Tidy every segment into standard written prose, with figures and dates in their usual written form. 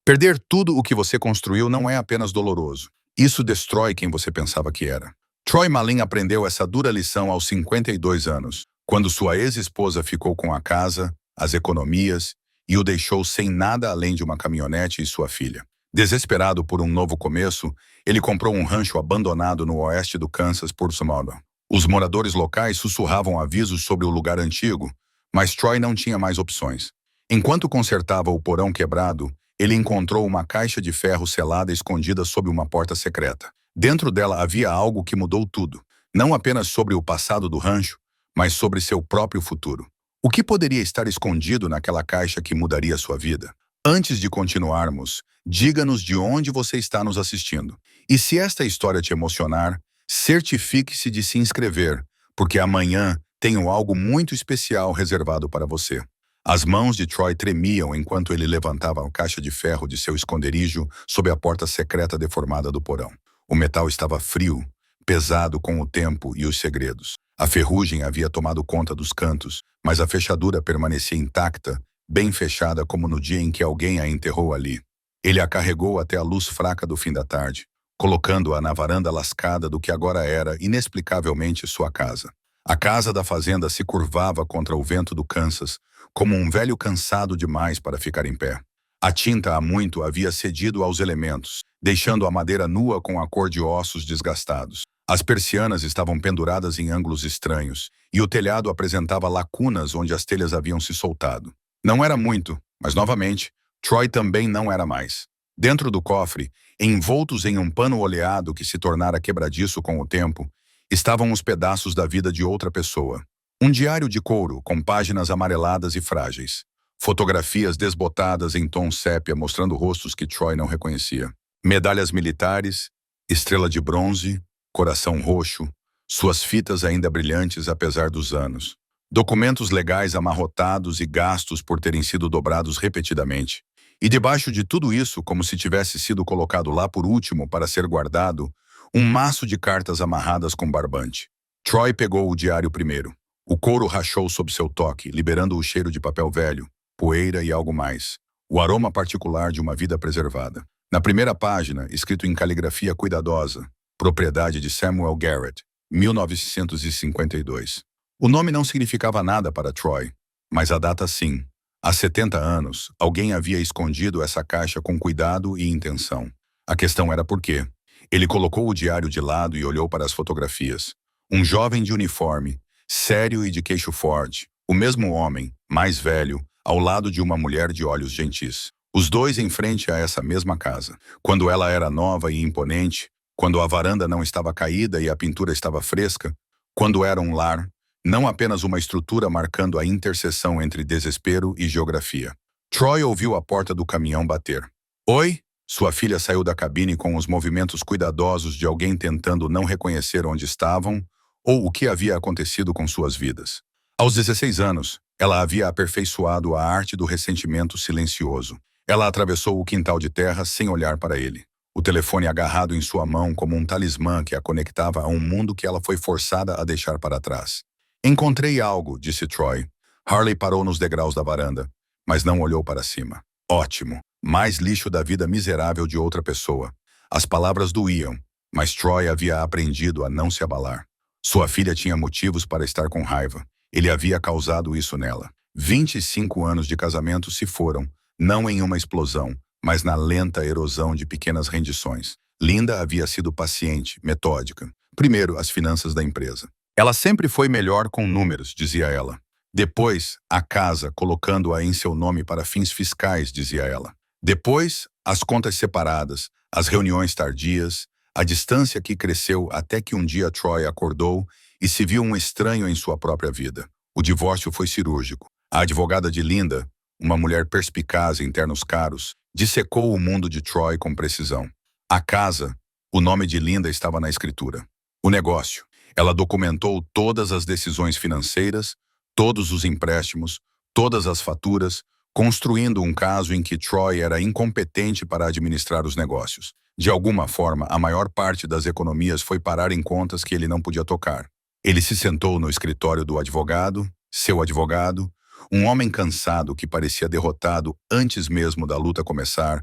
Perder tudo o que você construiu não é apenas doloroso. Isso destrói quem você pensava que era. Troy Malin aprendeu essa dura lição aos 52 anos, quando sua ex-esposa ficou com a casa, as economias e o deixou sem nada além de uma caminhonete e sua filha. Desesperado por um novo começo, ele comprou um rancho abandonado no oeste do Kansas por Sonora. Os moradores locais sussurravam avisos sobre o lugar antigo, mas Troy não tinha mais opções. Enquanto consertava o porão quebrado, ele encontrou uma caixa de ferro selada escondida sob uma porta secreta. Dentro dela havia algo que mudou tudo, não apenas sobre o passado do rancho, mas sobre seu próprio futuro. O que poderia estar escondido naquela caixa que mudaria sua vida? Antes de continuarmos, diga-nos de onde você está nos assistindo. E se esta história te emocionar, certifique-se de se inscrever, porque amanhã tenho algo muito especial reservado para você. As mãos de Troy tremiam enquanto ele levantava a caixa de ferro de seu esconderijo sob a porta secreta deformada do porão. O metal estava frio, pesado com o tempo e os segredos. A ferrugem havia tomado conta dos cantos, mas a fechadura permanecia intacta, bem fechada como no dia em que alguém a enterrou ali. Ele a carregou até a luz fraca do fim da tarde, colocando-a na varanda lascada do que agora era, inexplicavelmente, sua casa. A casa da fazenda se curvava contra o vento do Kansas, como um velho cansado demais para ficar em pé. A tinta há muito havia cedido aos elementos, deixando a madeira nua com a cor de ossos desgastados. As persianas estavam penduradas em ângulos estranhos, e o telhado apresentava lacunas onde as telhas haviam se soltado. Não era muito, mas novamente, Troy também não era mais. Dentro do cofre, envoltos em um pano oleado que se tornara quebradiço com o tempo, estavam os pedaços da vida de outra pessoa. Um diário de couro com páginas amareladas e frágeis. Fotografias desbotadas em tom sépia mostrando rostos que Troy não reconhecia. Medalhas militares, estrela de bronze, coração roxo, suas fitas ainda brilhantes apesar dos anos. Documentos legais amarrotados e gastos por terem sido dobrados repetidamente. E debaixo de tudo isso, como se tivesse sido colocado lá por último para ser guardado, um maço de cartas amarradas com barbante. Troy pegou o diário primeiro. O couro rachou sob seu toque, liberando o cheiro de papel velho, poeira e algo mais. O aroma particular de uma vida preservada. Na primeira página, escrito em caligrafia cuidadosa, propriedade de Samuel Garrett, 1952. O nome não significava nada para Troy, mas a data sim. Há 70 anos, alguém havia escondido essa caixa com cuidado e intenção. A questão era por quê. Ele colocou o diário de lado e olhou para as fotografias. Um jovem de uniforme, sério e de queixo forte. O mesmo homem, mais velho, ao lado de uma mulher de olhos gentis. Os dois em frente a essa mesma casa. Quando ela era nova e imponente, quando a varanda não estava caída e a pintura estava fresca, quando era um lar, não apenas uma estrutura marcando a interseção entre desespero e geografia. Troy ouviu a porta do caminhão bater. Oi? Sua filha saiu da cabine com os movimentos cuidadosos de alguém tentando não reconhecer onde estavam ou o que havia acontecido com suas vidas. Aos 16 anos, ela havia aperfeiçoado a arte do ressentimento silencioso. Ela atravessou o quintal de terra sem olhar para ele. O telefone agarrado em sua mão como um talismã que a conectava a um mundo que ela foi forçada a deixar para trás. Encontrei algo, disse Troy. Harley parou nos degraus da varanda, mas não olhou para cima. Ótimo. Mais lixo da vida miserável de outra pessoa. As palavras doíam, mas Troy havia aprendido a não se abalar. Sua filha tinha motivos para estar com raiva. Ele havia causado isso nela. 25 anos de casamento se foram, não em uma explosão, mas na lenta erosão de pequenas rendições. Linda havia sido paciente, metódica. Primeiro, as finanças da empresa. Ela sempre foi melhor com números, dizia ela. Depois, a casa, colocando-a em seu nome para fins fiscais, dizia ela. Depois, as contas separadas, as reuniões tardias, a distância que cresceu até que um dia Troy acordou e se viu um estranho em sua própria vida. O divórcio foi cirúrgico. A advogada de Linda, uma mulher perspicaz em ternos caros, dissecou o mundo de Troy com precisão. A casa, o nome de Linda estava na escritura. O negócio. Ela documentou todas as decisões financeiras, todos os empréstimos, todas as faturas, construindo um caso em que Troy era incompetente para administrar os negócios. De alguma forma, a maior parte das economias foi parar em contas que ele não podia tocar. Ele se sentou no escritório do advogado, seu advogado, um homem cansado que parecia derrotado antes mesmo da luta começar,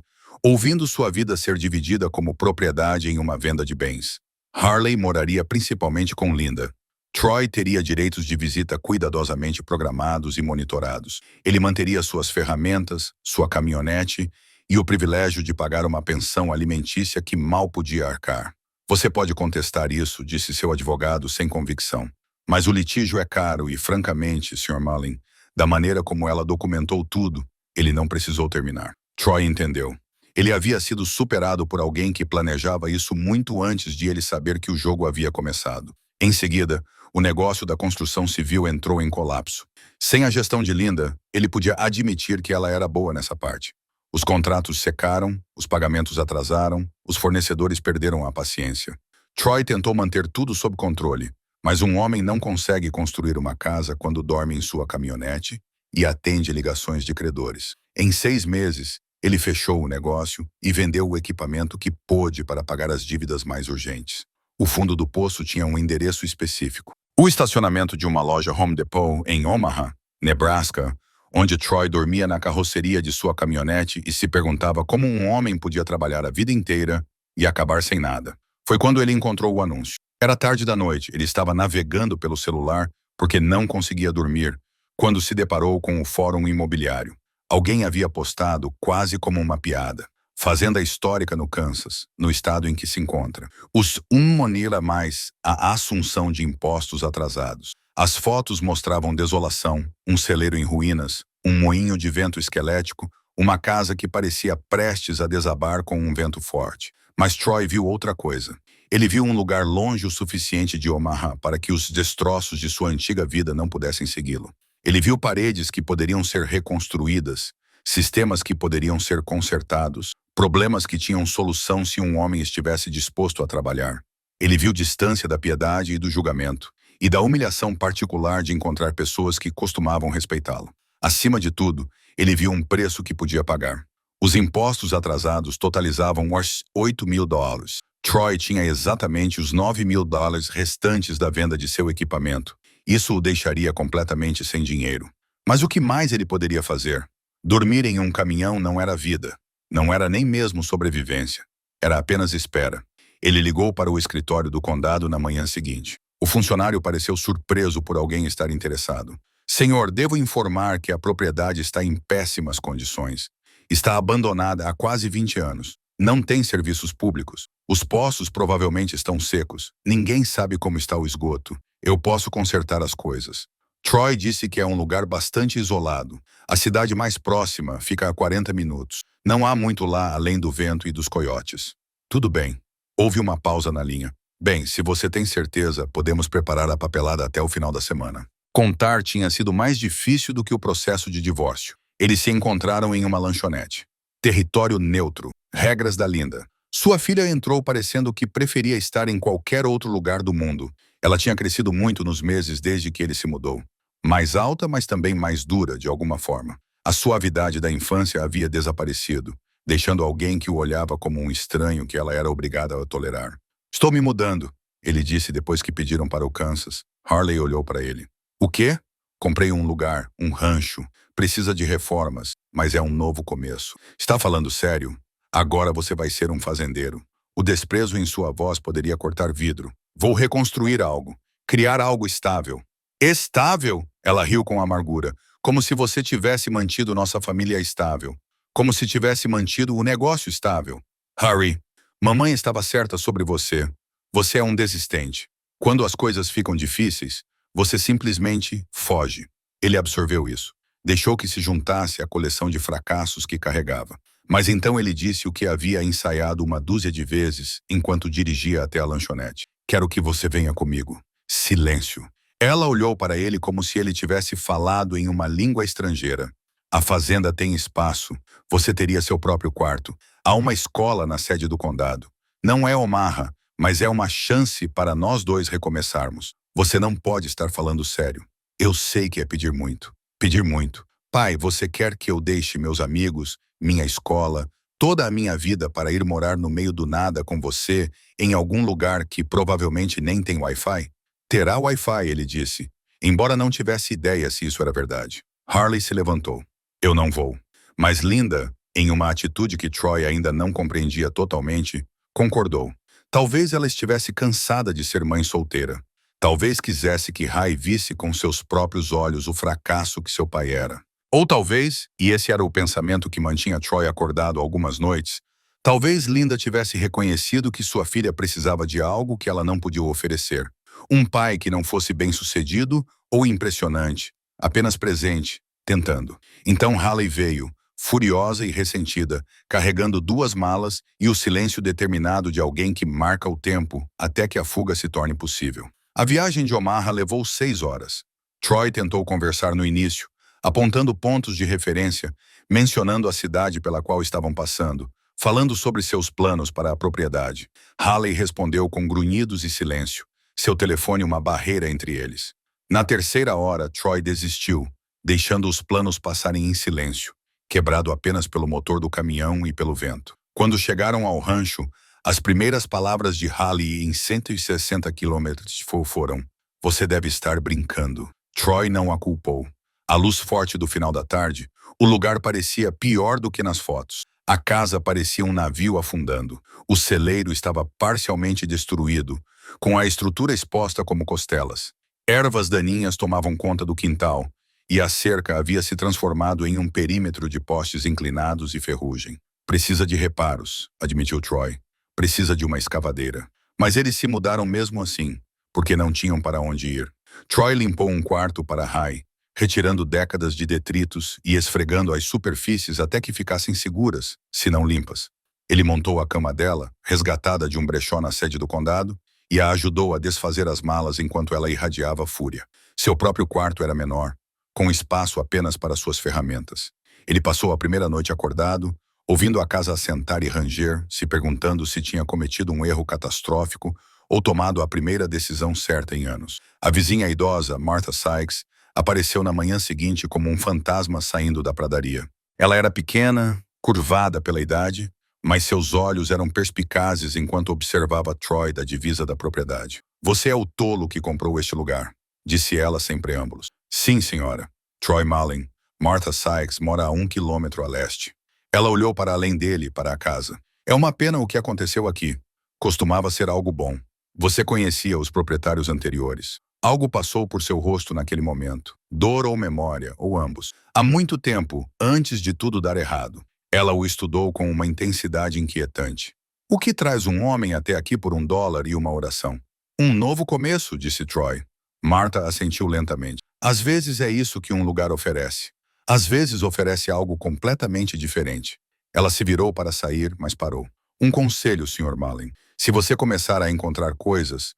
ouvindo sua vida ser dividida como propriedade em uma venda de bens. Harley moraria principalmente com Linda. Troy teria direitos de visita cuidadosamente programados e monitorados. Ele manteria suas ferramentas, sua caminhonete e o privilégio de pagar uma pensão alimentícia que mal podia arcar. Você pode contestar isso, disse seu advogado sem convicção. Mas o litígio é caro e, francamente, Sr. Malin, da maneira como ela documentou tudo, ele não precisou terminar. Troy entendeu. Ele havia sido superado por alguém que planejava isso muito antes de ele saber que o jogo havia começado. Em seguida, o negócio da construção civil entrou em colapso. Sem a gestão de Linda, ele podia admitir que ela era boa nessa parte. Os contratos secaram, os pagamentos atrasaram, os fornecedores perderam a paciência. Troy tentou manter tudo sob controle, mas um homem não consegue construir uma casa quando dorme em sua caminhonete e atende ligações de credores. Em 6 meses, ele fechou o negócio e vendeu o equipamento que pôde para pagar as dívidas mais urgentes. O fundo do poço tinha um endereço específico. O estacionamento de uma loja Home Depot em Omaha, Nebraska, onde Troy dormia na carroceria de sua caminhonete e se perguntava como um homem podia trabalhar a vida inteira e acabar sem nada. Foi quando ele encontrou o anúncio. Era tarde da noite, ele estava navegando pelo celular porque não conseguia dormir, quando se deparou com o fórum imobiliário. Alguém havia postado quase como uma piada. Fazenda histórica no Kansas, no estado em que se encontra. Os Monila mais a assunção de impostos atrasados. As fotos mostravam desolação, um celeiro em ruínas, um moinho de vento esquelético, uma casa que parecia prestes a desabar com um vento forte. Mas Troy viu outra coisa. Ele viu um lugar longe o suficiente de Omaha para que os destroços de sua antiga vida não pudessem segui-lo. Ele viu paredes que poderiam ser reconstruídas, sistemas que poderiam ser consertados, problemas que tinham solução se um homem estivesse disposto a trabalhar. Ele viu distância da piedade e do julgamento, e da humilhação particular de encontrar pessoas que costumavam respeitá-lo. Acima de tudo, ele viu um preço que podia pagar. Os impostos atrasados totalizavam os $8.000. Troy tinha exatamente os $9.000 restantes da venda de seu equipamento. Isso o deixaria completamente sem dinheiro. Mas o que mais ele poderia fazer? Dormir em um caminhão não era vida. Não era nem mesmo sobrevivência. Era apenas espera. Ele ligou para o escritório do condado na manhã seguinte. O funcionário pareceu surpreso por alguém estar interessado. Senhor, devo informar que a propriedade está em péssimas condições. Está abandonada há quase 20 anos. Não tem serviços públicos. Os poços provavelmente estão secos. Ninguém sabe como está o esgoto. Eu posso consertar as coisas. Troy disse que é um lugar bastante isolado. A cidade mais próxima fica a 40 minutos. Não há muito lá além do vento e dos coiotes. Tudo bem. Houve uma pausa na linha. Bem, se você tem certeza, podemos preparar a papelada até o final da semana. Contar tinha sido mais difícil do que o processo de divórcio. Eles se encontraram em uma lanchonete. Território neutro. Regras da Linda. Sua filha entrou parecendo que preferia estar em qualquer outro lugar do mundo. Ela tinha crescido muito nos meses desde que ele se mudou. Mais alta, mas também mais dura, de alguma forma. A suavidade da infância havia desaparecido, deixando alguém que o olhava como um estranho que ela era obrigada a tolerar. Estou me mudando, ele disse depois que pediram para o Kansas. Harley olhou para ele. O quê? Comprei um lugar, um rancho. Precisa de reformas, mas é um novo começo. Está falando sério? Agora você vai ser um fazendeiro. O desprezo em sua voz poderia cortar vidro. Vou reconstruir algo. Criar algo estável. Estável? Ela riu com amargura. Como se você tivesse mantido nossa família estável. Como se tivesse mantido o negócio estável. Harry, mamãe estava certa sobre você. Você é um desistente. Quando as coisas ficam difíceis, você simplesmente foge. Ele absorveu isso. Deixou que se juntasse à coleção de fracassos que carregava. Mas então ele disse o que havia ensaiado uma dúzia de vezes enquanto dirigia até a lanchonete. Quero que você venha comigo. Silêncio. Ela olhou para ele como se ele tivesse falado em uma língua estrangeira. A fazenda tem espaço. Você teria seu próprio quarto. Há uma escola na sede do condado. Não é Omaha, mas é uma chance para nós dois recomeçarmos. Você não pode estar falando sério. Eu sei que é pedir muito. Pedir muito. Pai, você quer que eu deixe meus amigos, minha escola, toda a minha vida para ir morar no meio do nada com você, em algum lugar que provavelmente nem tem Wi-Fi? Terá Wi-Fi, ele disse, embora não tivesse ideia se isso era verdade. Harley se levantou. Eu não vou. Mas Linda, em uma atitude que Troy ainda não compreendia totalmente, concordou. Talvez ela estivesse cansada de ser mãe solteira. Talvez quisesse que Rai visse com seus próprios olhos o fracasso que seu pai era. Ou talvez, e esse era o pensamento que mantinha Troy acordado algumas noites, talvez Linda tivesse reconhecido que sua filha precisava de algo que ela não podia oferecer. Um pai que não fosse bem-sucedido ou impressionante, apenas presente, tentando. Então Haley veio, furiosa e ressentida, carregando 2 malas e o silêncio determinado de alguém que marca o tempo até que a fuga se torne possível. A viagem de Omaha levou 6 horas. Troy tentou conversar no início, apontando pontos de referência, mencionando a cidade pela qual estavam passando, falando sobre seus planos para a propriedade. Haley respondeu com grunhidos e silêncio, seu telefone uma barreira entre eles. Na 3ª hora, Troy desistiu, deixando os planos passarem em silêncio, quebrado apenas pelo motor do caminhão e pelo vento. Quando chegaram ao rancho, as primeiras palavras de Haley em 160 quilômetros foram: "Você deve estar brincando." Troy não a culpou. À luz forte do final da tarde, o lugar parecia pior do que nas fotos. A casa parecia um navio afundando. O celeiro estava parcialmente destruído, com a estrutura exposta como costelas. Ervas daninhas tomavam conta do quintal, e a cerca havia se transformado em um perímetro de postes inclinados e ferrugem. "Precisa de reparos", admitiu Troy. "Precisa de uma escavadeira." Mas eles se mudaram mesmo assim, porque não tinham para onde ir. Troy limpou um quarto para Rai, retirando décadas de detritos e esfregando as superfícies até que ficassem seguras, se não limpas. Ele montou a cama dela, resgatada de um brechó na sede do condado, e a ajudou a desfazer as malas enquanto ela irradiava fúria. Seu próprio quarto era menor, com espaço apenas para suas ferramentas. Ele passou a primeira noite acordado, ouvindo a casa assentar e ranger, se perguntando se tinha cometido um erro catastrófico ou tomado a primeira decisão certa em anos. A vizinha idosa, Martha Sykes, apareceu na manhã seguinte como um fantasma saindo da pradaria. Ela era pequena, curvada pela idade, mas seus olhos eram perspicazes enquanto observava Troy da divisa da propriedade. "Você é o tolo que comprou este lugar", disse ela sem preâmbulos. "Sim, senhora. Troy Mallin. Martha Sykes mora a 1 quilômetro a leste." Ela olhou para além dele, para a casa. "É uma pena o que aconteceu aqui. Costumava ser algo bom. Você conhecia os proprietários anteriores. Algo passou por seu rosto naquele momento. Dor ou memória, ou ambos. Há muito tempo, antes de tudo dar errado." Ela o estudou com uma intensidade inquietante. "O que traz um homem até aqui por $1 e uma oração?" "Um novo começo", disse Troy. Martha assentiu lentamente. "Às vezes é isso que um lugar oferece. Às vezes oferece algo completamente diferente." Ela se virou para sair, mas parou. "Um conselho, Sr. Mallin. Se você começar a encontrar coisas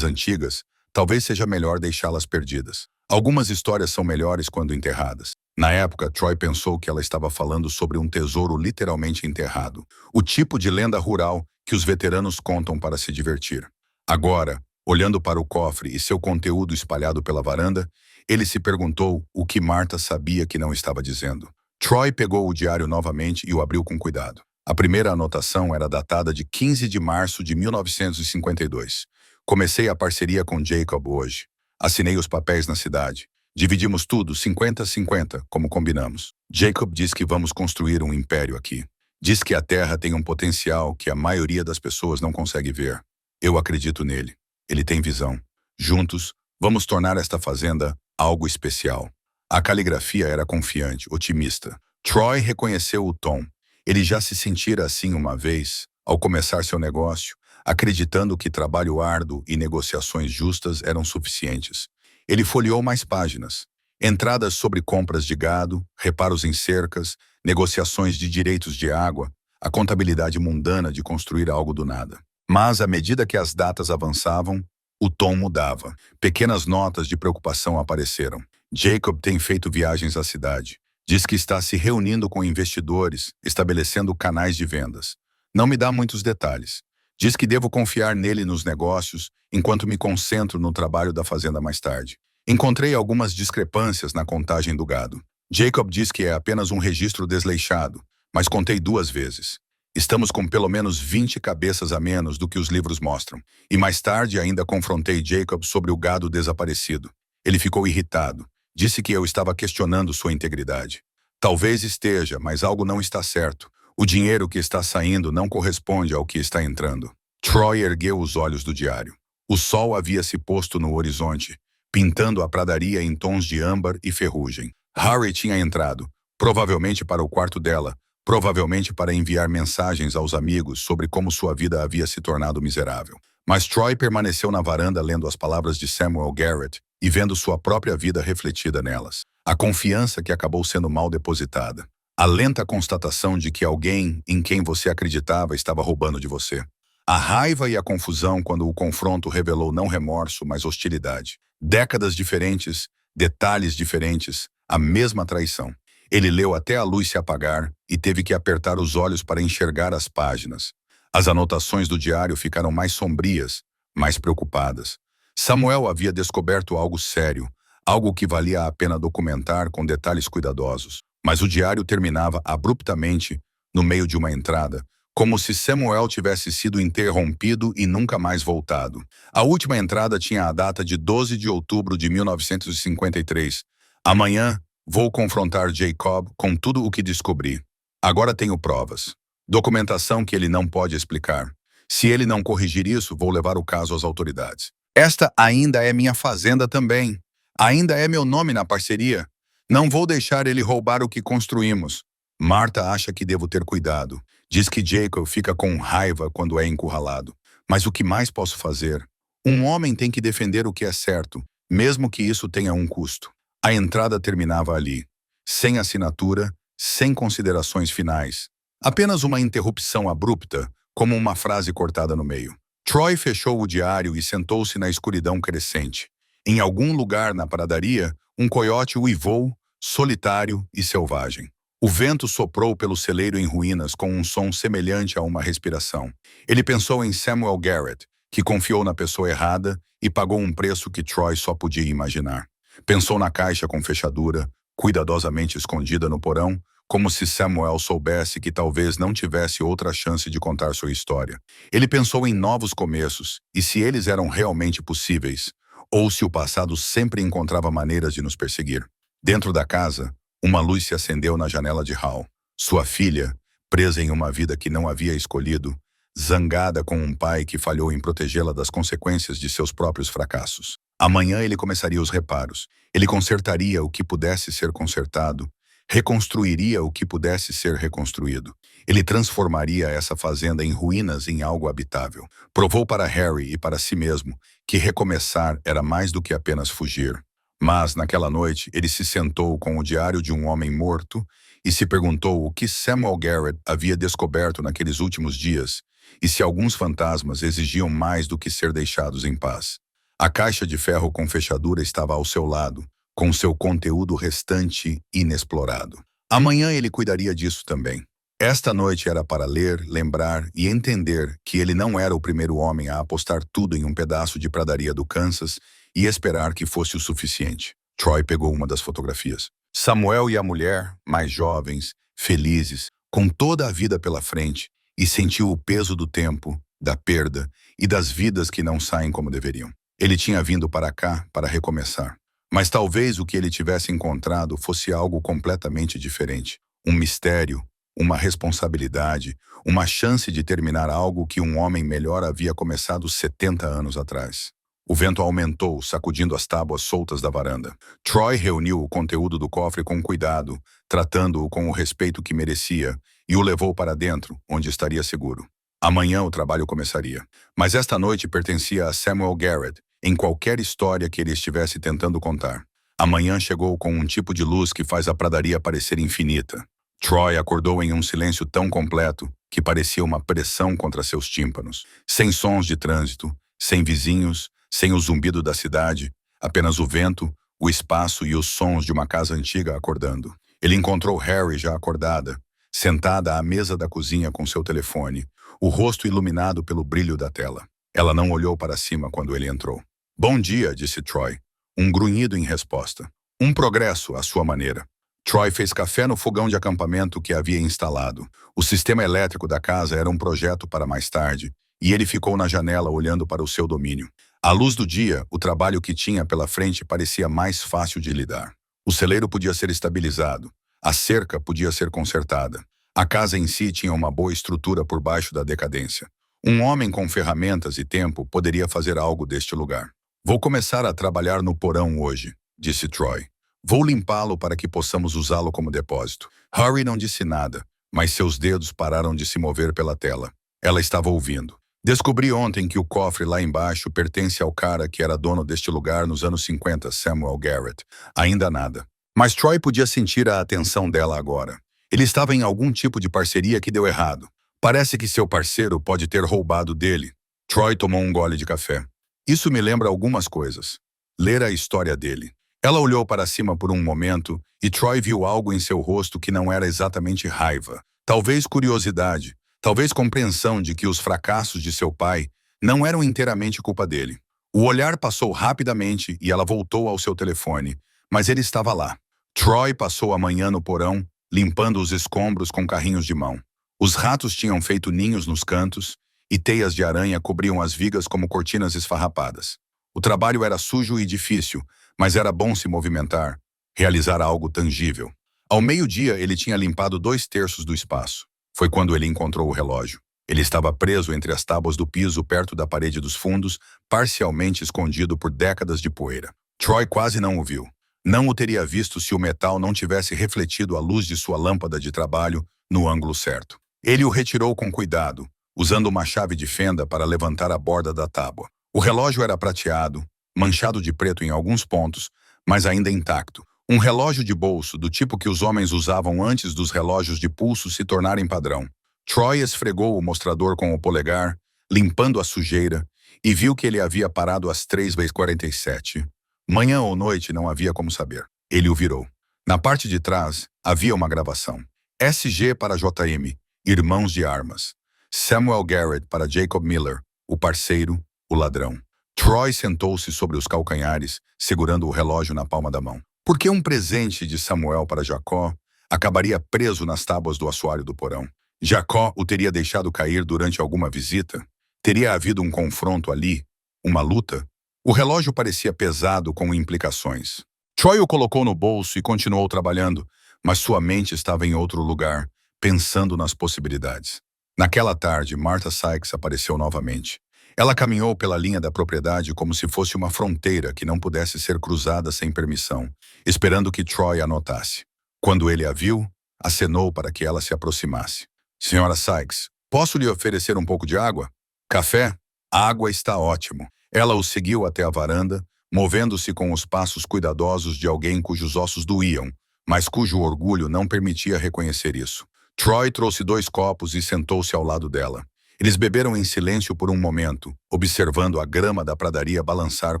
antigas, talvez seja melhor deixá-las perdidas. Algumas histórias são melhores quando enterradas." Na época, Troy pensou que ela estava falando sobre um tesouro literalmente enterrado. O tipo de lenda rural que os veteranos contam para se divertir. Agora, olhando para o cofre e seu conteúdo espalhado pela varanda, ele se perguntou o que Martha sabia que não estava dizendo. Troy pegou o diário novamente e o abriu com cuidado. A primeira anotação era datada de 15 de março de 1952. "Comecei a parceria com Jacob hoje. Assinei os papéis na cidade. Dividimos tudo 50-50, como combinamos. Jacob diz que vamos construir um império aqui. Diz que a terra tem um potencial que a maioria das pessoas não consegue ver. Eu acredito nele. Ele tem visão. Juntos, vamos tornar esta fazenda algo especial." A caligrafia era confiante, otimista. Troy reconheceu o tom. Ele já se sentira assim uma vez, ao começar seu negócio, acreditando que trabalho árduo e negociações justas eram suficientes. Ele folheou mais páginas. Entradas sobre compras de gado, reparos em cercas, negociações de direitos de água, a contabilidade mundana de construir algo do nada. Mas, à medida que as datas avançavam, o tom mudava. Pequenas notas de preocupação apareceram. "Jacob tem feito viagens à cidade. Diz que está se reunindo com investidores, estabelecendo canais de vendas. Não me dá muitos detalhes. Diz que devo confiar nele nos negócios, enquanto me concentro no trabalho da fazenda mais tarde. Encontrei algumas discrepâncias na contagem do gado. Jacob diz que é apenas um registro desleixado, mas contei 2 vezes. Estamos com pelo menos 20 cabeças a menos do que os livros mostram. E mais tarde ainda confrontei Jacob sobre o gado desaparecido. Ele ficou irritado. Disse que eu estava questionando sua integridade. Talvez esteja, mas algo não está certo. O dinheiro que está saindo não corresponde ao que está entrando. Troy ergueu os olhos do diário. O sol havia se posto no horizonte, pintando a pradaria em tons de âmbar e ferrugem. Harry tinha entrado, provavelmente para o quarto dela, provavelmente para enviar mensagens aos amigos sobre como sua vida havia se tornado miserável. Mas Troy permaneceu na varanda lendo as palavras de Samuel Garrett e vendo sua própria vida refletida nelas. A confiança que acabou sendo mal depositada. A lenta constatação de que alguém em quem você acreditava estava roubando de você. A raiva e a confusão quando o confronto revelou não remorso, mas hostilidade. Décadas diferentes, detalhes diferentes, a mesma traição. Ele leu até a luz se apagar e teve que apertar os olhos para enxergar as páginas. As anotações do diário ficaram mais sombrias, mais preocupadas. Samuel havia descoberto algo sério, algo que valia a pena documentar com detalhes cuidadosos. Mas o diário terminava abruptamente, no meio de uma entrada, como se Samuel tivesse sido interrompido e nunca mais voltado. A última entrada tinha a data de 12 de outubro de 1953. Amanhã, vou confrontar Jacob com tudo o que descobri. Agora tenho provas. Documentação que ele não pode explicar. Se ele não corrigir isso, vou levar o caso às autoridades. Esta ainda é minha fazenda também. Ainda é meu nome na parceria. Não vou deixar ele roubar o que construímos. Marta acha que devo ter cuidado. Diz que Jacob fica com raiva quando é encurralado. Mas o que mais posso fazer? Um homem tem que defender o que é certo, mesmo que isso tenha um custo. A entrada terminava ali, sem assinatura, sem considerações finais. Apenas uma interrupção abrupta, como uma frase cortada no meio. Troy fechou o diário e sentou-se na escuridão crescente. Em algum lugar na pradaria, um coiote uivou, solitário e selvagem. O vento soprou pelo celeiro em ruínas com um som semelhante a uma respiração. Ele pensou em Samuel Garrett, que confiou na pessoa errada e pagou um preço que Troy só podia imaginar. Pensou na caixa com fechadura, cuidadosamente escondida no porão, como se Samuel soubesse que talvez não tivesse outra chance de contar sua história. Ele pensou em novos começos e se eles eram realmente possíveis, ou se o passado sempre encontrava maneiras de nos perseguir. Dentro da casa, uma luz se acendeu na janela de Hal. Sua filha, presa em uma vida que não havia escolhido, zangada com um pai que falhou em protegê-la das consequências de seus próprios fracassos. Amanhã ele começaria os reparos. Ele consertaria o que pudesse ser consertado, reconstruiria o que pudesse ser reconstruído. Ele transformaria essa fazenda em ruínas em algo habitável. Provou para Harry e para si mesmo que recomeçar era mais do que apenas fugir. Mas, naquela noite, ele se sentou com o diário de um homem morto e se perguntou o que Samuel Garrett havia descoberto naqueles últimos dias e se alguns fantasmas exigiam mais do que ser deixados em paz. A caixa de ferro com fechadura estava ao seu lado, com seu conteúdo restante inexplorado. Amanhã ele cuidaria disso também. Esta noite era para ler, lembrar e entender que ele não era o primeiro homem a apostar tudo em um pedaço de pradaria do Kansas e esperar que fosse o suficiente. Troy pegou uma das fotografias. Samuel e a mulher, mais jovens, felizes, com toda a vida pela frente, e sentiu o peso do tempo, da perda e das vidas que não saem como deveriam. Ele tinha vindo para cá para recomeçar. Mas talvez o que ele tivesse encontrado fosse algo completamente diferente. Um mistério, uma responsabilidade, uma chance de terminar algo que um homem melhor havia começado 70 anos atrás. O vento aumentou, sacudindo as tábuas soltas da varanda. Troy reuniu o conteúdo do cofre com cuidado, tratando-o com o respeito que merecia, e o levou para dentro, onde estaria seguro. Amanhã o trabalho começaria. Mas esta noite pertencia a Samuel Garrett, em qualquer história que ele estivesse tentando contar. Amanhã chegou com um tipo de luz que faz a pradaria parecer infinita. Troy acordou em um silêncio tão completo que parecia uma pressão contra seus tímpanos. Sem sons de trânsito, sem vizinhos, sem o zumbido da cidade, apenas o vento, o espaço e os sons de uma casa antiga acordando. Ele encontrou Harry já acordada, sentada à mesa da cozinha com seu telefone, o rosto iluminado pelo brilho da tela. Ela não olhou para cima quando ele entrou. "Bom dia", disse Troy, um grunhido em resposta. Um progresso à sua maneira. Troy fez café no fogão de acampamento que havia instalado. O sistema elétrico da casa era um projeto para mais tarde, e ele ficou na janela olhando para o seu domínio. À luz do dia, o trabalho que tinha pela frente parecia mais fácil de lidar. O celeiro podia ser estabilizado. A cerca podia ser consertada. A casa em si tinha uma boa estrutura por baixo da decadência. Um homem com ferramentas e tempo poderia fazer algo deste lugar. Vou começar a trabalhar no porão hoje, disse Troy. Vou limpá-lo para que possamos usá-lo como depósito. Harry não disse nada, mas seus dedos pararam de se mover pela tela. Ela estava ouvindo. Descobri ontem que o cofre lá embaixo pertence ao cara que era dono deste lugar nos anos 50, Samuel Garrett. Ainda nada. Mas Troy podia sentir a atenção dela agora. Ele estava em algum tipo de parceria que deu errado. Parece que seu parceiro pode ter roubado dele. Troy tomou um gole de café. Isso me lembra algumas coisas. Ler a história dele. Ela olhou para cima por um momento e Troy viu algo em seu rosto que não era exatamente raiva. Talvez curiosidade. Talvez compreensão de que os fracassos de seu pai não eram inteiramente culpa dele. O olhar passou rapidamente e ela voltou ao seu telefone, mas ele estava lá. Troy passou a manhã no porão, limpando os escombros com carrinhos de mão. Os ratos tinham feito ninhos nos cantos e teias de aranha cobriam as vigas como cortinas esfarrapadas. O trabalho era sujo e difícil, mas era bom se movimentar, realizar algo tangível. Ao meio-dia, ele tinha limpado 2/3 do espaço. Foi quando ele encontrou o relógio. Ele estava preso entre as tábuas do piso perto da parede dos fundos, parcialmente escondido por décadas de poeira. Troy quase não o viu. Não o teria visto se o metal não tivesse refletido a luz de sua lâmpada de trabalho no ângulo certo. Ele o retirou com cuidado, usando uma chave de fenda para levantar a borda da tábua. O relógio era prateado, manchado de preto em alguns pontos, mas ainda intacto. Um relógio de bolso do tipo que os homens usavam antes dos relógios de pulso se tornarem padrão. Troy esfregou o mostrador com o polegar, limpando a sujeira, e viu que ele havia parado às 3h47. Manhã ou noite não havia como saber. Ele o virou. Na parte de trás, havia uma gravação. SG para JM, Irmãos de Armas. Samuel Garrett para Jacob Miller, o parceiro, o ladrão. Troy sentou-se sobre os calcanhares, segurando o relógio na palma da mão. Por que um presente de Samuel para Jacó acabaria preso nas tábuas do assoalho do porão? Jacó o teria deixado cair durante alguma visita? Teria havido um confronto ali? Uma luta? O relógio parecia pesado com implicações. Troy o colocou no bolso e continuou trabalhando, mas sua mente estava em outro lugar, pensando nas possibilidades. Naquela tarde, Martha Sykes apareceu novamente. Ela caminhou pela linha da propriedade como se fosse uma fronteira que não pudesse ser cruzada sem permissão, esperando que Troy a notasse. Quando ele a viu, acenou para que ela se aproximasse. Senhora Sykes, posso lhe oferecer um pouco de água? Café? A água está ótimo. Ela o seguiu até a varanda, movendo-se com os passos cuidadosos de alguém cujos ossos doíam, mas cujo orgulho não permitia reconhecer isso. Troy trouxe 2 copos e sentou-se ao lado dela. Eles beberam em silêncio por um momento, observando a grama da pradaria balançar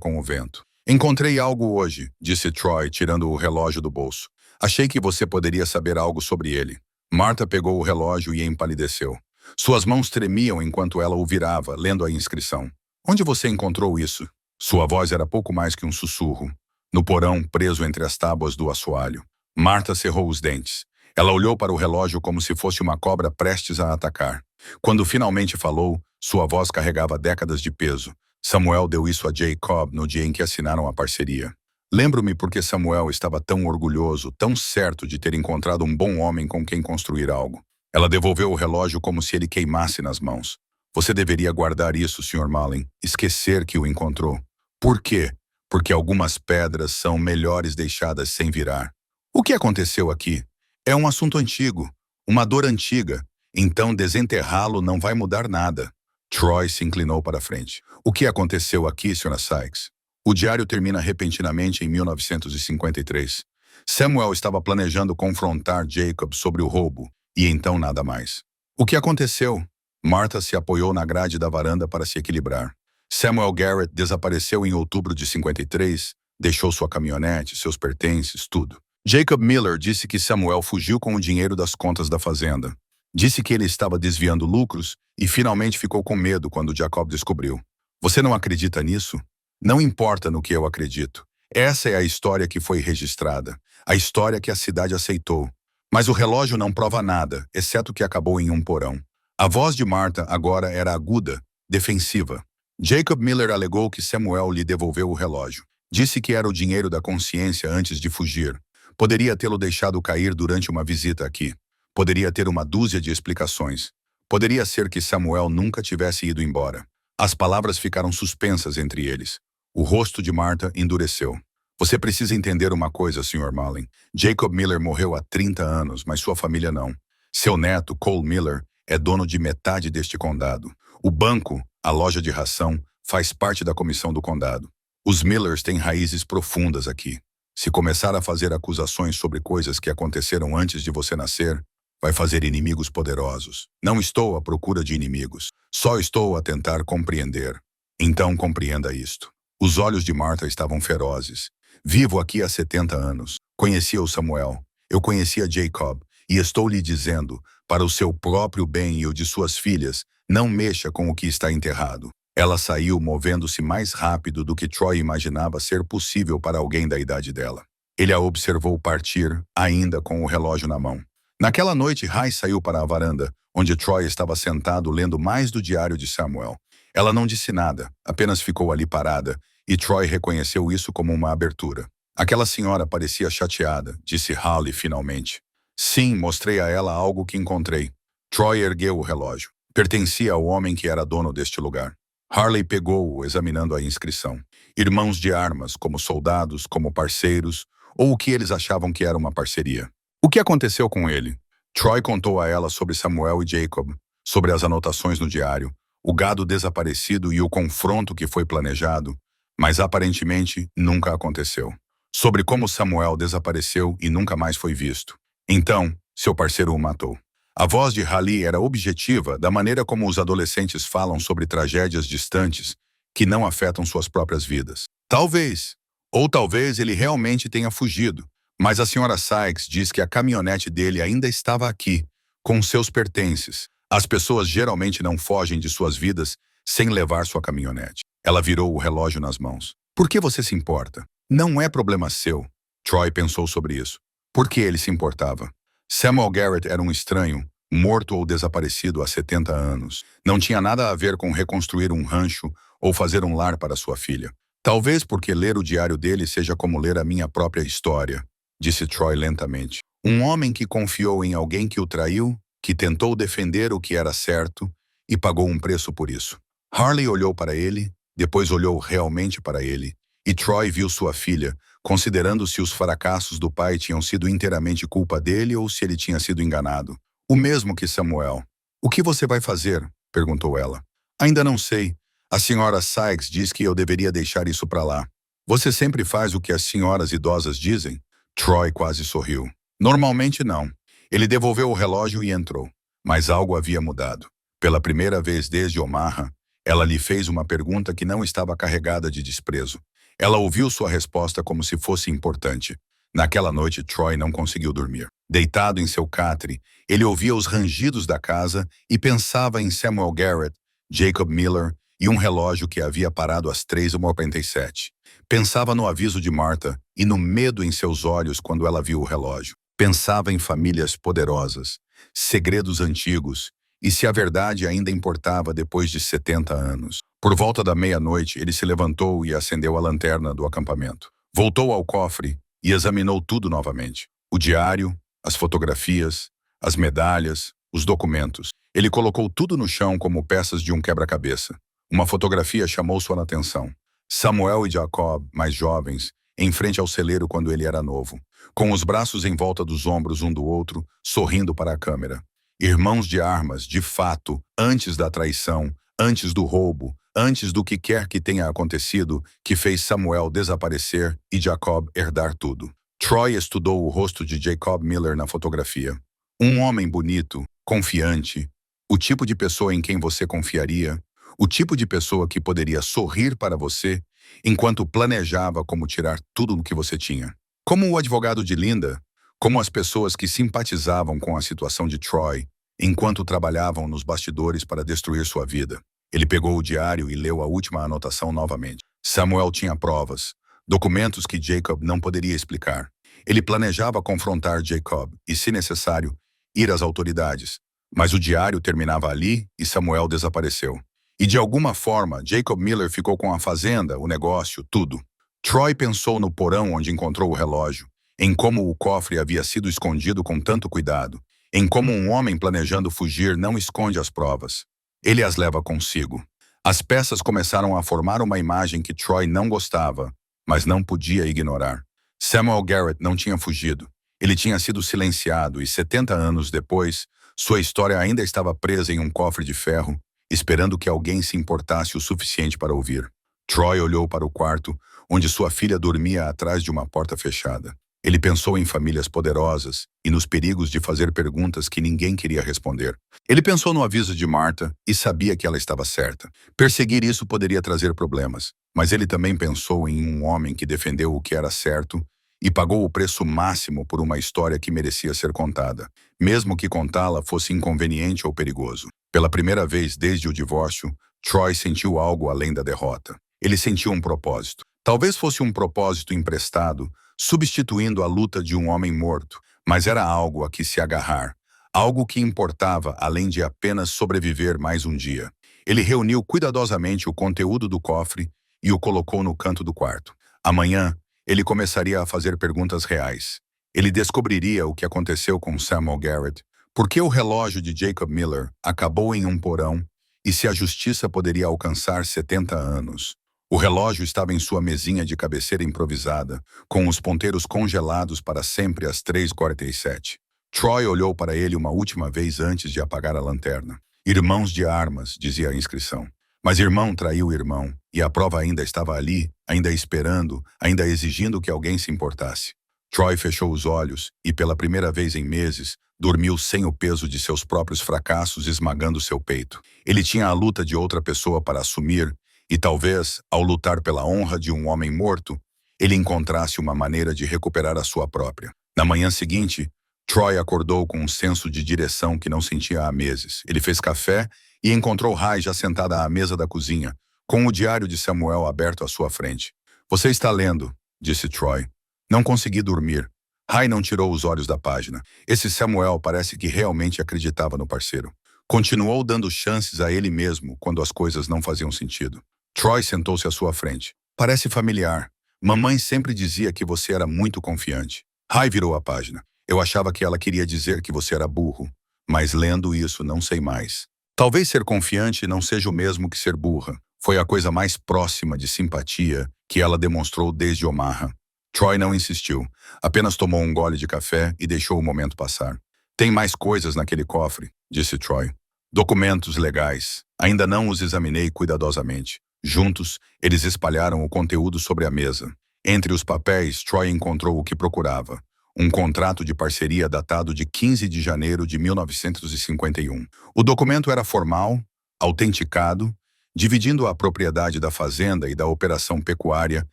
com o vento. Encontrei algo hoje, disse Troy, tirando o relógio do bolso. Achei que você poderia saber algo sobre ele. Martha pegou o relógio e empalideceu. Suas mãos tremiam enquanto ela o virava, lendo a inscrição. Onde você encontrou isso? Sua voz era pouco mais que um sussurro. No porão, preso entre as tábuas do assoalho. Martha cerrou os dentes. Ela olhou para o relógio como se fosse uma cobra prestes a atacar. Quando finalmente falou, sua voz carregava décadas de peso. Samuel deu isso a Jacob no dia em que assinaram a parceria. Lembro-me porque Samuel estava tão orgulhoso, tão certo de ter encontrado um bom homem com quem construir algo. Ela devolveu o relógio como se ele queimasse nas mãos. Você deveria guardar isso, Sr. Mallin. Esquecer que o encontrou. Por quê? Porque algumas pedras são melhores deixadas sem virar. O que aconteceu aqui? É um assunto antigo, uma dor antiga. Então desenterrá-lo não vai mudar nada. Troy se inclinou para a frente. O que aconteceu aqui, Sra. Sykes? O diário termina repentinamente em 1953. Samuel estava planejando confrontar Jacob sobre o roubo, e então nada mais. O que aconteceu? Martha se apoiou na grade da varanda para se equilibrar. Samuel Garrett desapareceu em outubro de 53, deixou sua caminhonete, seus pertences, tudo. Jacob Miller disse que Samuel fugiu com o dinheiro das contas da fazenda. Disse que ele estava desviando lucros e finalmente ficou com medo quando Jacob descobriu. Você não acredita nisso? Não importa no que eu acredito. Essa é a história que foi registrada, a história que a cidade aceitou. Mas o relógio não prova nada, exceto que acabou em um porão. A voz de Martha agora era aguda, defensiva. Jacob Miller alegou que Samuel lhe devolveu o relógio. Disse que era o dinheiro da consciência antes de fugir. Poderia tê-lo deixado cair durante uma visita aqui. Poderia ter uma dúzia de explicações. Poderia ser que Samuel nunca tivesse ido embora. As palavras ficaram suspensas entre eles. O rosto de Martha endureceu. Você precisa entender uma coisa, Sr. Malin. Jacob Miller morreu há 30 anos, mas sua família não. Seu neto, Cole Miller, é dono de metade deste condado. O banco, a loja de ração, faz parte da comissão do condado. Os Millers têm raízes profundas aqui. Se começar a fazer acusações sobre coisas que aconteceram antes de você nascer, vai fazer inimigos poderosos. Não estou à procura de inimigos. Só estou a tentar compreender. Então compreenda isto. Os olhos de Martha estavam ferozes. Vivo aqui há 70 anos. Conhecia o Samuel. Eu conhecia Jacob. E estou lhe dizendo, para o seu próprio bem e o de suas filhas, não mexa com o que está enterrado. Ela saiu movendo-se mais rápido do que Troy imaginava ser possível para alguém da idade dela. Ele a observou partir, ainda com o relógio na mão. Naquela noite, Rai saiu para a varanda, onde Troy estava sentado lendo mais do diário de Samuel. Ela não disse nada, apenas ficou ali parada, e Troy reconheceu isso como uma abertura. Aquela senhora parecia chateada, disse Harley finalmente. Sim, mostrei a ela algo que encontrei. Troy ergueu o relógio. Pertencia ao homem que era dono deste lugar. Harley pegou-o, examinando a inscrição. Irmãos de armas, como soldados, como parceiros, ou o que eles achavam que era uma parceria. O que aconteceu com ele? Troy contou a ela sobre Samuel e Jacob, sobre as anotações no diário, o gado desaparecido e o confronto que foi planejado, mas aparentemente nunca aconteceu. Sobre como Samuel desapareceu e nunca mais foi visto. Então, seu parceiro o matou. A voz de Harley era objetiva da maneira como os adolescentes falam sobre tragédias distantes que não afetam suas próprias vidas. Talvez, ou talvez ele realmente tenha fugido, mas a senhora Sykes diz que a caminhonete dele ainda estava aqui, com seus pertences. As pessoas geralmente não fogem de suas vidas sem levar sua caminhonete. Ela virou o relógio nas mãos. Por que você se importa? Não é problema seu. Troy pensou sobre isso. Por que ele se importava? Samuel Garrett era um estranho, morto ou desaparecido há 70 anos. Não tinha nada a ver com reconstruir um rancho ou fazer um lar para sua filha. Talvez porque ler o diário dele seja como ler a minha própria história, disse Troy lentamente. Um homem que confiou em alguém que o traiu, que tentou defender o que era certo e pagou um preço por isso. Harley olhou para ele, depois olhou realmente para ele, e Troy viu sua filha, considerando se os fracassos do pai tinham sido inteiramente culpa dele ou se ele tinha sido enganado. O mesmo que Samuel. O que você vai fazer? Perguntou ela. Ainda não sei. A senhora Sykes diz que eu deveria deixar isso para lá. Você sempre faz o que as senhoras idosas dizem? Troy quase sorriu. Normalmente não. Ele devolveu o relógio e entrou. Mas algo havia mudado. Pela primeira vez desde Omaha, ela lhe fez uma pergunta que não estava carregada de desprezo. Ela ouviu sua resposta como se fosse importante. Naquela noite, Troy não conseguiu dormir. Deitado em seu catre, ele ouvia os rangidos da casa e pensava em Samuel Garrett, Jacob Miller e um relógio que havia parado às 3h47. Pensava no aviso de Martha e no medo em seus olhos quando ela viu o relógio. Pensava em famílias poderosas, segredos antigos e se a verdade ainda importava depois de 70 anos. Por volta da meia-noite, ele se levantou e acendeu a lanterna do acampamento. Voltou ao cofre e examinou tudo novamente. O diário, as fotografias, as medalhas, os documentos. Ele colocou tudo no chão como peças de um quebra-cabeça. Uma fotografia chamou sua atenção. Samuel e Jacob, mais jovens, em frente ao celeiro quando ele era novo, com os braços em volta dos ombros um do outro, sorrindo para a câmera. Irmãos de armas, de fato, antes da traição, antes do roubo, antes do que quer que tenha acontecido, que fez Samuel desaparecer e Jacob herdar tudo. Troy estudou o rosto de Jacob Miller na fotografia. Um homem bonito, confiante, o tipo de pessoa em quem você confiaria, o tipo de pessoa que poderia sorrir para você enquanto planejava como tirar tudo o que você tinha. Como o advogado de Linda, como as pessoas que simpatizavam com a situação de Troy enquanto trabalhavam nos bastidores para destruir sua vida. Ele pegou o diário e leu a última anotação novamente. Samuel tinha provas, documentos que Jacob não poderia explicar. Ele planejava confrontar Jacob e, se necessário, ir às autoridades. Mas o diário terminava ali e Samuel desapareceu. E de alguma forma, Jacob Miller ficou com a fazenda, o negócio, tudo. Troy pensou no porão onde encontrou o relógio em como o cofre havia sido escondido com tanto cuidado, em como um homem planejando fugir não esconde as provas. Ele as leva consigo. As peças começaram a formar uma imagem que Troy não gostava, mas não podia ignorar. Samuel Garrett não tinha fugido. Ele tinha sido silenciado e 70 anos depois, sua história ainda estava presa em um cofre de ferro, esperando que alguém se importasse o suficiente para ouvir. Troy olhou para o quarto, onde sua filha dormia atrás de uma porta fechada. Ele pensou em famílias poderosas e nos perigos de fazer perguntas que ninguém queria responder. Ele pensou no aviso de Martha e sabia que ela estava certa. Perseguir isso poderia trazer problemas, mas ele também pensou em um homem que defendeu o que era certo e pagou o preço máximo por uma história que merecia ser contada, mesmo que contá-la fosse inconveniente ou perigoso. Pela primeira vez desde o divórcio, Troy sentiu algo além da derrota. Ele sentiu um propósito. Talvez fosse um propósito emprestado, substituindo a luta de um homem morto, mas era algo a que se agarrar, algo que importava além de apenas sobreviver mais um dia. Ele reuniu cuidadosamente o conteúdo do cofre e o colocou no canto do quarto. Amanhã, ele começaria a fazer perguntas reais. Ele descobriria o que aconteceu com Samuel Garrett, por que o relógio de Jacob Miller acabou em um porão e se a justiça poderia alcançar 70 anos. O relógio estava em sua mesinha de cabeceira improvisada, com os ponteiros congelados para sempre às 3h47. Troy olhou para ele uma última vez antes de apagar a lanterna. Irmãos de armas, dizia a inscrição. Mas irmão traiu irmão, e a prova ainda estava ali, ainda esperando, ainda exigindo que alguém se importasse. Troy fechou os olhos e, pela primeira vez em meses, dormiu sem o peso de seus próprios fracassos esmagando seu peito. Ele tinha a luta de outra pessoa para assumir, e talvez, ao lutar pela honra de um homem morto, ele encontrasse uma maneira de recuperar a sua própria. Na manhã seguinte, Troy acordou com um senso de direção que não sentia há meses. Ele fez café e encontrou Rai já sentada à mesa da cozinha, com o diário de Samuel aberto à sua frente. Você está lendo, disse Troy. Não consegui dormir. Rai não tirou os olhos da página. Esse Samuel parece que realmente acreditava no parceiro. Continuou dando chances a ele mesmo quando as coisas não faziam sentido. Troy sentou-se à sua frente. Parece familiar. Mamãe sempre dizia que você era muito confiante. Rai virou a página. Eu achava que ela queria dizer que você era burro, mas lendo isso não sei mais. Talvez ser confiante não seja o mesmo que ser burra. Foi a coisa mais próxima de simpatia que ela demonstrou desde Omaha. Troy não insistiu, apenas tomou um gole de café e deixou o momento passar. Tem mais coisas naquele cofre, disse Troy. Documentos legais. Ainda não os examinei cuidadosamente. Juntos, eles espalharam o conteúdo sobre a mesa. Entre os papéis, Troy encontrou o que procurava. Um contrato de parceria datado de 15 de janeiro de 1951. O documento era formal, autenticado, dividindo a propriedade da fazenda e da operação pecuária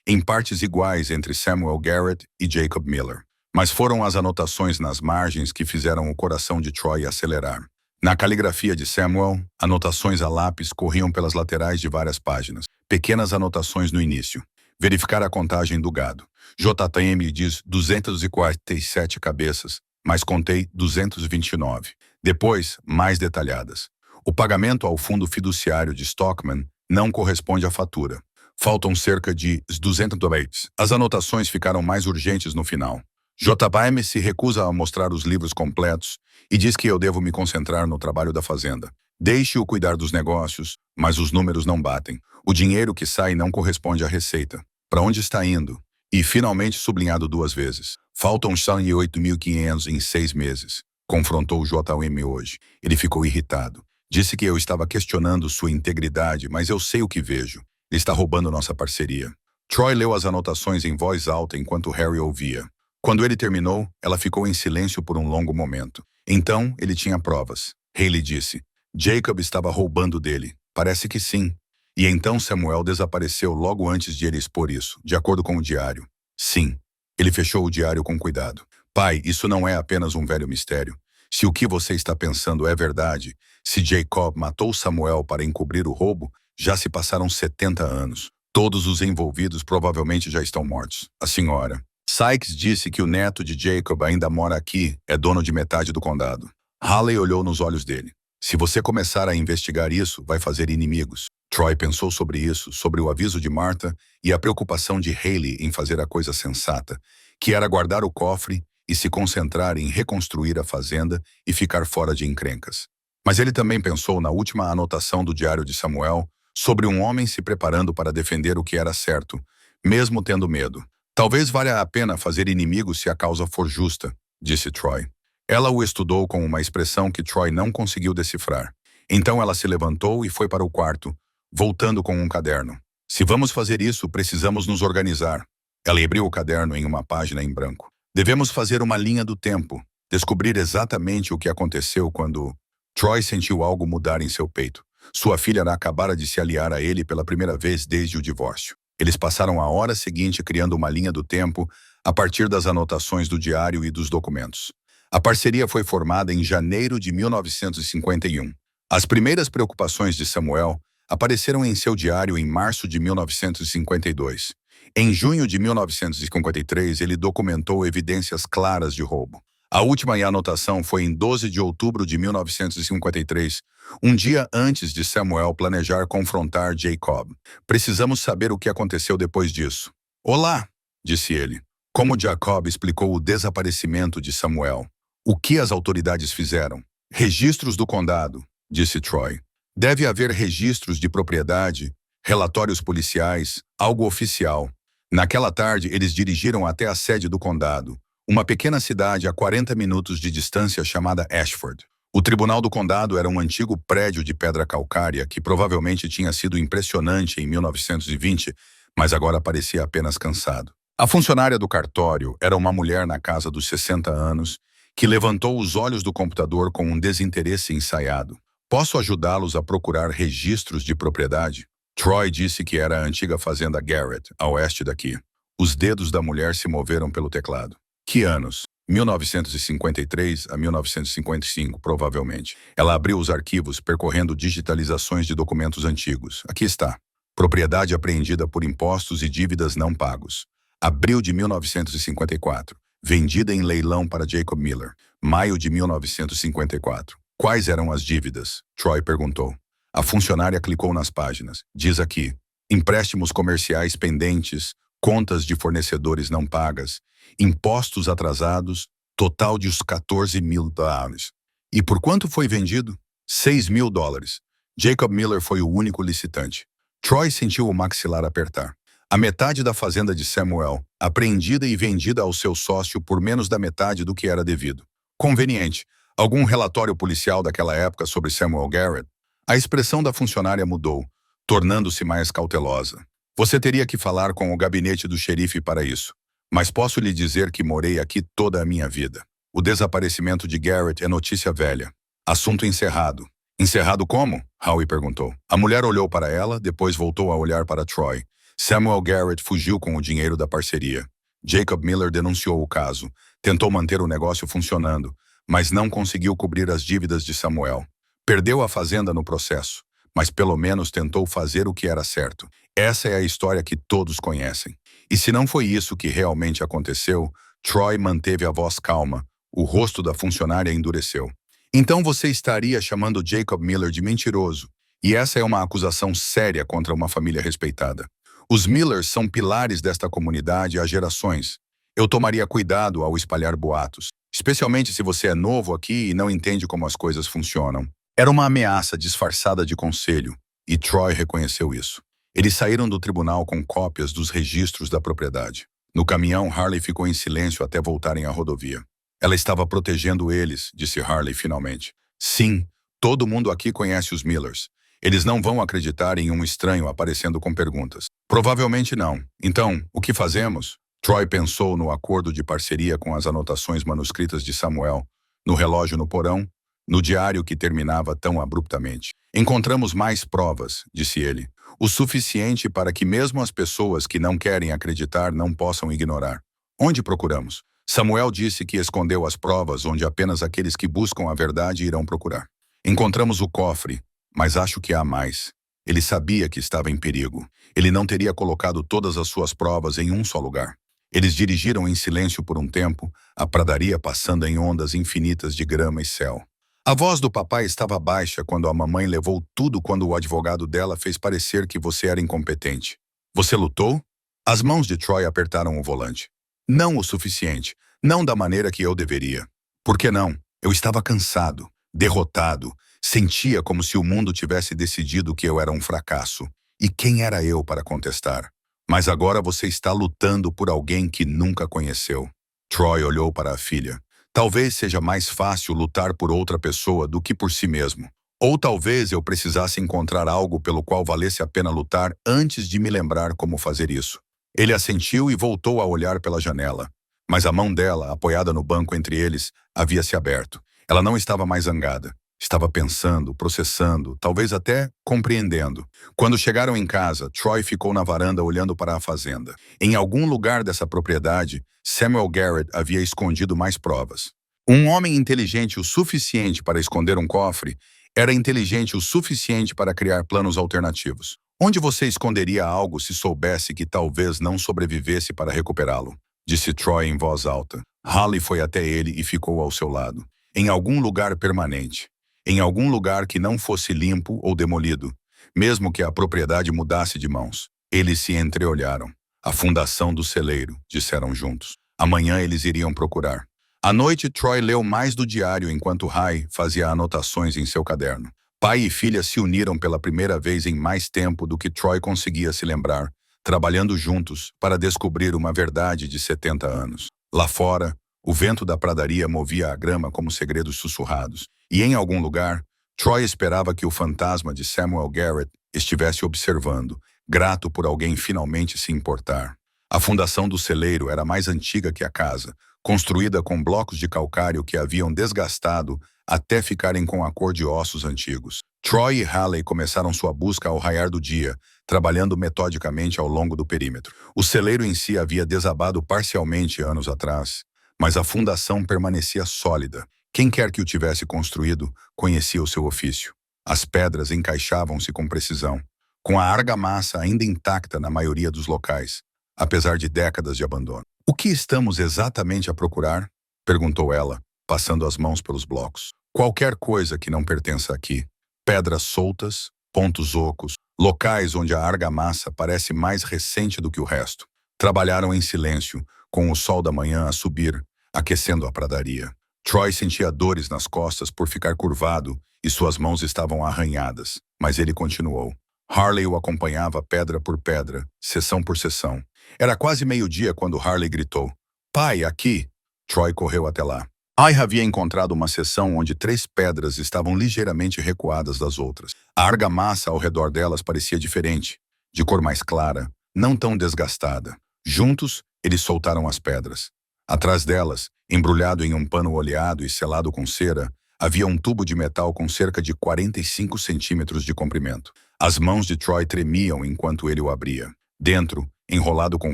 em partes iguais entre Samuel Garrett e Jacob Miller. Mas foram as anotações nas margens que fizeram o coração de Troy acelerar. Na caligrafia de Samuel, anotações a lápis corriam pelas laterais de várias páginas, pequenas anotações no início. Verificar a contagem do gado. JTM diz 247 cabeças, mas contei 229. Depois, mais detalhadas. O pagamento ao fundo fiduciário de Stockman não corresponde à fatura. Faltam cerca de 200 dólares. As anotações ficaram mais urgentes no final. JPM se recusa a mostrar os livros completos e diz que eu devo me concentrar no trabalho da fazenda. Deixe-o cuidar dos negócios, mas os números não batem. O dinheiro que sai não corresponde à receita. Para onde está indo? E, finalmente, sublinhado 2 vezes. Faltam 108.500 em 6 meses. Confrontou o JM hoje. Ele ficou irritado. Disse que eu estava questionando sua integridade, mas eu sei o que vejo. Ele está roubando nossa parceria. Troy leu as anotações em voz alta enquanto Harry ouvia. Quando ele terminou, ela ficou em silêncio por um longo momento. Então, ele tinha provas. Haley disse. Jacob estava roubando dele. Parece que sim. E então Samuel desapareceu logo antes de ele expor isso, de acordo com o diário. Sim. Ele fechou o diário com cuidado. Pai, isso não é apenas um velho mistério. Se o que você está pensando é verdade, se Jacob matou Samuel para encobrir o roubo, já se passaram 70 anos. Todos os envolvidos provavelmente já estão mortos. A senhora. Sykes disse que o neto de Jacob ainda mora aqui, é dono de metade do condado. Haley olhou nos olhos dele. Se você começar a investigar isso, vai fazer inimigos. Troy pensou sobre isso, sobre o aviso de Martha e a preocupação de Haley em fazer a coisa sensata, que era guardar o cofre e se concentrar em reconstruir a fazenda e ficar fora de encrencas. Mas ele também pensou na última anotação do diário de Samuel sobre um homem se preparando para defender o que era certo, mesmo tendo medo. Talvez valha a pena fazer inimigos se a causa for justa, disse Troy. Ela o estudou com uma expressão que Troy não conseguiu decifrar. Então ela se levantou e foi para o quarto, voltando com um caderno. Se vamos fazer isso, precisamos nos organizar. Ela abriu o caderno em uma página em branco. Devemos fazer uma linha do tempo, descobrir exatamente o que aconteceu quando Troy sentiu algo mudar em seu peito. Sua filha acabara de se aliar a ele pela primeira vez desde o divórcio. Eles passaram a hora seguinte criando uma linha do tempo a partir das anotações do diário e dos documentos. A parceria foi formada em janeiro de 1951. As primeiras preocupações de Samuel apareceram em seu diário em março de 1952. Em junho de 1953, ele documentou evidências claras de roubo. A última anotação foi em 12 de outubro de 1953, um dia antes de Samuel planejar confrontar Jacob. Precisamos saber o que aconteceu depois disso. Olá, disse ele. Como Jacob explicou o desaparecimento de Samuel. O que as autoridades fizeram? Registros do condado, disse Troy. Deve haver registros de propriedade, relatórios policiais, algo oficial. Naquela tarde, eles dirigiram até a sede do condado, uma pequena cidade a 40 minutos de distância chamada Ashford. O tribunal do condado era um antigo prédio de pedra calcária que provavelmente tinha sido impressionante em 1920, mas agora parecia apenas cansado. A funcionária do cartório era uma mulher na casa dos 60 anos que levantou os olhos do computador com um desinteresse ensaiado. Posso ajudá-los a procurar registros de propriedade? Troy disse que era a antiga fazenda Garrett, a oeste daqui. Os dedos da mulher se moveram pelo teclado. Que anos? 1953 a 1955, provavelmente. Ela abriu os arquivos, percorrendo digitalizações de documentos antigos. Aqui está. Propriedade apreendida por impostos e dívidas não pagos. Abril de 1954. Vendida em leilão para Jacob Miller. Maio de 1954. Quais eram as dívidas? Troy perguntou. A funcionária clicou nas páginas. Diz aqui. Empréstimos comerciais pendentes, contas de fornecedores não pagas, impostos atrasados, total de uns $14.000. E por quanto foi vendido? $6.000. Jacob Miller foi o único licitante. Troy sentiu o maxilar apertar. A metade da fazenda de Samuel, apreendida e vendida ao seu sócio por menos da metade do que era devido. Conveniente. Algum relatório policial daquela época sobre Samuel Garrett? A expressão da funcionária mudou, tornando-se mais cautelosa. Você teria que falar com o gabinete do xerife para isso. Mas posso lhe dizer que morei aqui toda a minha vida. O desaparecimento de Garrett é notícia velha. Assunto encerrado. Encerrado como? Howie perguntou. A mulher olhou para ela, depois voltou a olhar para Troy. Samuel Garrett fugiu com o dinheiro da parceria. Jacob Miller denunciou o caso. Tentou manter o negócio funcionando, mas não conseguiu cobrir as dívidas de Samuel. Perdeu a fazenda no processo, mas pelo menos tentou fazer o que era certo. Essa é a história que todos conhecem. E se não foi isso que realmente aconteceu, Troy manteve a voz calma. O rosto da funcionária endureceu. Então você estaria chamando Jacob Miller de mentiroso. E essa é uma acusação séria contra uma família respeitada. Os Millers são pilares desta comunidade há gerações. Eu tomaria cuidado ao espalhar boatos, especialmente se você é novo aqui e não entende como as coisas funcionam. Era uma ameaça disfarçada de conselho, e Troy reconheceu isso. Eles saíram do tribunal com cópias dos registros da propriedade. No caminhão, Harley ficou em silêncio até voltarem à rodovia. Ela estava protegendo eles, disse Harley finalmente. Sim, todo mundo aqui conhece os Millers. Eles não vão acreditar em um estranho aparecendo com perguntas. Provavelmente não. Então, o que fazemos? Troy pensou no acordo de parceria com as anotações manuscritas de Samuel, no relógio no porão, no diário que terminava tão abruptamente. Encontramos mais provas, disse ele, o suficiente para que mesmo as pessoas que não querem acreditar não possam ignorar. Onde procuramos? Samuel disse que escondeu as provas onde apenas aqueles que buscam a verdade irão procurar. Encontramos o cofre, mas acho que há mais. Ele sabia que estava em perigo. Ele não teria colocado todas as suas provas em um só lugar. Eles dirigiram em silêncio por um tempo, a pradaria passando em ondas infinitas de grama e céu. A voz do papai estava baixa quando a mamãe levou tudo quando o advogado dela fez parecer que você era incompetente. Você lutou? As mãos de Troy apertaram o volante. Não o suficiente. Não da maneira que eu deveria. Por que não? Eu estava cansado, derrotado, sentia como se o mundo tivesse decidido que eu era um fracasso. E quem era eu para contestar? Mas agora você está lutando por alguém que nunca conheceu. Troy olhou para a filha. Talvez seja mais fácil lutar por outra pessoa do que por si mesmo. Ou talvez eu precisasse encontrar algo pelo qual valesse a pena lutar antes de me lembrar como fazer isso. Ele assentiu e voltou a olhar pela janela. Mas a mão dela, apoiada no banco entre eles, havia se aberto. Ela não estava mais zangada. Estava pensando, processando, talvez até compreendendo. Quando chegaram em casa, Troy ficou na varanda olhando para a fazenda. Em algum lugar dessa propriedade, Samuel Garrett havia escondido mais provas. Um homem inteligente o suficiente para esconder um cofre era inteligente o suficiente para criar planos alternativos. Onde você esconderia algo se soubesse que talvez não sobrevivesse para recuperá-lo? Disse Troy em voz alta. Hallie foi até ele e ficou ao seu lado. Em algum lugar permanente. Em algum lugar que não fosse limpo ou demolido, mesmo que a propriedade mudasse de mãos. Eles se entreolharam. A fundação do celeiro, disseram juntos. Amanhã eles iriam procurar. À noite, Troy leu mais do diário enquanto Ray fazia anotações em seu caderno. Pai e filha se uniram pela primeira vez em mais tempo do que Troy conseguia se lembrar, trabalhando juntos para descobrir uma verdade de 70 anos. Lá fora, o vento da pradaria movia a grama como segredos sussurrados. E em algum lugar, Troy esperava que o fantasma de Samuel Garrett estivesse observando, grato por alguém finalmente se importar. A fundação do celeiro era mais antiga que a casa, construída com blocos de calcário que haviam desgastado até ficarem com a cor de ossos antigos. Troy e Hallie começaram sua busca ao raiar do dia, trabalhando metodicamente ao longo do perímetro. O celeiro em si havia desabado parcialmente anos atrás, mas a fundação permanecia sólida. Quem quer que o tivesse construído conhecia o seu ofício. As pedras encaixavam-se com precisão, com a argamassa ainda intacta na maioria dos locais, apesar de décadas de abandono. O que estamos exatamente a procurar? Perguntou ela, passando as mãos pelos blocos. Qualquer coisa que não pertença aqui. Pedras soltas, pontos ocos, locais onde a argamassa parece mais recente do que o resto. Trabalharam em silêncio, com o sol da manhã a subir, aquecendo a pradaria. Troy sentia dores nas costas por ficar curvado e suas mãos estavam arranhadas, mas ele continuou. Harley o acompanhava pedra por pedra, seção por seção. Era quase meio-dia quando Harley gritou. Pai, aqui! Troy correu até lá. Ai havia encontrado uma seção onde 3 pedras estavam ligeiramente recuadas das outras. A argamassa ao redor delas parecia diferente, de cor mais clara, não tão desgastada. Juntos, eles soltaram as pedras. Atrás delas, embrulhado em um pano oleado e selado com cera, havia um tubo de metal com cerca de 45 centímetros de comprimento. As mãos de Troy tremiam enquanto ele o abria. Dentro, enrolado com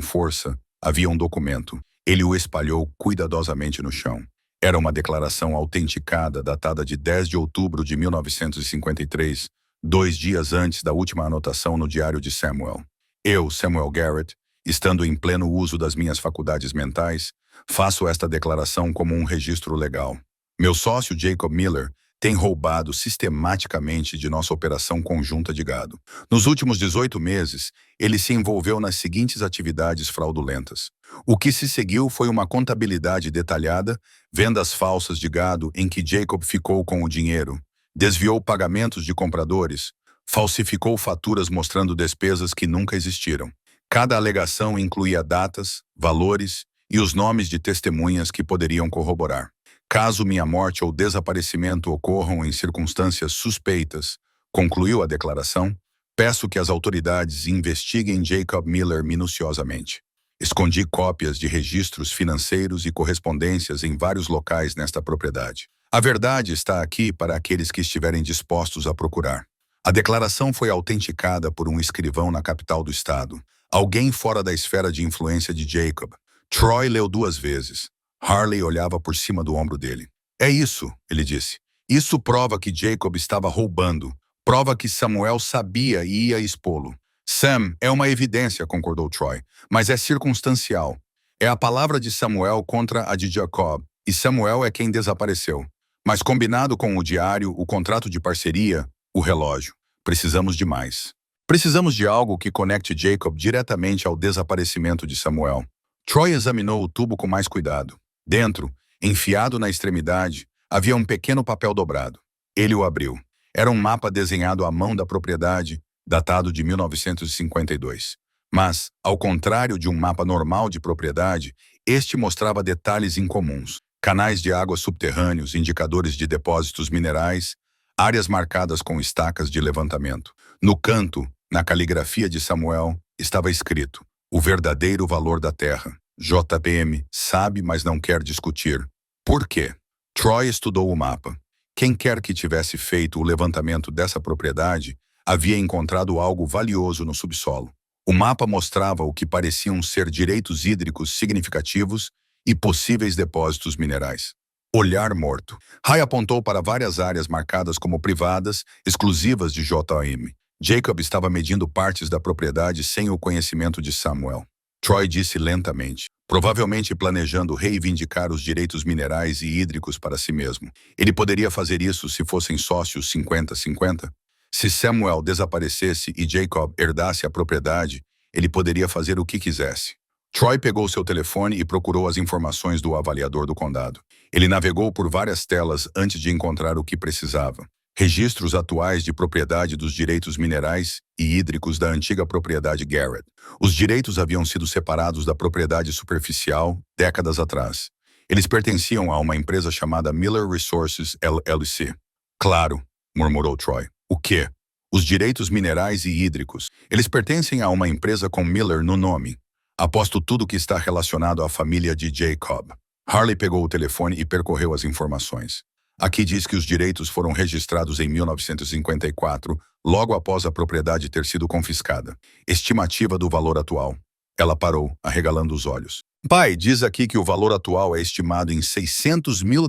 força, havia um documento. Ele o espalhou cuidadosamente no chão. Era uma declaração autenticada datada de 10 de outubro de 1953, 2 dias antes da última anotação no diário de Samuel. Eu, Samuel Garrett, estando em pleno uso das minhas faculdades mentais, faço esta declaração como um registro legal. Meu sócio Jacob Miller tem roubado sistematicamente de nossa operação conjunta de gado. Nos últimos 18 meses, ele se envolveu nas seguintes atividades fraudulentas. O que se seguiu foi uma contabilidade detalhada, vendas falsas de gado em que Jacob ficou com o dinheiro, desviou pagamentos de compradores, falsificou faturas mostrando despesas que nunca existiram. Cada alegação incluía datas, valores e os nomes de testemunhas que poderiam corroborar. Caso minha morte ou desaparecimento ocorram em circunstâncias suspeitas, concluiu a declaração, peço que as autoridades investiguem Jacob Miller minuciosamente. Escondi cópias de registros financeiros e correspondências em vários locais nesta propriedade. A verdade está aqui para aqueles que estiverem dispostos a procurar. A declaração foi autenticada por um escrivão na capital do estado, alguém fora da esfera de influência de Jacob. Troy leu 2 vezes. Harley olhava por cima do ombro dele. É isso, ele disse. Isso prova que Jacob estava roubando. Prova que Samuel sabia e ia expô-lo. Sam, é uma evidência, concordou Troy, mas é circunstancial. É a palavra de Samuel contra a de Jacob, e Samuel é quem desapareceu. Mas combinado com o diário, o contrato de parceria, o relógio. Precisamos de mais. Precisamos de algo que conecte Jacob diretamente ao desaparecimento de Samuel. Troy examinou o tubo com mais cuidado. Dentro, enfiado na extremidade, havia um pequeno papel dobrado. Ele o abriu. Era um mapa desenhado à mão da propriedade, datado de 1952. Mas, ao contrário de um mapa normal de propriedade, este mostrava detalhes incomuns. Canais de água subterrâneos, indicadores de depósitos minerais, áreas marcadas com estacas de levantamento. No canto, na caligrafia de Samuel, estava escrito: o verdadeiro valor da terra. JPM sabe, mas não quer discutir. Por quê? Troy estudou o mapa. Quem quer que tivesse feito o levantamento dessa propriedade havia encontrado algo valioso no subsolo. O mapa mostrava o que pareciam ser direitos hídricos significativos e possíveis depósitos minerais. Olhar morto. Ray apontou para várias áreas marcadas como privadas, exclusivas de JM. Jacob estava medindo partes da propriedade sem o conhecimento de Samuel. Troy disse lentamente, provavelmente planejando reivindicar os direitos minerais e hídricos para si mesmo. Ele poderia fazer isso se fossem sócios 50-50? Se Samuel desaparecesse e Jacob herdasse a propriedade, ele poderia fazer o que quisesse. Troy pegou seu telefone e procurou as informações do avaliador do condado. Ele navegou por várias telas antes de encontrar o que precisava. Registros atuais de propriedade dos direitos minerais e hídricos da antiga propriedade Garrett. Os direitos haviam sido separados da propriedade superficial décadas atrás. Eles pertenciam a uma empresa chamada Miller Resources LLC. Claro, murmurou Troy. O quê? Os direitos minerais e hídricos. Eles pertencem a uma empresa com Miller no nome. Aposto tudo que está relacionado à família de Jacob. Harley pegou o telefone e percorreu as informações. Aqui diz que os direitos foram registrados em 1954, logo após a propriedade ter sido confiscada. Estimativa do valor atual. Ela parou, arregalando os olhos. Pai, diz aqui que o valor atual é estimado em $600 mil.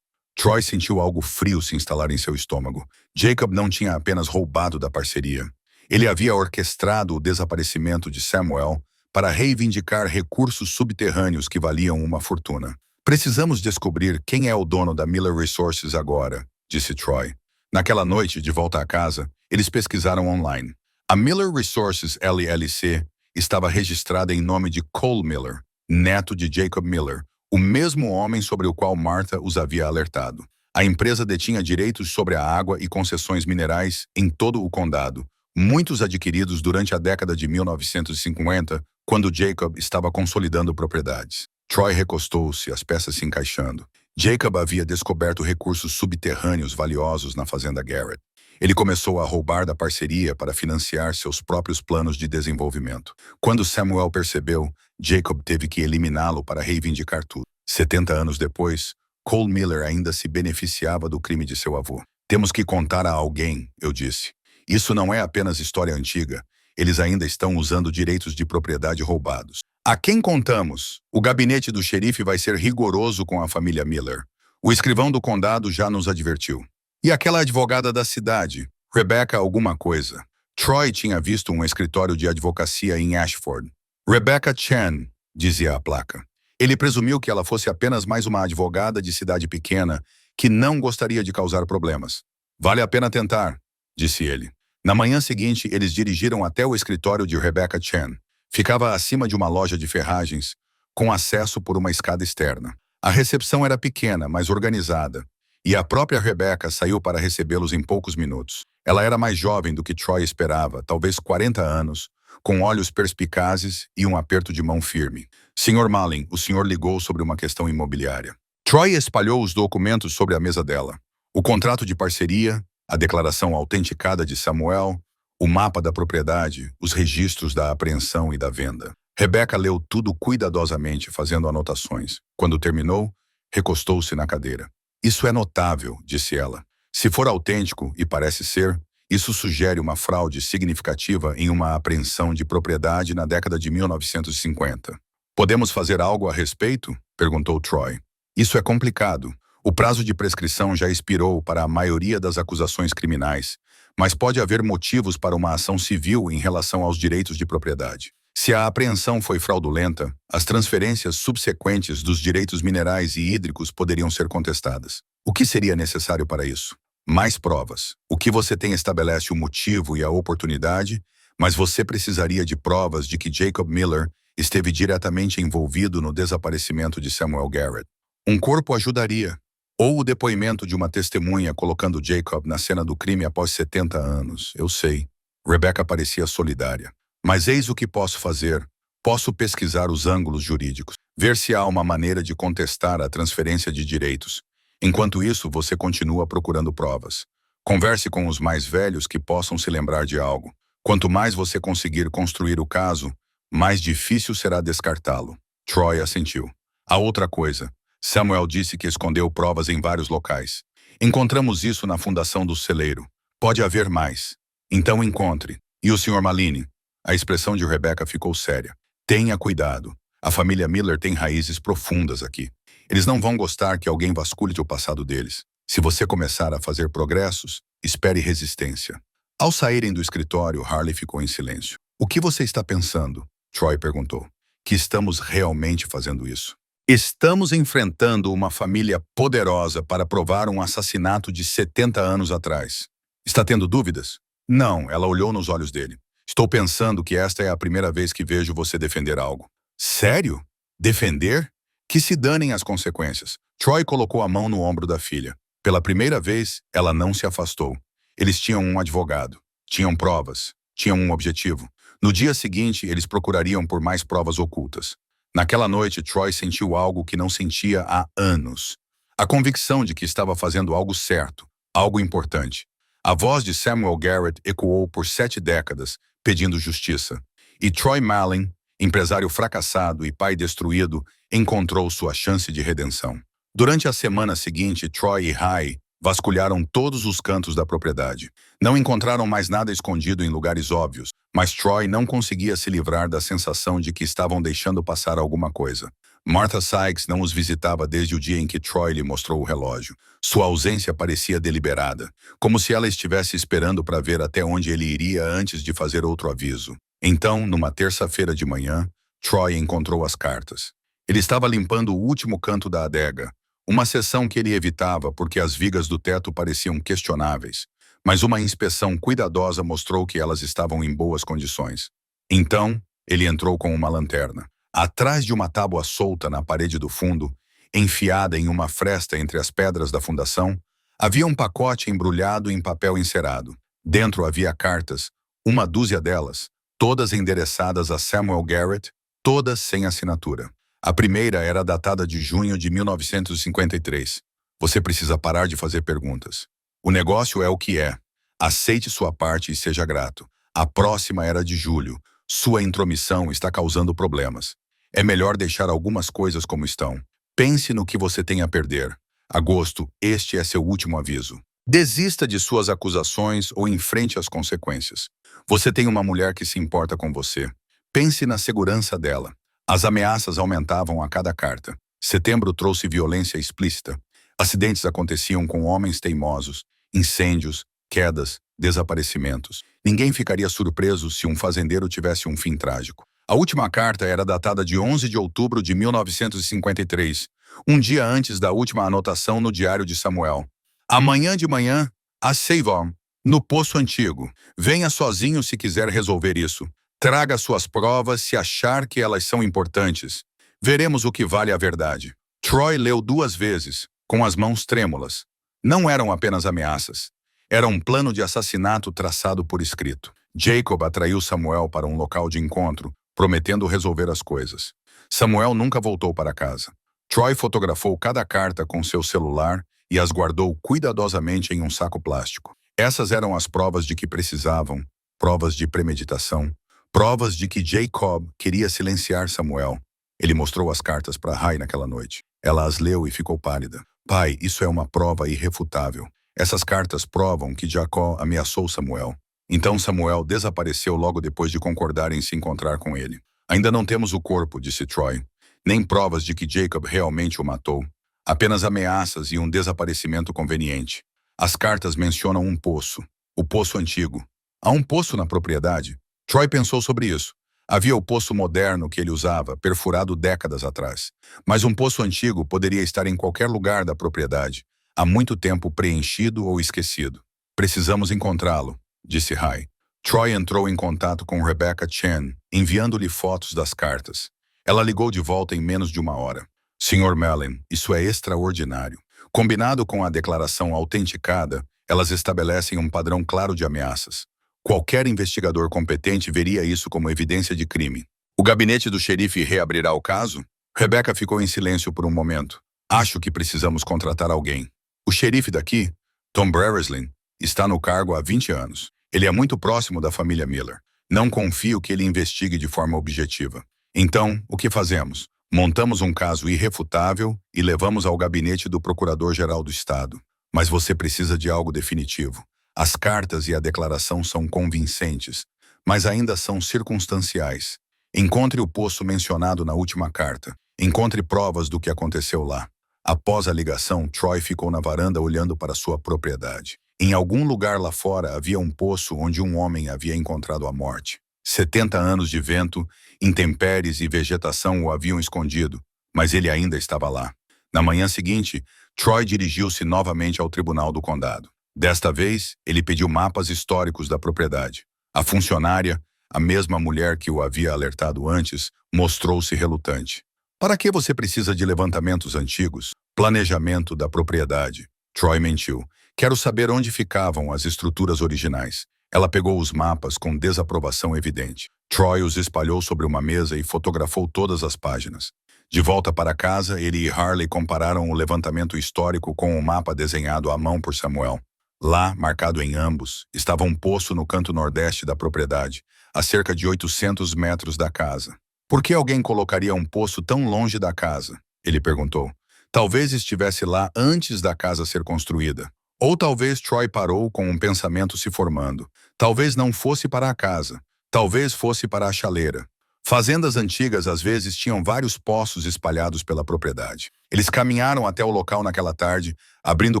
Troy sentiu algo frio se instalar em seu estômago. Jacob não tinha apenas roubado da parceria. Ele havia orquestrado o desaparecimento de Samuel para reivindicar recursos subterrâneos que valiam uma fortuna. Precisamos descobrir quem é o dono da Miller Resources agora, disse Troy. Naquela noite, de volta à casa, eles pesquisaram online. A Miller Resources LLC estava registrada em nome de Cole Miller, neto de Jacob Miller, o mesmo homem sobre o qual Martha os havia alertado. A empresa detinha direitos sobre a água e concessões minerais em todo o condado, muitos adquiridos durante a década de 1950, quando Jacob estava consolidando propriedades. Troy recostou-se, as peças se encaixando. Jacob havia descoberto recursos subterrâneos valiosos na fazenda Garrett. Ele começou a roubar da parceria para financiar seus próprios planos de desenvolvimento. Quando Samuel percebeu, Jacob teve que eliminá-lo para reivindicar tudo. 70 anos depois, Cole Miller ainda se beneficiava do crime de seu avô. Temos que contar a alguém, eu disse. Isso não é apenas história antiga. Eles ainda estão usando direitos de propriedade roubados. A quem contamos? O gabinete do xerife vai ser rigoroso com a família Miller. O escrivão do condado já nos advertiu. E aquela advogada da cidade, Rebecca alguma coisa. Troy tinha visto um escritório de advocacia em Ashford. Rebecca Chen, dizia a placa. Ele presumiu que ela fosse apenas mais uma advogada de cidade pequena que não gostaria de causar problemas. Vale a pena tentar, disse ele. Na manhã seguinte, eles dirigiram até o escritório de Rebecca Chen. Ficava acima de uma loja de ferragens, com acesso por uma escada externa. A recepção era pequena, mas organizada, e a própria Rebecca saiu para recebê-los em poucos minutos. Ela era mais jovem do que Troy esperava, talvez 40 anos, com olhos perspicazes e um aperto de mão firme. Sr. Malin, o senhor ligou sobre uma questão imobiliária. Troy espalhou os documentos sobre a mesa dela. O contrato de parceria, a declaração autenticada de Samuel, o mapa da propriedade, os registros da apreensão e da venda. Rebecca leu tudo cuidadosamente, fazendo anotações. Quando terminou, recostou-se na cadeira. Isso é notável, disse ela. Se for autêntico, e parece ser, isso sugere uma fraude significativa em uma apreensão de propriedade na década de 1950. Podemos fazer algo a respeito? Perguntou Troy. Isso é complicado. O prazo de prescrição já expirou para a maioria das acusações criminais, mas pode haver motivos para uma ação civil em relação aos direitos de propriedade. Se a apreensão foi fraudulenta, as transferências subsequentes dos direitos minerais e hídricos poderiam ser contestadas. O que seria necessário para isso? Mais provas. O que você tem estabelece o motivo e a oportunidade, mas você precisaria de provas de que Jacob Miller esteve diretamente envolvido no desaparecimento de Samuel Garrett. Um corpo ajudaria. Ou o depoimento de uma testemunha colocando Jacob na cena do crime após 70 anos. Eu sei. Rebecca parecia solidária. Mas eis o que posso fazer. Posso pesquisar os ângulos jurídicos, ver se há uma maneira de contestar a transferência de direitos. Enquanto isso, você continua procurando provas. Converse com os mais velhos que possam se lembrar de algo. Quanto mais você conseguir construir o caso, mais difícil será descartá-lo. Troy assentiu. Há outra coisa. Samuel disse que escondeu provas em vários locais. Encontramos isso na fundação do celeiro. Pode haver mais. Então encontre. E o Sr. Malini? A expressão de Rebecca ficou séria. Tenha cuidado. A família Miller tem raízes profundas aqui. Eles não vão gostar que alguém vasculhe o passado deles. Se você começar a fazer progressos, espere resistência. Ao saírem do escritório, Harley ficou em silêncio. O que você está pensando? Troy perguntou. Que estamos realmente fazendo isso. Estamos enfrentando uma família poderosa para provar um assassinato de 70 anos atrás. Está tendo dúvidas? Não, ela olhou nos olhos dele. Estou pensando que esta é a primeira vez que vejo você defender algo. Sério? Defender? Que se danem as consequências. Troy colocou a mão no ombro da filha. Pela primeira vez, ela não se afastou. Eles tinham um advogado. Tinham provas. Tinham um objetivo. No dia seguinte, eles procurariam por mais provas ocultas. Naquela noite, Troy sentiu algo que não sentia há anos. A convicção de que estava fazendo algo certo, algo importante. A voz de Samuel Garrett ecoou por 7 décadas, pedindo justiça. E Troy Malin, empresário fracassado e pai destruído, encontrou sua chance de redenção. Durante a semana seguinte, Troy e Rai vasculharam todos os cantos da propriedade. Não encontraram mais nada escondido em lugares óbvios, mas Troy não conseguia se livrar da sensação de que estavam deixando passar alguma coisa. Martha Sykes não os visitava desde o dia em que Troy lhe mostrou o relógio. Sua ausência parecia deliberada, como se ela estivesse esperando para ver até onde ele iria antes de fazer outro aviso. Então, numa terça-feira de manhã, Troy encontrou as cartas. Ele estava limpando o último canto da adega, uma seção que ele evitava porque as vigas do teto pareciam questionáveis, mas uma inspeção cuidadosa mostrou que elas estavam em boas condições. Então, ele entrou com uma lanterna. Atrás de uma tábua solta na parede do fundo, enfiada em uma fresta entre as pedras da fundação, havia um pacote embrulhado em papel encerado. Dentro havia cartas, uma dúzia delas, todas endereçadas a Samuel Garrett, todas sem assinatura. A primeira era datada de junho de 1953. Você precisa parar de fazer perguntas. O negócio é o que é. Aceite sua parte e seja grato. A próxima era de julho. Sua intromissão está causando problemas. É melhor deixar algumas coisas como estão. Pense no que você tem a perder. Agosto, este é seu último aviso. Desista de suas acusações ou enfrente as consequências. Você tem uma mulher que se importa com você. Pense na segurança dela. As ameaças aumentavam a cada carta. Setembro trouxe violência explícita. Acidentes aconteciam com homens teimosos, incêndios, quedas, desaparecimentos. Ninguém ficaria surpreso se um fazendeiro tivesse um fim trágico. A última carta era datada de 11 de outubro de 1953, um dia antes da última anotação no diário de Samuel. Amanhã de manhã, a Savon, no Poço Antigo. Venha sozinho se quiser resolver isso. Traga suas provas se achar que elas são importantes. Veremos o que vale a verdade. Troy leu 2 vezes, com as mãos trêmulas. Não eram apenas ameaças. Era um plano de assassinato traçado por escrito. Jacob atraiu Samuel para um local de encontro, prometendo resolver as coisas. Samuel nunca voltou para casa. Troy fotografou cada carta com seu celular e as guardou cuidadosamente em um saco plástico. Essas eram as provas de que precisavam, provas de premeditação, provas de que Jacob queria silenciar Samuel. Ele mostrou as cartas para Rai naquela noite. Ela as leu e ficou pálida. Pai, isso é uma prova irrefutável. Essas cartas provam que Jacó ameaçou Samuel. Então Samuel desapareceu logo depois de concordar em se encontrar com ele. Ainda não temos o corpo, disse Troy. Nem provas de que Jacob realmente o matou. Apenas ameaças e um desaparecimento conveniente. As cartas mencionam um poço. O Poço Antigo. Há um poço na propriedade? Troy pensou sobre isso. Havia o poço moderno que ele usava, perfurado décadas atrás. Mas um poço antigo poderia estar em qualquer lugar da propriedade, há muito tempo preenchido ou esquecido. Precisamos encontrá-lo, disse Rai. Troy entrou em contato com Rebecca Chen, enviando-lhe fotos das cartas. Ela ligou de volta em menos de uma hora. Sr. Mallin, isso é extraordinário. Combinado com a declaração autenticada, elas estabelecem um padrão claro de ameaças. Qualquer investigador competente veria isso como evidência de crime. O gabinete do xerife reabrirá o caso? Rebecca ficou em silêncio por um momento. Acho que precisamos contratar alguém. O xerife daqui, Tom Brereslin, está no cargo há 20 anos. Ele é muito próximo da família Miller. Não confio que ele investigue de forma objetiva. Então, o que fazemos? Montamos um caso irrefutável e levamos ao gabinete do Procurador-Geral do Estado. Mas você precisa de algo definitivo. As cartas e a declaração são convincentes, mas ainda são circunstanciais. Encontre o poço mencionado na última carta. Encontre provas do que aconteceu lá. Após a ligação, Troy ficou na varanda olhando para sua propriedade. Em algum lugar lá fora havia um poço onde um homem havia encontrado a morte. 70 anos de vento, intempéries e vegetação o haviam escondido, mas ele ainda estava lá. Na manhã seguinte, Troy dirigiu-se novamente ao tribunal do condado. Desta vez, ele pediu mapas históricos da propriedade. A funcionária, a mesma mulher que o havia alertado antes, mostrou-se relutante. Para que você precisa de levantamentos antigos? Planejamento da propriedade. Troy mentiu. Quero saber onde ficavam as estruturas originais. Ela pegou os mapas com desaprovação evidente. Troy os espalhou sobre uma mesa e fotografou todas as páginas. De volta para casa, ele e Harley compararam o levantamento histórico com o mapa desenhado à mão por Samuel. Lá, marcado em ambos, estava um poço no canto nordeste da propriedade, a cerca de 800 metros da casa. Por que alguém colocaria um poço tão longe da casa? Ele perguntou. Talvez estivesse lá antes da casa ser construída. Ou talvez Troy parou com um pensamento se formando. Talvez não fosse para a casa. Talvez fosse para a chaleira. Fazendas antigas às vezes tinham vários poços espalhados pela propriedade. Eles caminharam até o local naquela tarde, abrindo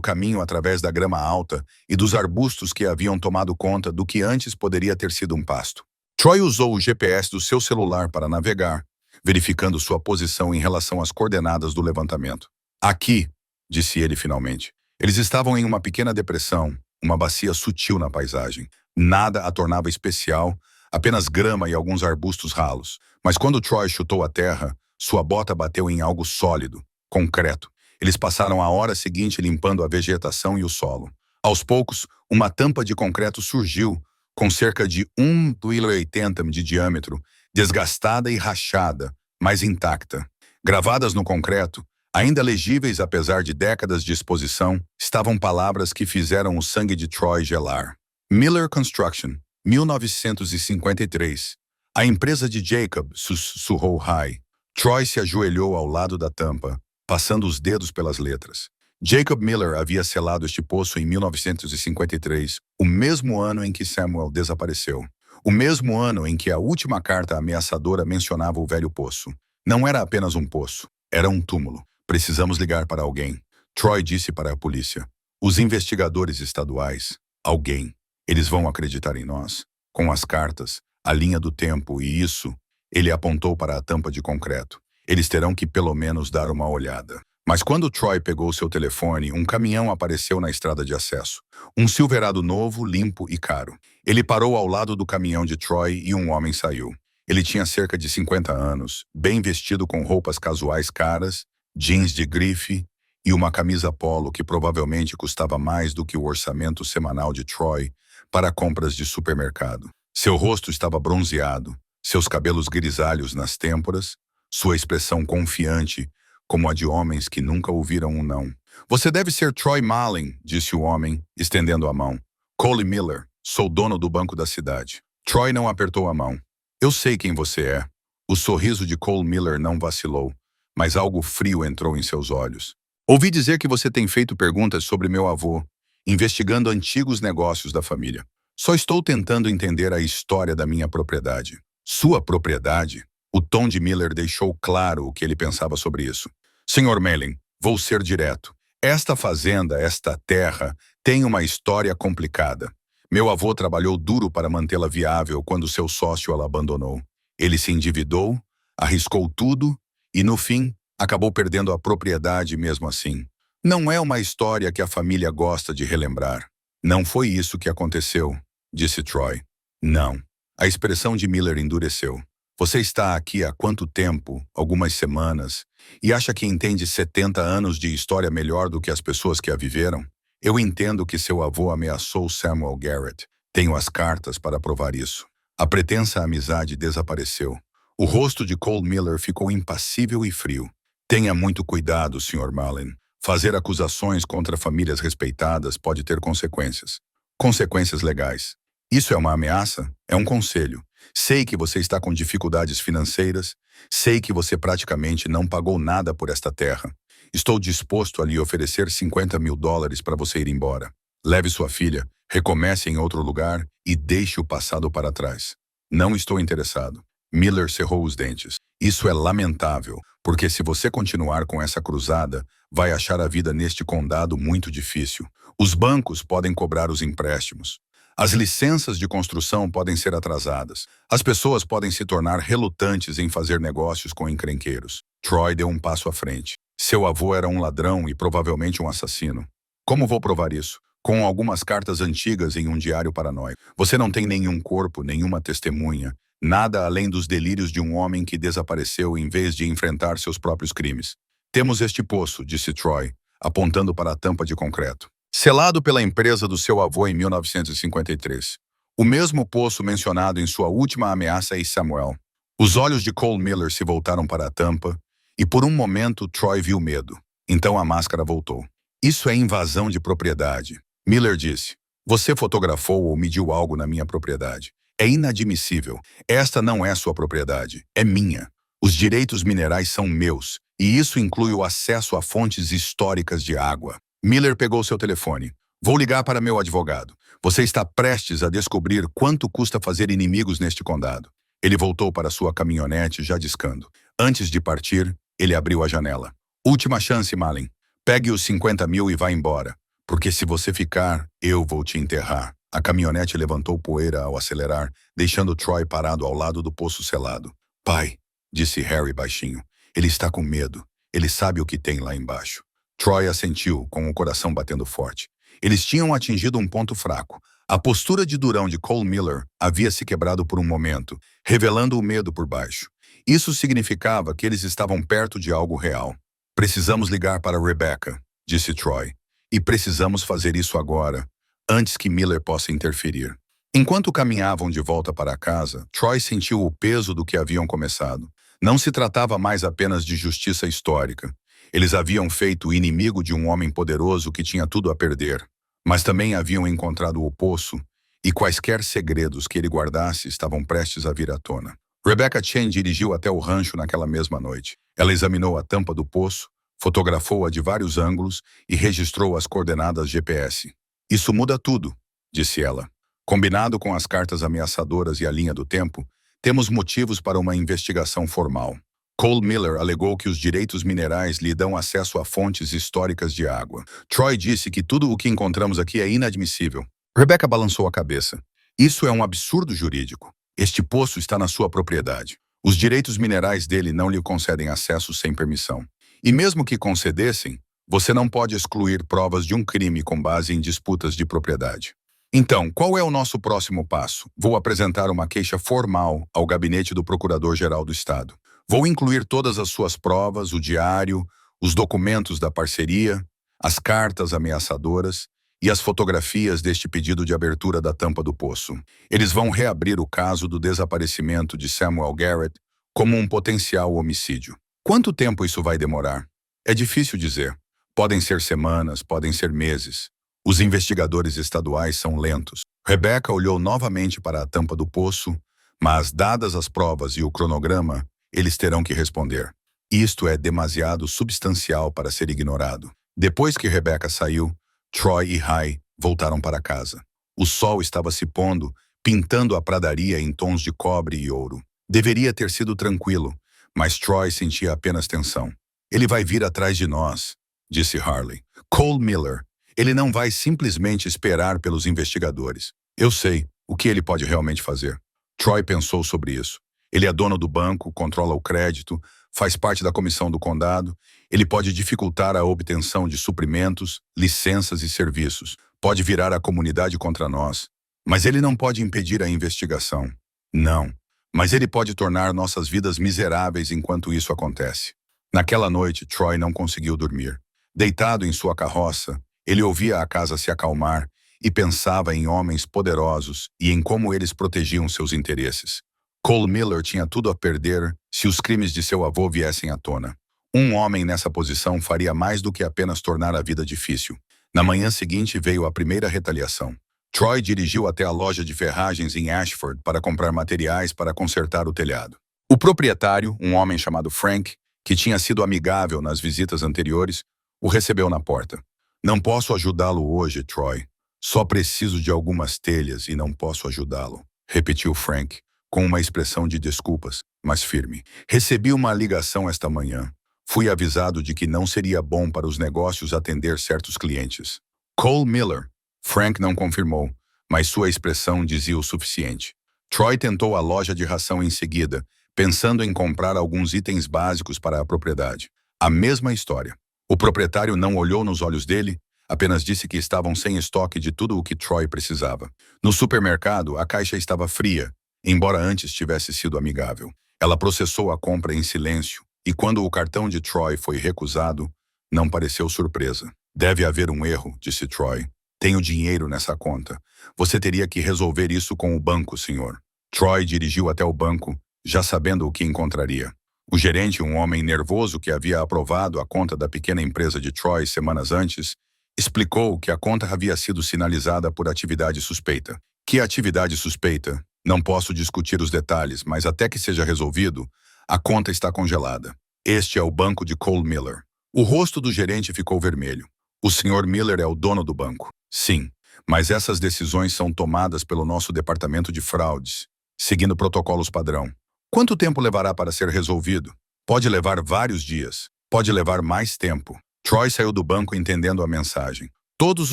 caminho através da grama alta e dos arbustos que haviam tomado conta do que antes poderia ter sido um pasto. Troy usou o GPS do seu celular para navegar, verificando sua posição em relação às coordenadas do levantamento. Aqui, disse ele finalmente. Eles estavam em uma pequena depressão, uma bacia sutil na paisagem. Nada a tornava especial, apenas grama e alguns arbustos ralos. Mas quando Troy chutou a terra, sua bota bateu em algo sólido, concreto. Eles passaram a hora seguinte limpando a vegetação e o solo. Aos poucos, uma tampa de concreto surgiu, com cerca de 1,80 de diâmetro, desgastada e rachada, mas intacta. Gravadas no concreto, ainda legíveis apesar de décadas de exposição, estavam palavras que fizeram o sangue de Troy gelar. Miller Construction, 1953. A empresa de Jacob, sussurrou Ray. Troy se ajoelhou ao lado da tampa, passando os dedos pelas letras. Jacob Miller havia selado este poço em 1953, o mesmo ano em que Samuel desapareceu. O mesmo ano em que a última carta ameaçadora mencionava o velho poço. Não era apenas um poço, era um túmulo. Precisamos ligar para alguém. Troy disse para a polícia. Os investigadores estaduais. Alguém. Eles vão acreditar em nós. Com as cartas, a linha do tempo e isso, ele apontou para a tampa de concreto. Eles terão que pelo menos dar uma olhada. Mas quando Troy pegou seu telefone, um caminhão apareceu na estrada de acesso. Um Silverado novo, limpo e caro. Ele parou ao lado do caminhão de Troy e um homem saiu. Ele tinha cerca de 50 anos, bem vestido com roupas casuais caras, jeans de grife e uma camisa polo que provavelmente custava mais do que o orçamento semanal de Troy para compras de supermercado. Seu rosto estava bronzeado, seus cabelos grisalhos nas têmporas, sua expressão confiante, como a de homens que nunca ouviram um não. Você deve ser Troy Mallin, disse o homem, estendendo a mão. Cole Miller, sou dono do banco da cidade. Troy não apertou a mão. Eu sei quem você é. O sorriso de Cole Miller não vacilou, mas algo frio entrou em seus olhos. Ouvi dizer que você tem feito perguntas sobre meu avô, investigando antigos negócios da família. Só estou tentando entender a história da minha propriedade. Sua propriedade? O tom de Miller deixou claro o que ele pensava sobre isso. Sr. Mallin, vou ser direto. Esta fazenda, esta terra, tem uma história complicada. Meu avô trabalhou duro para mantê-la viável quando seu sócio a abandonou. Ele se endividou, arriscou tudo e, no fim, acabou perdendo a propriedade mesmo assim. Não é uma história que a família gosta de relembrar. Não foi isso que aconteceu, disse Troy. Não. A expressão de Miller endureceu. Você está aqui há quanto tempo? Algumas semanas. E acha que entende 70 anos de história melhor do que as pessoas que a viveram? Eu entendo que seu avô ameaçou Samuel Garrett. Tenho as cartas para provar isso. A pretensa amizade desapareceu. O rosto de Cole Miller ficou impassível e frio. Tenha muito cuidado, Sr. Mallin. Fazer acusações contra famílias respeitadas pode ter consequências. Consequências legais. Isso é uma ameaça? É um conselho. Sei que você está com dificuldades financeiras. Sei que você praticamente não pagou nada por esta terra. Estou disposto a lhe oferecer $50.000 para você ir embora. Leve sua filha, recomece em outro lugar e deixe o passado para trás. Não estou interessado. Miller cerrou os dentes. Isso é lamentável, porque se você continuar com essa cruzada, vai achar a vida neste condado muito difícil. Os bancos podem cobrar os empréstimos. As licenças de construção podem ser atrasadas. As pessoas podem se tornar relutantes em fazer negócios com encrenqueiros. Troy deu um passo à frente. Seu avô era um ladrão e provavelmente um assassino. Como vou provar isso? Com algumas cartas antigas em um diário paranoico. Você não tem nenhum corpo, nenhuma testemunha. Nada além dos delírios de um homem que desapareceu em vez de enfrentar seus próprios crimes. Temos este poço, disse Troy, apontando para a tampa de concreto. Selado pela empresa do seu avô em 1953. O mesmo poço mencionado em sua última ameaça a Samuel. Os olhos de Cole Miller se voltaram para a tampa, e por um momento Troy viu medo. Então a máscara voltou. Isso é invasão de propriedade. Miller disse. Você fotografou ou mediu algo na minha propriedade. É inadmissível. Esta não é sua propriedade. É minha. Os direitos minerais são meus, e isso inclui o acesso a fontes históricas de água. Miller pegou seu telefone. Vou ligar para meu advogado. Você está prestes a descobrir quanto custa fazer inimigos neste condado. Ele voltou para sua caminhonete já discando. Antes de partir, ele abriu a janela. Última chance, Mallin. Pegue os 50 mil e vá embora. Porque se você ficar, eu vou te enterrar. A caminhonete levantou poeira ao acelerar, deixando Troy parado ao lado do poço selado. Pai, disse Harry baixinho. Ele está com medo. Ele sabe o que tem lá embaixo. Troy assentiu, com o coração batendo forte. Eles tinham atingido um ponto fraco. A postura de durão de Cole Miller havia se quebrado por um momento, revelando o medo por baixo. Isso significava que eles estavam perto de algo real. Precisamos ligar para Rebecca, disse Troy. E precisamos fazer isso agora, antes que Miller possa interferir. Enquanto caminhavam de volta para casa, Troy sentiu o peso do que haviam começado. Não se tratava mais apenas de justiça histórica. Eles haviam feito o inimigo de um homem poderoso que tinha tudo a perder, mas também haviam encontrado o poço, e quaisquer segredos que ele guardasse estavam prestes a vir à tona. Rebecca Chen dirigiu até o rancho naquela mesma noite. Ela examinou a tampa do poço, fotografou-a de vários ângulos e registrou as coordenadas GPS. Isso muda tudo, disse ela. Combinado com as cartas ameaçadoras e a linha do tempo, temos motivos para uma investigação formal. Cole Miller alegou que os direitos minerais lhe dão acesso a fontes históricas de água. Troy disse que tudo o que encontramos aqui é inadmissível. Rebecca balançou a cabeça. Isso é um absurdo jurídico. Este poço está na sua propriedade. Os direitos minerais dele não lhe concedem acesso sem permissão. E mesmo que concedessem, você não pode excluir provas de um crime com base em disputas de propriedade. Então, qual é o nosso próximo passo? Vou apresentar uma queixa formal ao gabinete do Procurador-Geral do Estado. Vou incluir todas as suas provas, o diário, os documentos da parceria, as cartas ameaçadoras e as fotografias deste pedido de abertura da tampa do poço. Eles vão reabrir o caso do desaparecimento de Samuel Garrett como um potencial homicídio. Quanto tempo isso vai demorar? É difícil dizer. Podem ser semanas, podem ser meses. Os investigadores estaduais são lentos. Rebecca olhou novamente para a tampa do poço, mas, dadas as provas e o cronograma, eles terão que responder. Isto é demasiado substancial para ser ignorado. Depois que Rebecca saiu, Troy e Rai voltaram para casa. O sol estava se pondo, pintando a pradaria em tons de cobre e ouro. Deveria ter sido tranquilo, mas Troy sentia apenas tensão. Ele vai vir atrás de nós, disse Harley. Cole Miller. Ele não vai simplesmente esperar pelos investigadores. Eu sei o que ele pode realmente fazer. Troy pensou sobre isso. Ele é dono do banco, controla o crédito, faz parte da comissão do condado. Ele pode dificultar a obtenção de suprimentos, licenças e serviços. Pode virar a comunidade contra nós. Mas ele não pode impedir a investigação. Não. Mas ele pode tornar nossas vidas miseráveis enquanto isso acontece. Naquela noite, Troy não conseguiu dormir. Deitado em sua carroça, ele ouvia a casa se acalmar e pensava em homens poderosos e em como eles protegiam seus interesses. Cole Miller tinha tudo a perder se os crimes de seu avô viessem à tona. Um homem nessa posição faria mais do que apenas tornar a vida difícil. Na manhã seguinte veio a primeira retaliação. Troy dirigiu até a loja de ferragens em Ashford para comprar materiais para consertar o telhado. O proprietário, um homem chamado Frank, que tinha sido amigável nas visitas anteriores, o recebeu na porta. Não posso ajudá-lo hoje, Troy. Só preciso de algumas telhas e não posso ajudá-lo, repetiu Frank, com uma expressão de desculpas, mas firme. Recebi uma ligação esta manhã. Fui avisado de que não seria bom para os negócios atender certos clientes. Cole Miller. Frank não confirmou, mas sua expressão dizia o suficiente. Troy tentou a loja de ração em seguida, pensando em comprar alguns itens básicos para a propriedade. A mesma história. O proprietário não olhou nos olhos dele, apenas disse que estavam sem estoque de tudo o que Troy precisava. No supermercado, a caixa estava fria, embora antes tivesse sido amigável. Ela processou a compra em silêncio, e quando o cartão de Troy foi recusado, não pareceu surpresa. Deve haver um erro, disse Troy. Tenho dinheiro nessa conta. Você teria que resolver isso com o banco, senhor. Troy dirigiu até o banco, já sabendo o que encontraria. O gerente, um homem nervoso que havia aprovado a conta da pequena empresa de Troy semanas antes, explicou que a conta havia sido sinalizada por atividade suspeita. Que atividade suspeita? Não posso discutir os detalhes, mas até que seja resolvido, a conta está congelada. Este é o banco de Cole Miller. O rosto do gerente ficou vermelho. O Sr. Miller é o dono do banco. Sim, mas essas decisões são tomadas pelo nosso departamento de fraudes, seguindo protocolos padrão. Quanto tempo levará para ser resolvido? Pode levar vários dias. Pode levar mais tempo. Troy saiu do banco entendendo a mensagem. Todos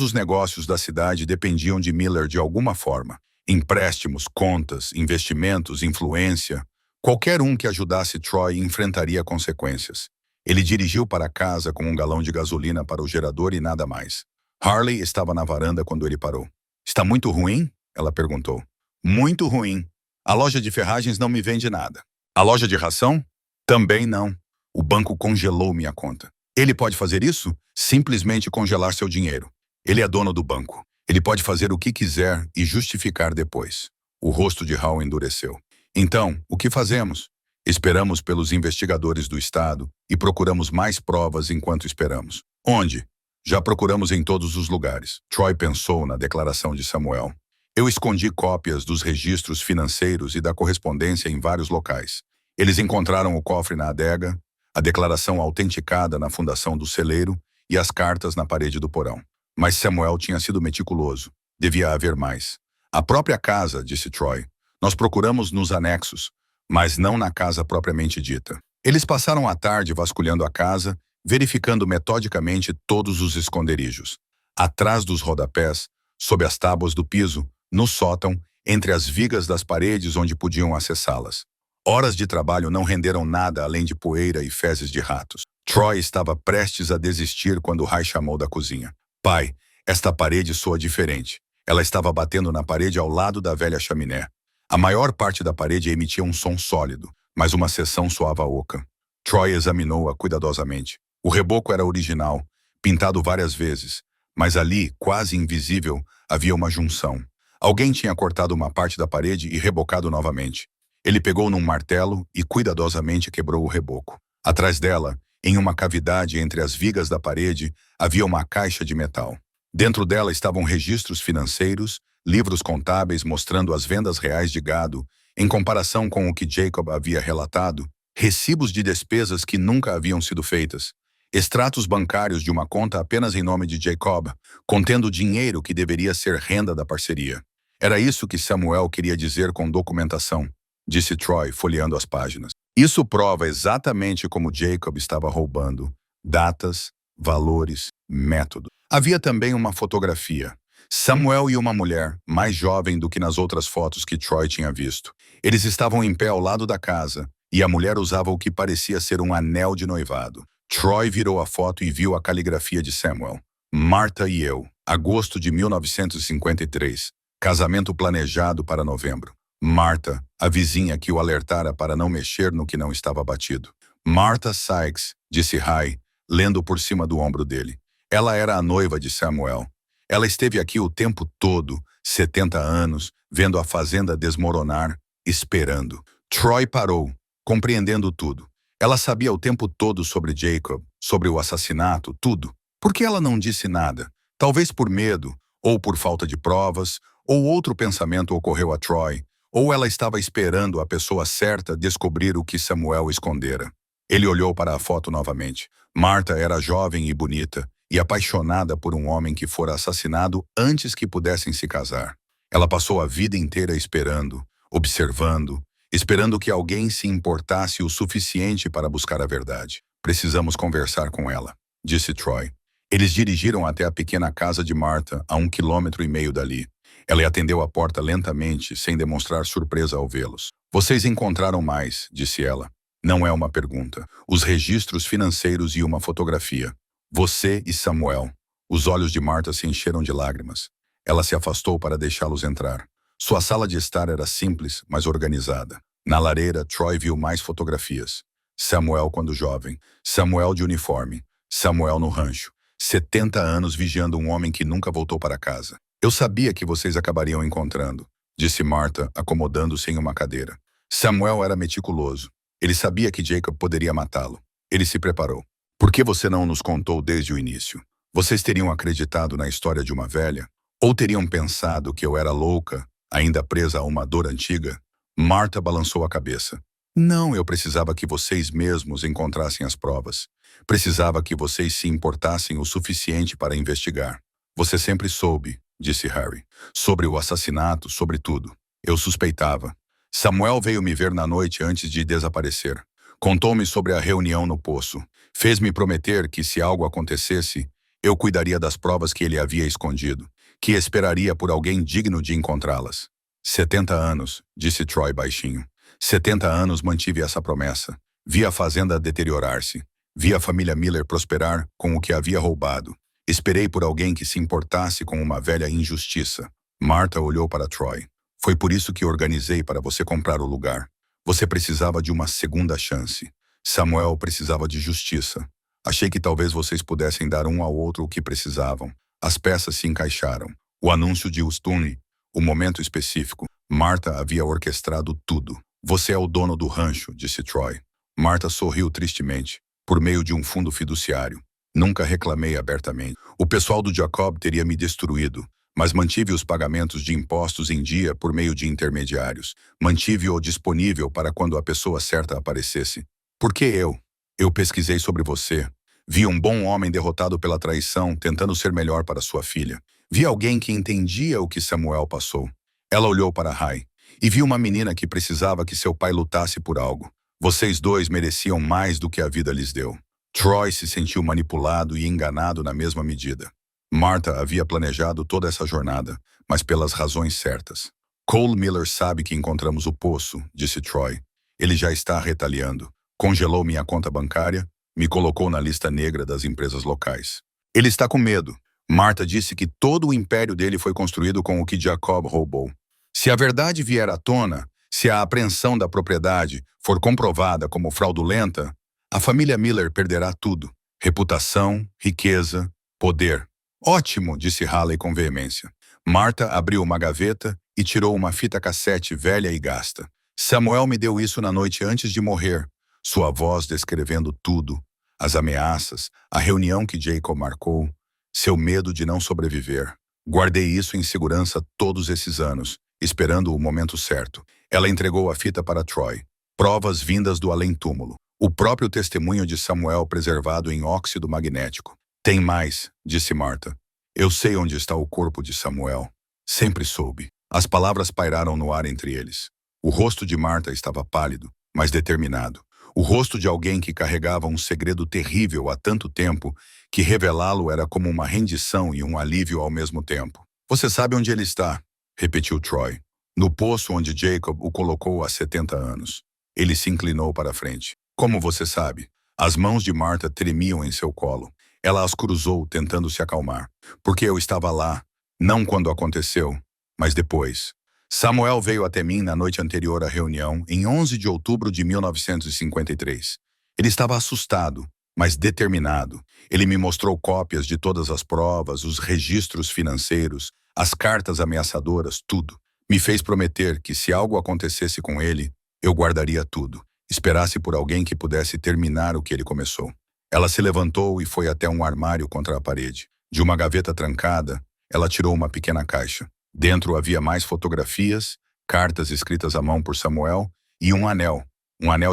os negócios da cidade dependiam de Miller de alguma forma. Empréstimos, contas, investimentos, influência. Qualquer um que ajudasse Troy enfrentaria consequências. Ele dirigiu para casa com um galão de gasolina para o gerador e nada mais. Harley estava na varanda quando ele parou. Está muito ruim? Ela perguntou. Muito ruim. A loja de ferragens não me vende nada. A loja de ração? Também não. O banco congelou minha conta. Ele pode fazer isso? Simplesmente congelar seu dinheiro. Ele é dono do banco. Ele pode fazer o que quiser e justificar depois. O rosto de Hal endureceu. Então, o que fazemos? Esperamos pelos investigadores do estado e procuramos mais provas enquanto esperamos. Onde? Já procuramos em todos os lugares. Troy pensou na declaração de Samuel. Eu escondi cópias dos registros financeiros e da correspondência em vários locais. Eles encontraram o cofre na adega, a declaração autenticada na fundação do celeiro e as cartas na parede do porão. Mas Samuel tinha sido meticuloso. Devia haver mais. A própria casa, disse Troy. Nós procuramos nos anexos, mas não na casa propriamente dita. Eles passaram a tarde vasculhando a casa, verificando metodicamente todos os esconderijos. Atrás dos rodapés, sob as tábuas do piso, no sótão, entre as vigas das paredes onde podiam acessá-las. Horas de trabalho não renderam nada além de poeira e fezes de ratos. Troy estava prestes a desistir quando Ray chamou da cozinha. Pai, esta parede soa diferente. Ela estava batendo na parede ao lado da velha chaminé. A maior parte da parede emitia um som sólido, mas uma seção soava oca. Troy examinou-a cuidadosamente. O reboco era original, pintado várias vezes, mas ali, quase invisível, havia uma junção. Alguém tinha cortado uma parte da parede e rebocado novamente. Ele pegou num martelo e cuidadosamente quebrou o reboco. Atrás dela, em uma cavidade entre as vigas da parede, havia uma caixa de metal. Dentro dela estavam registros financeiros, livros contábeis mostrando as vendas reais de gado, em comparação com o que Jacob havia relatado, recibos de despesas que nunca haviam sido feitas, extratos bancários de uma conta apenas em nome de Jacob, contendo dinheiro que deveria ser renda da parceria. Era isso que Samuel queria dizer com documentação, disse Troy, folheando as páginas. Isso prova exatamente como Jacob estava roubando. Datas, valores, método. Havia também uma fotografia. Samuel e uma mulher, mais jovem do que nas outras fotos que Troy tinha visto. Eles estavam em pé ao lado da casa, e a mulher usava o que parecia ser um anel de noivado. Troy virou a foto e viu a caligrafia de Samuel. Martha e eu, agosto de 1953. Casamento planejado para novembro. Martha, a vizinha que o alertara para não mexer no que não estava batido. Martha Sykes, disse Ray, lendo por cima do ombro dele. Ela era a noiva de Samuel. Ela esteve aqui o tempo todo, 70 anos, vendo a fazenda desmoronar, esperando. Troy parou, compreendendo tudo. Ela sabia o tempo todo sobre Jacob, sobre o assassinato, tudo. Por que ela não disse nada? Talvez por medo, ou por falta de provas, ou outro pensamento ocorreu a Troy, ou ela estava esperando a pessoa certa descobrir o que Samuel escondera. Ele olhou para a foto novamente. Martha era jovem e bonita, e apaixonada por um homem que fora assassinado antes que pudessem se casar. Ela passou a vida inteira esperando, observando, esperando que alguém se importasse o suficiente para buscar a verdade. Precisamos conversar com ela, disse Troy. Eles dirigiram até a pequena casa de Martha, a 1,5 km dali. Ela atendeu a porta lentamente, sem demonstrar surpresa ao vê-los. Vocês encontraram mais, disse ela. Não é uma pergunta. Os registros financeiros e uma fotografia. Você e Samuel. Os olhos de Martha se encheram de lágrimas. Ela se afastou para deixá-los entrar. Sua sala de estar era simples, mas organizada. Na lareira, Troy viu mais fotografias. Samuel quando jovem. Samuel de uniforme. Samuel no rancho. 70 anos vigiando um homem que nunca voltou para casa. Eu sabia que vocês acabariam encontrando, disse Martha, acomodando-se em uma cadeira. Samuel era meticuloso. Ele sabia que Jacob poderia matá-lo. Ele se preparou. Por que você não nos contou desde o início? Vocês teriam acreditado na história de uma velha? Ou teriam pensado que eu era louca, ainda presa a uma dor antiga? Martha balançou a cabeça. Não, eu precisava que vocês mesmos encontrassem as provas. Precisava que vocês se importassem o suficiente para investigar. Você sempre soube, disse Harry. Sobre o assassinato, sobre tudo. Eu suspeitava. Samuel veio me ver na noite antes de desaparecer. Contou-me sobre a reunião no poço. Fez-me prometer que, se algo acontecesse, eu cuidaria das provas que ele havia escondido, que esperaria por alguém digno de encontrá-las. 70 anos, disse Troy baixinho. 70 anos mantive essa promessa. Vi a fazenda deteriorar-se. Vi a família Miller prosperar com o que havia roubado. Esperei por alguém que se importasse com uma velha injustiça. Martha olhou para Troy. Foi por isso que organizei para você comprar o lugar. Você precisava de uma segunda chance. Samuel precisava de justiça. Achei que talvez vocês pudessem dar um ao outro o que precisavam. As peças se encaixaram. O anúncio de Houston, o momento específico. Martha havia orquestrado tudo. Você é o dono do rancho, disse Troy. Martha sorriu tristemente, por meio de um fundo fiduciário. Nunca reclamei abertamente. O pessoal do Jacob teria me destruído, mas mantive os pagamentos de impostos em dia por meio de intermediários. Mantive-o disponível para quando a pessoa certa aparecesse. Por que eu? Eu pesquisei sobre você. Vi um bom homem derrotado pela traição, tentando ser melhor para sua filha. Vi alguém que entendia o que Samuel passou. Ela olhou para Ray e viu uma menina que precisava que seu pai lutasse por algo. Vocês dois mereciam mais do que a vida lhes deu. Troy se sentiu manipulado e enganado na mesma medida. Martha havia planejado toda essa jornada, mas pelas razões certas. Cole Miller sabe que encontramos o poço, disse Troy. Ele já está retaliando. Congelou minha conta bancária, me colocou na lista negra das empresas locais. Ele está com medo. Martha disse que todo o império dele foi construído com o que Jacob roubou. Se a verdade vier à tona, se a apreensão da propriedade for comprovada como fraudulenta, a família Miller perderá tudo. Reputação, riqueza, poder. Ótimo, disse Halley com veemência. Martha abriu uma gaveta e tirou uma fita cassete velha e gasta. Samuel me deu isso na noite antes de morrer. Sua voz descrevendo tudo. As ameaças, a reunião que Jacob marcou, seu medo de não sobreviver. Guardei isso em segurança todos esses anos, esperando o momento certo. Ela entregou a fita para Troy. Provas vindas do além-túmulo. O próprio testemunho de Samuel preservado em óxido magnético. Tem mais, disse Martha. Eu sei onde está o corpo de Samuel. Sempre soube. As palavras pairaram no ar entre eles. O rosto de Martha estava pálido, mas determinado. O rosto de alguém que carregava um segredo terrível há tanto tempo que revelá-lo era como uma rendição e um alívio ao mesmo tempo. Você sabe onde ele está, repetiu Troy. No poço onde Jacob o colocou há 70 anos. Ele se inclinou para a frente. Como você sabe? As mãos de Martha tremiam em seu colo. Ela as cruzou, tentando se acalmar. Porque eu estava lá, não quando aconteceu. Mas depois, Samuel veio até mim na noite anterior à reunião, em 11 de outubro de 1953. Ele estava assustado, mas determinado. Ele me mostrou cópias de todas as provas, os registros financeiros, as cartas ameaçadoras, tudo. Me fez prometer que se algo acontecesse com ele, eu guardaria tudo. Esperasse por alguém que pudesse terminar o que ele começou. Ela se levantou e foi até um armário contra a parede. De uma gaveta trancada, ela tirou uma pequena caixa. Dentro havia mais fotografias, cartas escritas à mão por Samuel e um anel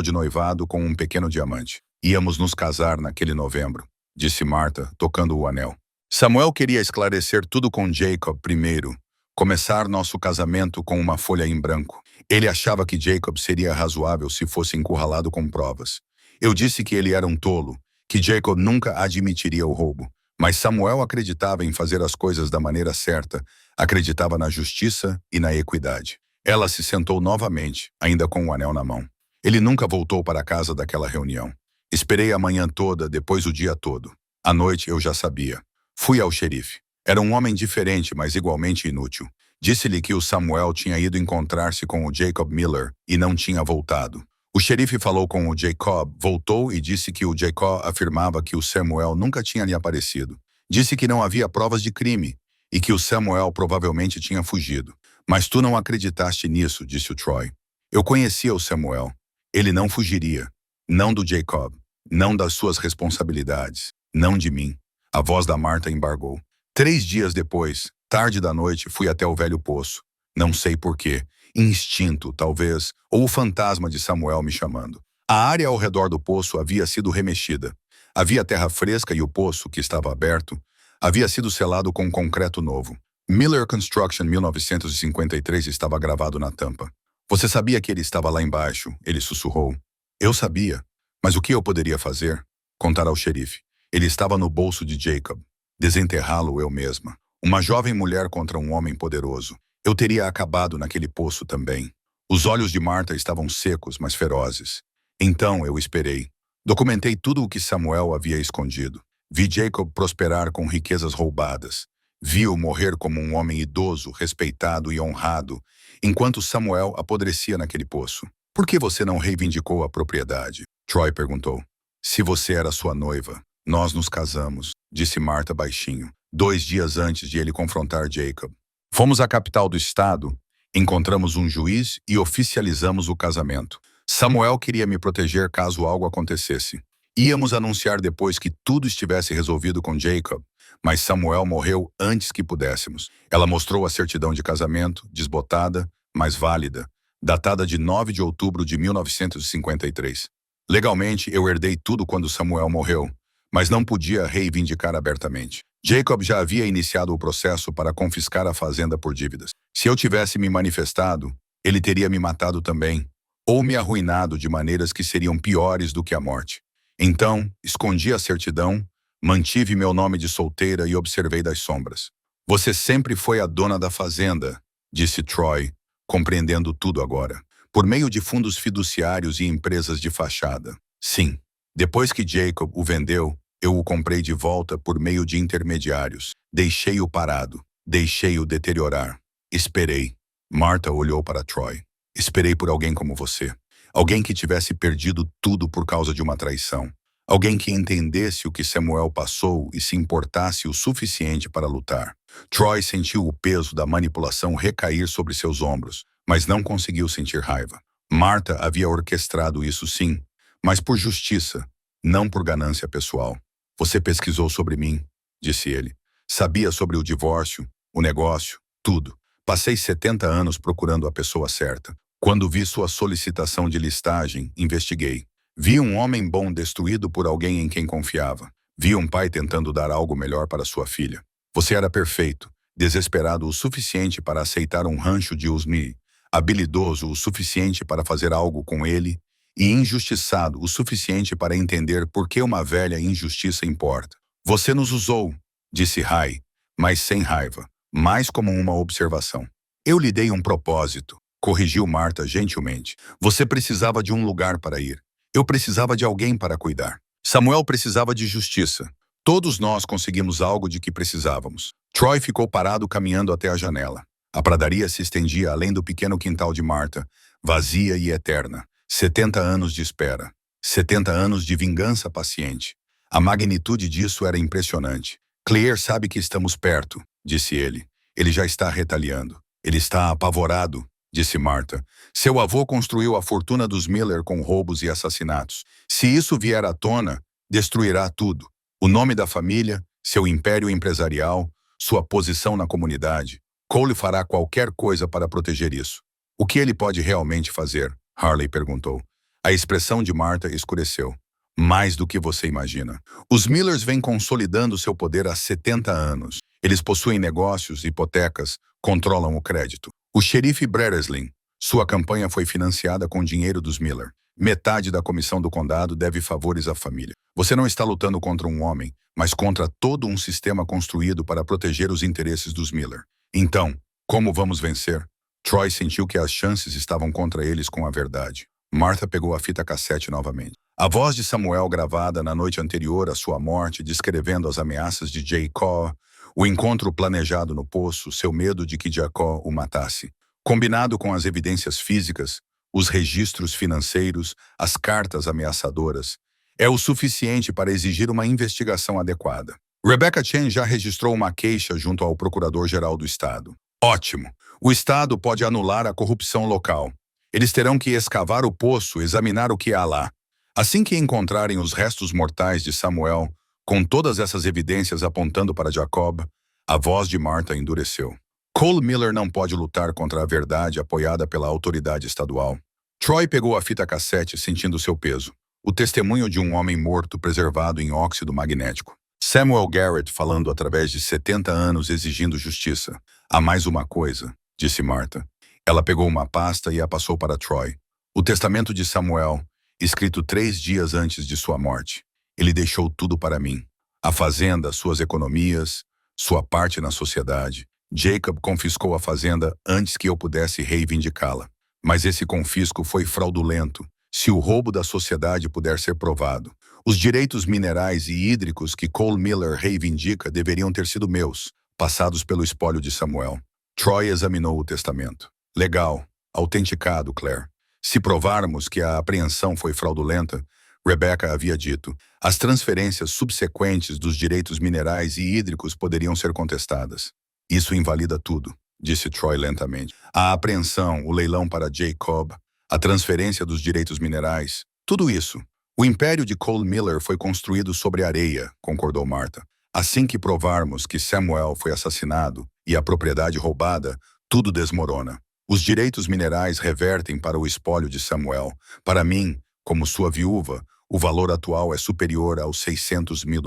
de noivado com um pequeno diamante. Íamos nos casar naquele novembro, disse Martha, tocando o anel. Samuel queria esclarecer tudo com Jacob primeiro, começar nosso casamento com uma folha em branco. Ele achava que Jacob seria razoável se fosse encurralado com provas. Eu disse que ele era um tolo, que Jacob nunca admitiria o roubo. Mas Samuel acreditava em fazer as coisas da maneira certa, acreditava na justiça e na equidade. Ela se sentou novamente, ainda com o anel na mão. Ele nunca voltou para a casa daquela reunião. Esperei a manhã toda, depois o dia todo. À noite eu já sabia. Fui ao xerife. Era um homem diferente, mas igualmente inútil. Disse-lhe que o Samuel tinha ido encontrar-se com o Jacob Miller e não tinha voltado. O xerife falou com o Jacob, voltou e disse que o Jacob afirmava que o Samuel nunca tinha lhe aparecido. Disse que não havia provas de crime e que o Samuel provavelmente tinha fugido. Mas tu não acreditaste nisso, disse o Troy. Eu conhecia o Samuel. Ele não fugiria. Não do Jacob. Não das suas responsabilidades. Não de mim. A voz da Martha embargou. 3 dias depois, tarde da noite, fui até o velho poço. Não sei porquê. Instinto, talvez, ou o fantasma de Samuel me chamando. A área ao redor do poço havia sido remexida. Havia terra fresca e o poço, que estava aberto, havia sido selado com concreto novo. Miller Construction 1953 estava gravado na tampa. Você sabia que ele estava lá embaixo, ele sussurrou. Eu sabia. Mas o que eu poderia fazer? Contar ao xerife. Ele estava no bolso de Jacob. Desenterrá-lo eu mesma. Uma jovem mulher contra um homem poderoso. Eu teria acabado naquele poço também. Os olhos de Martha estavam secos, mas ferozes. Então eu esperei. Documentei tudo o que Samuel havia escondido. Vi Jacob prosperar com riquezas roubadas. Vi-o morrer como um homem idoso, respeitado e honrado, enquanto Samuel apodrecia naquele poço. Por que você não reivindicou a propriedade? Troy perguntou. Se você era sua noiva, nós nos casamos, disse Martha baixinho, 2 dias antes de ele confrontar Jacob. Fomos à capital do estado, encontramos um juiz e oficializamos o casamento. Samuel queria me proteger caso algo acontecesse. Íamos anunciar depois que tudo estivesse resolvido com Jacob, mas Samuel morreu antes que pudéssemos. Ela mostrou a certidão de casamento, desbotada, mas válida, datada de 9 de outubro de 1953. Legalmente, eu herdei tudo quando Samuel morreu, mas não podia reivindicar abertamente. Jacob já havia iniciado o processo para confiscar a fazenda por dívidas. Se eu tivesse me manifestado, ele teria me matado também, ou me arruinado de maneiras que seriam piores do que a morte. Então, escondi a certidão, mantive meu nome de solteira e observei das sombras. Você sempre foi a dona da fazenda, disse Troy, compreendendo tudo agora. Por meio de fundos fiduciários e empresas de fachada. Sim. Depois que Jacob o vendeu, eu o comprei de volta por meio de intermediários. Deixei-o parado. Deixei-o deteriorar. Esperei. Martha olhou para Troy. Esperei por alguém como você. Alguém que tivesse perdido tudo por causa de uma traição. Alguém que entendesse o que Samuel passou e se importasse o suficiente para lutar. Troy sentiu o peso da manipulação recair sobre seus ombros, mas não conseguiu sentir raiva. Martha havia orquestrado isso sim, mas por justiça, não por ganância pessoal. Você pesquisou sobre mim, disse ele. Sabia sobre o divórcio, o negócio, tudo. Passei 70 anos procurando a pessoa certa. Quando vi sua solicitação de listagem, investiguei. Vi um homem bom destruído por alguém em quem confiava. Vi um pai tentando dar algo melhor para sua filha. Você era perfeito, desesperado o suficiente para aceitar um rancho de Usmi, habilidoso o suficiente para fazer algo com ele e injustiçado o suficiente para entender por que uma velha injustiça importa. Você nos usou, disse Rai, mas sem raiva, mais como uma observação. Eu lhe dei um propósito, corrigiu Martha gentilmente. Você precisava de um lugar para ir. Eu precisava de alguém para cuidar. Samuel precisava de justiça. Todos nós conseguimos algo de que precisávamos. Troy ficou parado caminhando até a janela. A pradaria se estendia além do pequeno quintal de Martha, vazia e eterna. 70 anos de espera. 70 anos de vingança paciente. A magnitude disso era impressionante. Claire sabe que estamos perto, disse ele. Ele já está retaliando. Ele está apavorado, disse Martha. Seu avô construiu a fortuna dos Miller com roubos e assassinatos. Se isso vier à tona, destruirá tudo. O nome da família, seu império empresarial, sua posição na comunidade. Cole fará qualquer coisa para proteger isso. O que ele pode realmente fazer? Harley perguntou. A expressão de Martha escureceu. Mais do que você imagina. Os Millers vêm consolidando seu poder há 70 anos. Eles possuem negócios, hipotecas, controlam o crédito. O xerife Brereslin, sua campanha foi financiada com dinheiro dos Miller. Metade da comissão do condado deve favores à família. Você não está lutando contra um homem, mas contra todo um sistema construído para proteger os interesses dos Miller. Então, como vamos vencer? Troy sentiu que as chances estavam contra eles com a verdade. Martha pegou a fita cassete novamente. A voz de Samuel gravada na noite anterior à sua morte, descrevendo as ameaças de Jaycó, o encontro planejado no poço, seu medo de que Jacó o matasse. Combinado com as evidências físicas, os registros financeiros, as cartas ameaçadoras, é o suficiente para exigir uma investigação adequada. Rebecca Chen já registrou uma queixa junto ao Procurador-Geral do Estado. Ótimo! O Estado pode anular a corrupção local. Eles terão que escavar o poço, examinar o que há lá. Assim que encontrarem os restos mortais de Samuel, com todas essas evidências apontando para Jacob, a voz de Martha endureceu. Cole Miller não pode lutar contra a verdade apoiada pela autoridade estadual. Troy pegou a fita cassete sentindo seu peso. O testemunho de um homem morto preservado em óxido magnético. Samuel Garrett falando através de 70 anos exigindo justiça. Há mais uma coisa, disse Martha. Ela pegou uma pasta e a passou para Troy. O testamento de Samuel, escrito 3 dias antes de sua morte. Ele deixou tudo para mim. A fazenda, suas economias, sua parte na sociedade. Jacob confiscou a fazenda antes que eu pudesse reivindicá-la. Mas esse confisco foi fraudulento, se o roubo da sociedade puder ser provado. Os direitos minerais e hídricos que Cole Miller reivindica deveriam ter sido meus, passados pelo espólio de Samuel. Troy examinou o testamento. Legal, autenticado, Claire. Se provarmos que a apreensão foi fraudulenta, Rebecca havia dito, as transferências subsequentes dos direitos minerais e hídricos poderiam ser contestadas. Isso invalida tudo, disse Troy lentamente. A apreensão, o leilão para Jacob, a transferência dos direitos minerais, tudo isso. O império de Cole Miller foi construído sobre areia, concordou Martha. Assim que provarmos que Samuel foi assassinado e a propriedade roubada, tudo desmorona. Os direitos minerais revertem para o espólio de Samuel. Para mim, como sua viúva, o valor atual é superior aos $600 mil.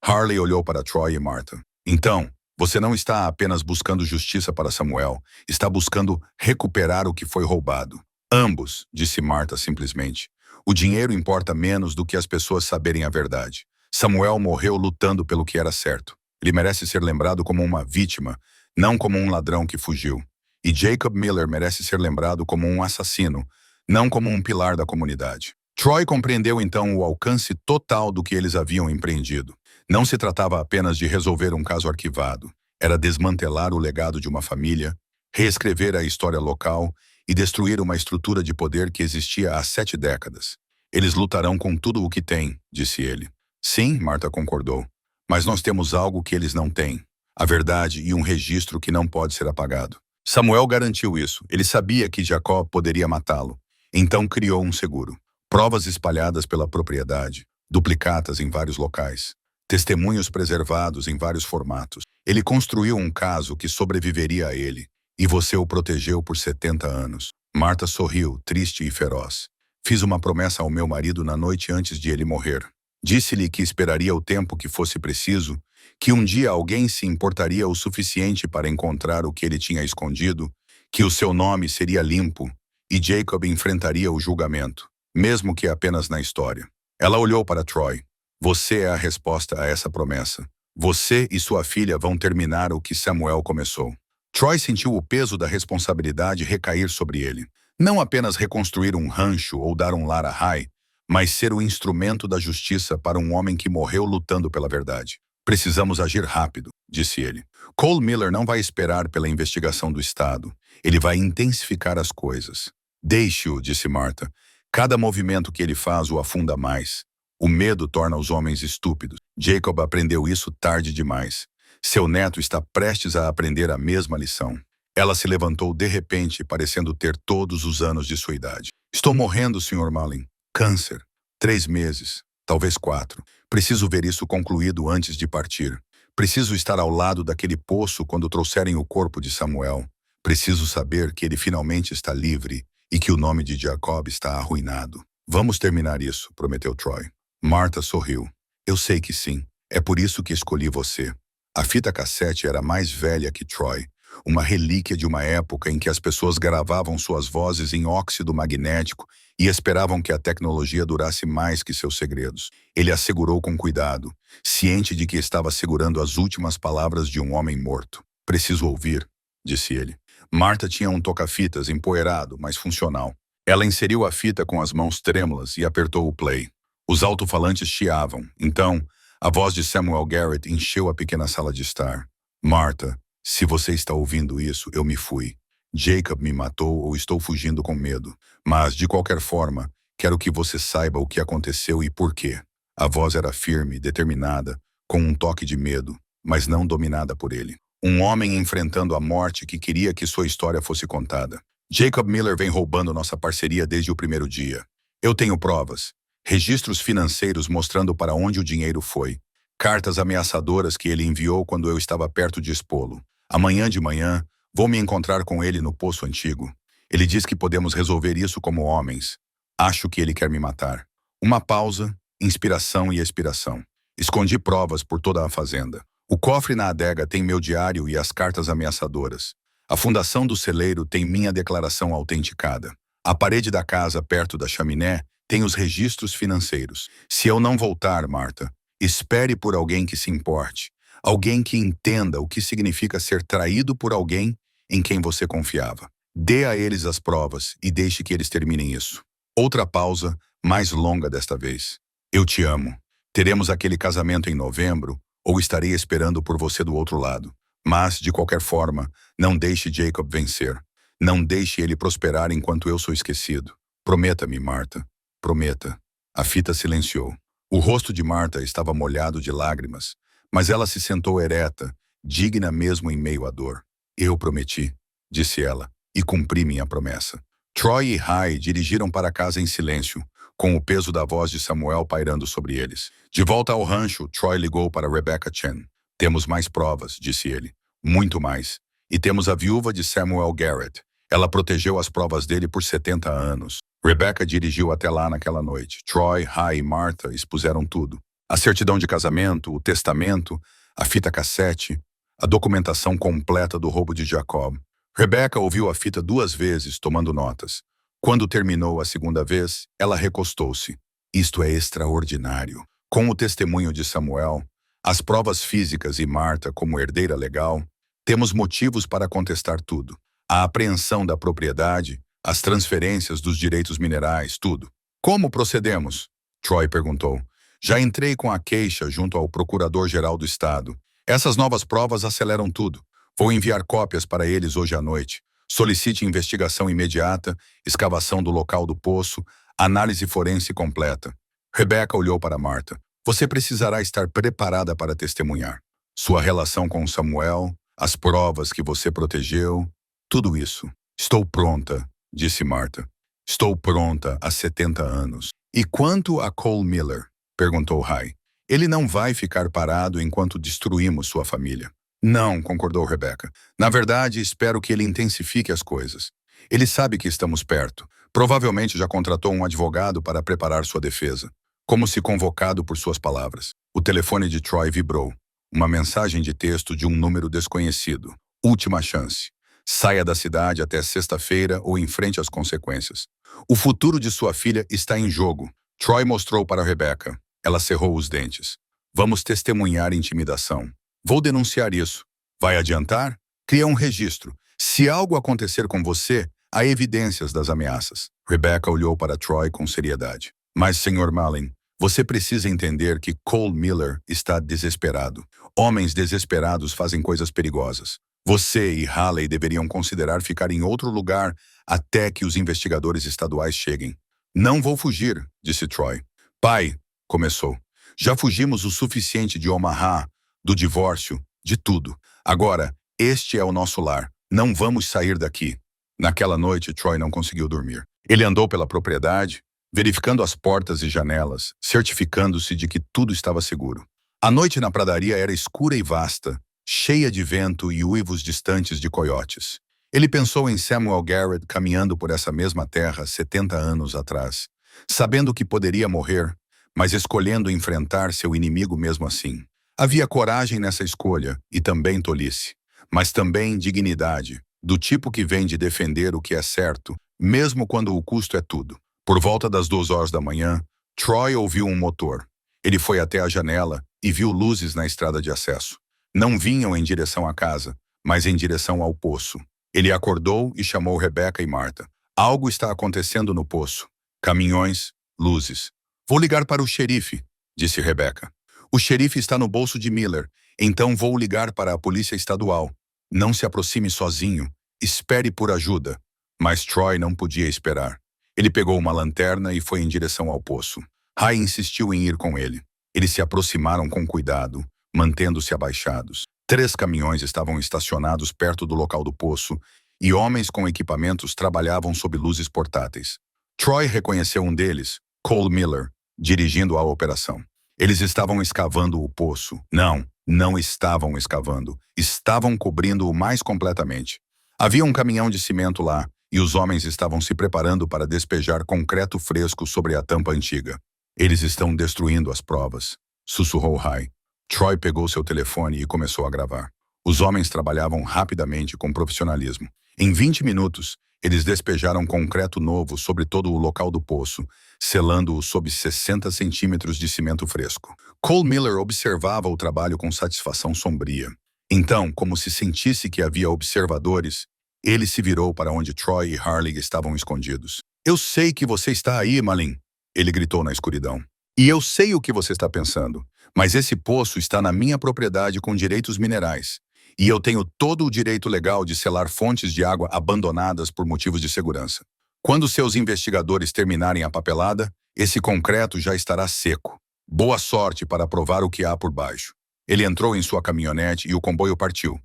Harley olhou para Troy e Martha. Então, você não está apenas buscando justiça para Samuel, está buscando recuperar o que foi roubado. Ambos, disse Martha simplesmente. O dinheiro importa menos do que as pessoas saberem a verdade. Samuel morreu lutando pelo que era certo. Ele merece ser lembrado como uma vítima, não como um ladrão que fugiu. E Jacob Miller merece ser lembrado como um assassino, não como um pilar da comunidade. Troy compreendeu então o alcance total do que eles haviam empreendido. Não se tratava apenas de resolver um caso arquivado. Era desmantelar o legado de uma família, reescrever a história local e destruir uma estrutura de poder que existia há 7 décadas. Eles lutarão com tudo o que têm, disse ele. Sim, Martha concordou. Mas nós temos algo que eles não têm. A verdade e um registro que não pode ser apagado. Samuel garantiu isso. Ele sabia que Jacó poderia matá-lo. Então criou um seguro. Provas espalhadas pela propriedade, duplicatas em vários locais, testemunhos preservados em vários formatos. Ele construiu um caso que sobreviveria a ele, e você o protegeu por 70 anos. Martha sorriu, triste e feroz. Fiz uma promessa ao meu marido na noite antes de ele morrer. Disse-lhe que esperaria o tempo que fosse preciso, que um dia alguém se importaria o suficiente para encontrar o que ele tinha escondido, que o seu nome seria limpo, e Jacob enfrentaria o julgamento, mesmo que apenas na história. Ela olhou para Troy. Você é a resposta a essa promessa. Você e sua filha vão terminar o que Samuel começou. Troy sentiu o peso da responsabilidade recair sobre ele. Não apenas reconstruir um rancho ou dar um lar a Rai, mas ser o instrumento da justiça para um homem que morreu lutando pela verdade. Precisamos agir rápido, disse ele. Cole Miller não vai esperar pela investigação do Estado. Ele vai intensificar as coisas. Deixe-o, disse Martha. Cada movimento que ele faz o afunda mais. O medo torna os homens estúpidos. Jacob aprendeu isso tarde demais. Seu neto está prestes a aprender a mesma lição. Ela se levantou de repente, parecendo ter todos os anos de sua idade. Estou morrendo, Sr. Malin. Câncer. 3 meses. Talvez 4. Preciso ver isso concluído antes de partir. Preciso estar ao lado daquele poço quando trouxerem o corpo de Samuel. Preciso saber que ele finalmente está livre e que o nome de Jacob está arruinado. Vamos terminar isso, prometeu Troy. Martha sorriu. Eu sei que sim. É por isso que escolhi você. A fita cassete era mais velha que Troy. Uma relíquia de uma época em que as pessoas gravavam suas vozes em óxido magnético e esperavam que a tecnologia durasse mais que seus segredos. Ele a segurou com cuidado, ciente de que estava segurando as últimas palavras de um homem morto. Preciso ouvir, disse ele. Martha tinha um toca-fitas empoeirado, mas funcional. Ela inseriu a fita com as mãos trêmulas e apertou o play. Os alto-falantes chiavam. Então, a voz de Samuel Garrett encheu a pequena sala de estar. Martha, se você está ouvindo isso, eu me fui. Jacob me matou ou estou fugindo com medo. Mas, de qualquer forma, quero que você saiba o que aconteceu e por quê. A voz era firme, determinada, com um toque de medo, mas não dominada por ele. Um homem enfrentando a morte que queria que sua história fosse contada. Jacob Miller vem roubando nossa parceria desde o primeiro dia. Eu tenho provas. Registros financeiros mostrando para onde o dinheiro foi. Cartas ameaçadoras que ele enviou quando eu estava perto de expô-lo. Amanhã de manhã, vou me encontrar com ele no poço antigo. Ele diz que podemos resolver isso como homens. Acho que ele quer me matar. Uma pausa, inspiração e expiração. Escondi provas por toda a fazenda. O cofre na adega tem meu diário e as cartas ameaçadoras. A fundação do celeiro tem minha declaração autenticada. A parede da casa perto da chaminé tem os registros financeiros. Se eu não voltar, Martha, espere por alguém que se importe. Alguém que entenda o que significa ser traído por alguém em quem você confiava. Dê a eles as provas e deixe que eles terminem isso. Outra pausa, mais longa desta vez. Eu te amo. Teremos aquele casamento em novembro ou estarei esperando por você do outro lado. Mas, de qualquer forma, não deixe Jacob vencer. Não deixe ele prosperar enquanto eu sou esquecido. Prometa-me, Martha. Prometa. A fita silenciou. O rosto de Martha estava molhado de lágrimas, mas ela se sentou ereta, digna mesmo em meio à dor. Eu prometi, disse ela, e cumpri minha promessa. Troy e Rai dirigiram para casa em silêncio, com o peso da voz de Samuel pairando sobre eles. De volta ao rancho, Troy ligou para Rebecca Chen. Temos mais provas, disse ele. Muito mais. E temos a viúva de Samuel Garrett. Ela protegeu as provas dele por 70 anos. Rebecca dirigiu até lá naquela noite. Troy, Rai e Martha expuseram tudo. A certidão de casamento, o testamento, a fita cassete, a documentação completa do roubo de Jacob. Rebecca ouviu a fita 2 vezes, tomando notas. Quando terminou a segunda vez, ela recostou-se. Isto é extraordinário. Com o testemunho de Samuel, as provas físicas e Martha como herdeira legal, temos motivos para contestar tudo. A apreensão da propriedade, as transferências dos direitos minerais, tudo. Como procedemos? Troy perguntou. Já entrei com a queixa junto ao Procurador-Geral do Estado. Essas novas provas aceleram tudo. Vou enviar cópias para eles hoje à noite. Solicite investigação imediata, escavação do local do poço, análise forense completa. Rebecca olhou para Martha. Você precisará estar preparada para testemunhar. Sua relação com Samuel, as provas que você protegeu, tudo isso. Estou pronta, disse Martha. Estou pronta há 70 anos. E quanto a Cole Miller? Perguntou Rai. Ele não vai ficar parado enquanto destruímos sua família. Não, concordou Rebecca. Na verdade, espero que ele intensifique as coisas. Ele sabe que estamos perto. Provavelmente já contratou um advogado para preparar sua defesa. Como se convocado por suas palavras. O telefone de Troy vibrou. Uma mensagem de texto de um número desconhecido. Última chance. Saia da cidade até sexta-feira ou enfrente as consequências. O futuro de sua filha está em jogo. Troy mostrou para Rebecca. Ela cerrou os dentes. Vamos testemunhar intimidação. Vou denunciar isso. Vai adiantar? Cria um registro. Se algo acontecer com você, há evidências das ameaças. Rebecca olhou para Troy com seriedade. Mas, Sr. Malin, Você precisa entender que Cole Miller está desesperado. Homens desesperados fazem coisas perigosas. Você e Haley deveriam considerar ficar em outro lugar até que os investigadores estaduais cheguem. Não vou fugir, disse Troy. Pai, começou. Já fugimos o suficiente de Omaha, do divórcio, de tudo. Agora, este é o nosso lar. Não vamos sair daqui. Naquela noite, Troy não conseguiu dormir. Ele andou pela propriedade, verificando as portas e janelas, certificando-se de que tudo estava seguro. A noite na pradaria era escura e vasta, cheia de vento e uivos distantes de coiotes. Ele pensou em Samuel Garrett caminhando por essa mesma terra 70 anos atrás, sabendo que poderia morrer, mas escolhendo enfrentar seu inimigo mesmo assim. Havia coragem nessa escolha e também tolice, mas também dignidade, do tipo que vem de defender o que é certo, mesmo quando o custo é tudo. Por volta das 2 horas da manhã, Troy ouviu um motor. Ele foi até a janela e viu luzes na estrada de acesso. Não vinham em direção à casa, mas em direção ao poço. Ele acordou e chamou Rebecca e Marta. Algo está acontecendo no poço. Caminhões, luzes. Vou ligar para o xerife, disse Rebecca. O xerife está no bolso de Miller, então vou ligar para a polícia estadual. Não se aproxime sozinho. Espere por ajuda. Mas Troy não podia esperar. Ele pegou uma lanterna e foi em direção ao poço. Ray insistiu em ir com ele. Eles se aproximaram com cuidado, mantendo-se abaixados. 3 caminhões estavam estacionados perto do local do poço e homens com equipamentos trabalhavam sob luzes portáteis. Troy reconheceu um deles, Cole Miller, dirigindo a operação. Eles estavam escavando o poço. Não estavam escavando. Estavam cobrindo-o mais completamente. Havia um caminhão de cimento lá e os homens estavam se preparando para despejar concreto fresco sobre a tampa antiga. Eles estão destruindo as provas, sussurrou Ray. Troy pegou seu telefone e começou a gravar. Os homens trabalhavam rapidamente com profissionalismo. Em 20 minutos, eles despejaram concreto novo sobre todo o local do poço, selando-o sob 60 centímetros de cimento fresco. Cole Miller observava o trabalho com satisfação sombria. Então, como se sentisse que havia observadores, ele se virou para onde Troy e Harley estavam escondidos. Eu sei que você está aí, Malin, ele gritou na escuridão. E eu sei o que você está pensando, mas esse poço está na minha propriedade com direitos minerais. E eu tenho todo o direito legal de selar fontes de água abandonadas por motivos de segurança. Quando seus investigadores terminarem a papelada, esse concreto já estará seco. Boa sorte para provar o que há por baixo. Ele entrou em sua caminhonete e o comboio partiu.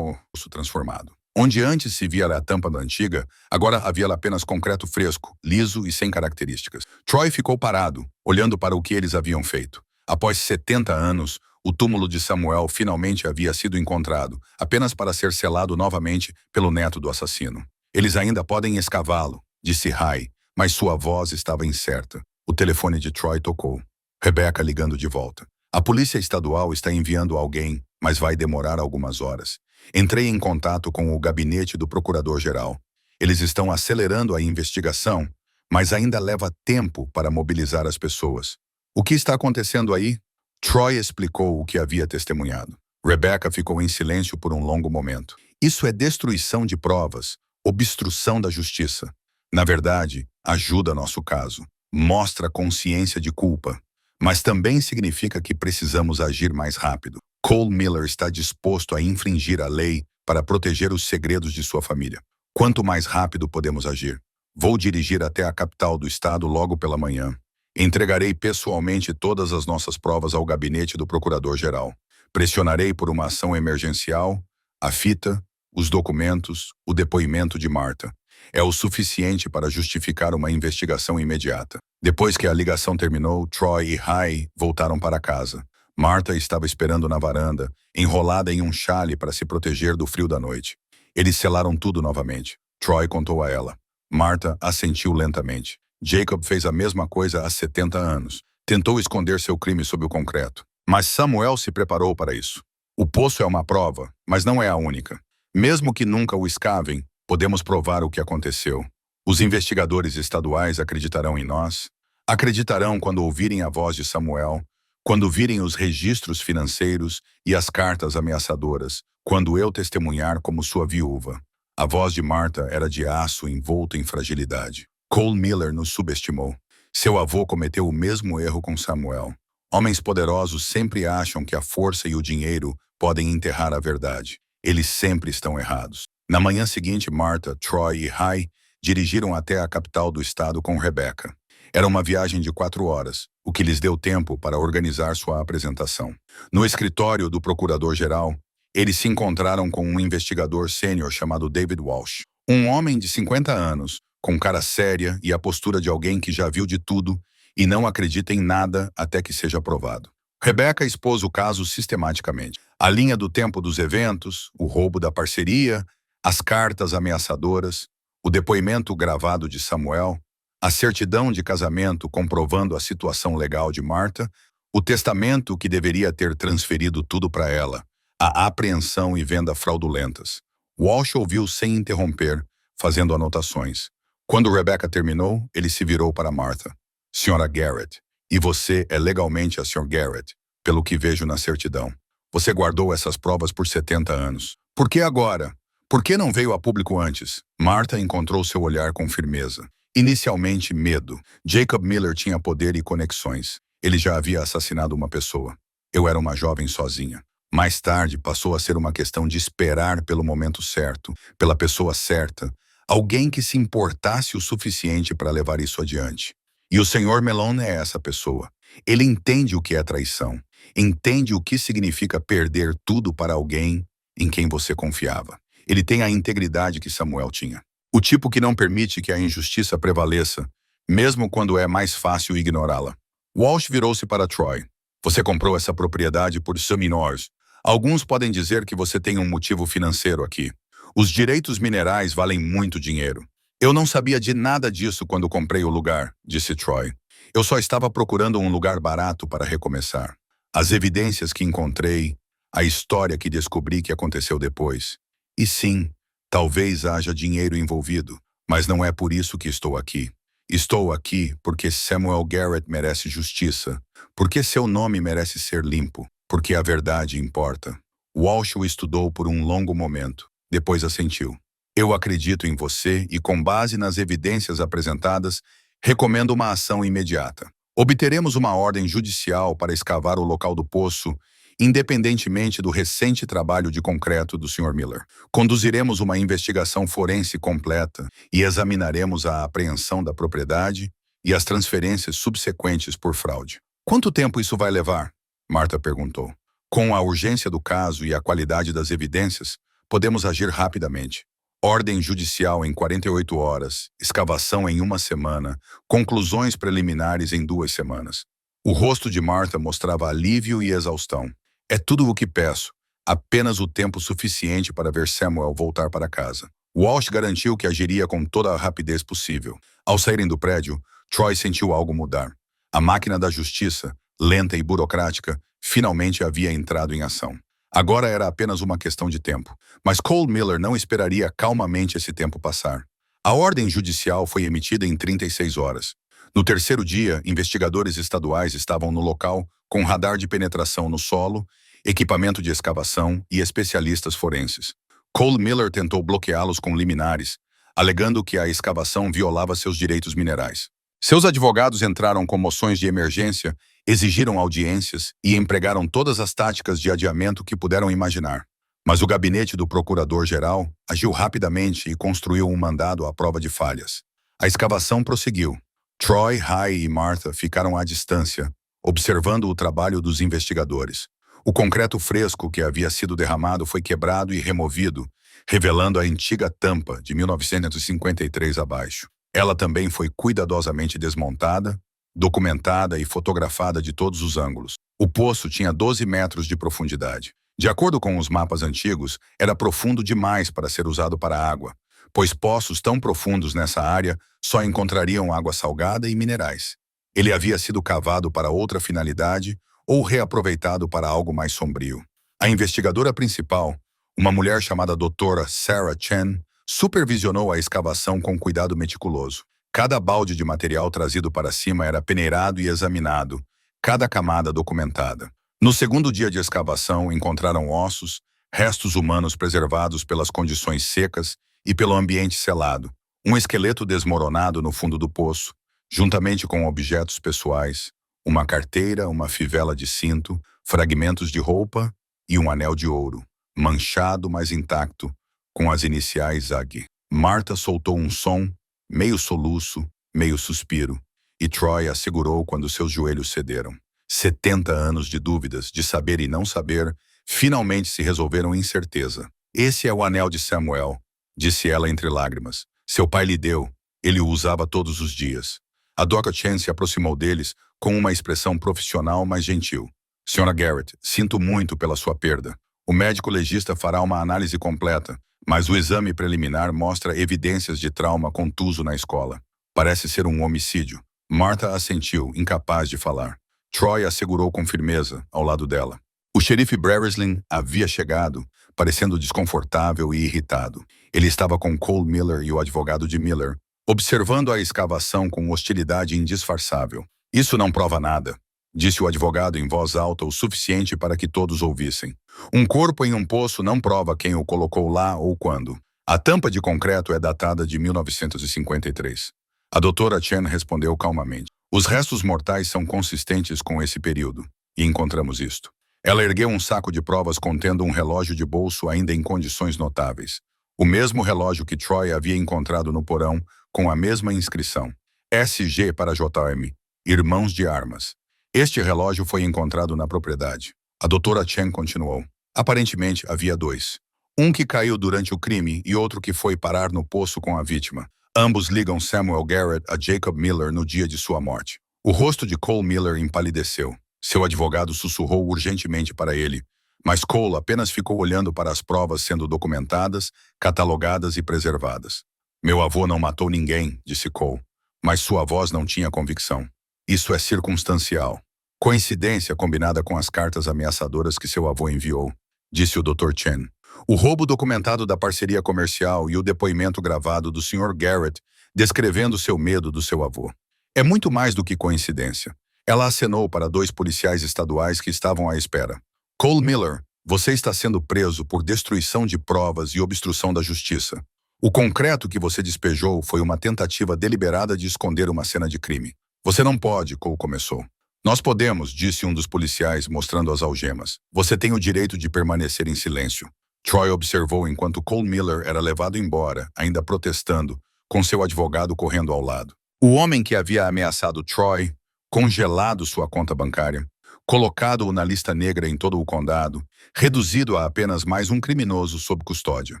Poço transformado. Onde antes se via a tampa da antiga, agora havia lá apenas concreto fresco, liso e sem características. Troy ficou parado, olhando para o que eles haviam feito. Após 70 anos, o túmulo de Samuel finalmente havia sido encontrado, apenas para ser selado novamente pelo neto do assassino. Eles ainda podem escavá-lo, disse Ray, mas sua voz estava incerta. O telefone de Troy tocou. Rebecca ligando de volta. A polícia estadual está enviando alguém, mas vai demorar algumas horas. Entrei em contato com o gabinete do procurador-geral. Eles estão acelerando a investigação, mas ainda leva tempo para mobilizar as pessoas. O que está acontecendo aí? Troy explicou o que havia testemunhado. Rebecca ficou em silêncio por um longo momento. Isso é destruição de provas, obstrução da justiça. Na verdade, ajuda nosso caso. Mostra consciência de culpa. Mas também significa que precisamos agir mais rápido. Cole Miller está disposto a infringir a lei para proteger os segredos de sua família. Quanto mais rápido podemos agir? Vou dirigir até a capital do estado logo pela manhã. Entregarei pessoalmente todas as nossas provas ao gabinete do procurador-geral. Pressionarei por uma ação emergencial, a fita, os documentos, o depoimento de Marta. É o suficiente para justificar uma investigação imediata. Depois que a ligação terminou, Troy e Ray voltaram para casa. Marta estava esperando na varanda, enrolada em um chale para se proteger do frio da noite. Eles selaram tudo novamente. Troy contou a ela. Marta assentiu lentamente. Jacob fez a mesma coisa há 70 anos. Tentou esconder seu crime sob o concreto. Mas Samuel se preparou para isso. O poço é uma prova, mas não é a única. Mesmo que nunca o escavem, podemos provar o que aconteceu. Os investigadores estaduais acreditarão em nós. Acreditarão quando ouvirem a voz de Samuel, quando virem os registros financeiros e as cartas ameaçadoras, quando eu testemunhar como sua viúva. A voz de Marta era de aço envolto em fragilidade. Cole Miller nos subestimou. Seu avô cometeu o mesmo erro com Samuel. Homens poderosos sempre acham que a força e o dinheiro podem enterrar a verdade. Eles sempre estão errados. Na manhã seguinte, Martha, Troy e Hai dirigiram até a capital do estado com Rebecca. Era uma viagem de 4 horas, o que lhes deu tempo para organizar sua apresentação. No escritório do procurador-geral, eles se encontraram com um investigador sênior chamado David Walsh. Um homem de 50 anos, com cara séria e a postura de alguém que já viu de tudo e não acredita em nada até que seja provado. Rebecca expôs o caso sistematicamente. A linha do tempo dos eventos, o roubo da parceria, as cartas ameaçadoras, o depoimento gravado de Samuel, a certidão de casamento comprovando a situação legal de Martha, o testamento que deveria ter transferido tudo para ela, a apreensão e venda fraudulentas. Walsh ouviu sem interromper, fazendo anotações. Quando Rebecca terminou, ele se virou para Martha. Senhora Garrett, e você é legalmente a Sra. Garrett, pelo que vejo na certidão. Você guardou essas provas por 70 anos. Por que agora? Por que não veio a público antes? Martha encontrou seu olhar com firmeza. Inicialmente, medo. Jacob Miller tinha poder e conexões. Ele já havia assassinado uma pessoa. Eu era uma jovem sozinha. Mais tarde, passou a ser uma questão de esperar pelo momento certo, pela pessoa certa, alguém que se importasse o suficiente para levar isso adiante. E o Sr. Malone é essa pessoa. Ele entende o que é traição, entende o que significa perder tudo para alguém em quem você confiava. Ele tem a integridade que Samuel tinha. O tipo que não permite que a injustiça prevaleça, mesmo quando é mais fácil ignorá-la. Walsh virou-se para Troy. Você comprou essa propriedade por $100,000. Alguns podem dizer que você tem um motivo financeiro aqui. Os direitos minerais valem muito dinheiro. Eu não sabia de nada disso quando comprei o lugar, disse Troy. Eu só estava procurando um lugar barato para recomeçar. As evidências que encontrei, a história que descobri que aconteceu depois. E sim, talvez haja dinheiro envolvido, mas não é por isso que estou aqui. Estou aqui porque Samuel Garrett merece justiça, porque seu nome merece ser limpo, porque a verdade importa. Walsh o estudou por um longo momento, depois assentiu. Eu acredito em você e, com base nas evidências apresentadas, recomendo uma ação imediata. Obteremos uma ordem judicial para escavar o local do poço, independentemente do recente trabalho de concreto do Sr. Miller. Conduziremos uma investigação forense completa e examinaremos a apreensão da propriedade e as transferências subsequentes por fraude. Quanto tempo isso vai levar? Martha perguntou. Com a urgência do caso e a qualidade das evidências, podemos agir rapidamente. Ordem judicial em 48 horas, escavação em 1 semana, conclusões preliminares em 2 semanas. O rosto de Martha mostrava alívio e exaustão. É tudo o que peço, apenas o tempo suficiente para ver Samuel voltar para casa. Walsh garantiu que agiria com toda a rapidez possível. Ao saírem do prédio, Troy sentiu algo mudar. A máquina da justiça, lenta e burocrática, finalmente havia entrado em ação. Agora era apenas uma questão de tempo, mas Cole Miller não esperaria calmamente esse tempo passar. A ordem judicial foi emitida em 36 horas. No terceiro dia, investigadores estaduais estavam no local com radar de penetração no solo, equipamento de escavação e especialistas forenses. Cole Miller tentou bloqueá-los com liminares, alegando que a escavação violava seus direitos minerais. Seus advogados entraram com moções de emergência, exigiram audiências e empregaram todas as táticas de adiamento que puderam imaginar. Mas o gabinete do procurador-geral agiu rapidamente e construiu um mandado à prova de falhas. A escavação prosseguiu. Troy, Hai e Martha ficaram à distância, observando o trabalho dos investigadores. O concreto fresco que havia sido derramado foi quebrado e removido, revelando a antiga tampa de 1953 abaixo. Ela também foi cuidadosamente desmontada, documentada e fotografada de todos os ângulos. O poço tinha 12 metros de profundidade. De acordo com os mapas antigos, era profundo demais para ser usado para água, pois poços tão profundos nessa área só encontrariam água salgada e minerais. Ele havia sido cavado para outra finalidade ou reaproveitado para algo mais sombrio. A investigadora principal, uma mulher chamada Dra. Sarah Chen, supervisionou a escavação com cuidado meticuloso. Cada balde de material trazido para cima era peneirado e examinado, cada camada documentada. No segundo dia de escavação, encontraram ossos, restos humanos preservados pelas condições secas e pelo ambiente selado, um esqueleto desmoronado no fundo do poço, juntamente com objetos pessoais, uma carteira, uma fivela de cinto, fragmentos de roupa e um anel de ouro, manchado, mas intacto, com as iniciais AG. Martha soltou um som, meio soluço, meio suspiro, e Troy a segurou quando seus joelhos cederam. 70 anos de dúvidas, de saber e não saber, finalmente se resolveram em certeza. Esse é o anel de Samuel, disse ela entre lágrimas. Seu pai lhe deu, ele o usava todos os dias. A Dr. Chen se aproximou deles com uma expressão profissional mais gentil. Sra. Garrett, sinto muito pela sua perda. O médico legista fará uma análise completa, mas o exame preliminar mostra evidências de trauma contuso na escola. Parece ser um homicídio. Martha assentiu, incapaz de falar. Troy a segurou com firmeza, ao lado dela. O xerife Breslin havia chegado, parecendo desconfortável e irritado. Ele estava com Cole Miller e o advogado de Miller, observando a escavação com hostilidade indisfarçável. Isso não prova nada, disse o advogado em voz alta o suficiente para que todos ouvissem. Um corpo em um poço não prova quem o colocou lá ou quando. A tampa de concreto é datada de 1953. A doutora Chen respondeu calmamente. Os restos mortais são consistentes com esse período, e encontramos isto. Ela ergueu um saco de provas contendo um relógio de bolso ainda em condições notáveis. O mesmo relógio que Troy havia encontrado no porão, com a mesma inscrição. SG para JM, Irmãos de Armas. Este relógio foi encontrado na propriedade. A doutora Chen continuou. Aparentemente, havia dois. Um que caiu durante o crime e outro que foi parar no poço com a vítima. Ambos ligam Samuel Garrett a Jacob Miller no dia de sua morte. O rosto de Cole Miller empalideceu. Seu advogado sussurrou urgentemente para ele, mas Cole apenas ficou olhando para as provas sendo documentadas, catalogadas e preservadas. Meu avô não matou ninguém, disse Cole, mas sua voz não tinha convicção. Isso é circunstancial. Coincidência combinada com as cartas ameaçadoras que seu avô enviou, disse o Dr. Chen. O roubo documentado da parceria comercial e o depoimento gravado do Sr. Garrett descrevendo seu medo do seu avô. É muito mais do que coincidência. Ela acenou para dois policiais estaduais que estavam à espera. Cole Miller, você está sendo preso por destruição de provas e obstrução da justiça. O concreto que você despejou foi uma tentativa deliberada de esconder uma cena de crime. Você não pode, Cole começou. Nós podemos, disse um dos policiais, mostrando as algemas. Você tem o direito de permanecer em silêncio. Troy observou enquanto Cole Miller era levado embora, ainda protestando, com seu advogado correndo ao lado. O homem que havia ameaçado Troy, congelado sua conta bancária, colocado-o na lista negra em todo o condado, reduzido a apenas mais um criminoso sob custódia.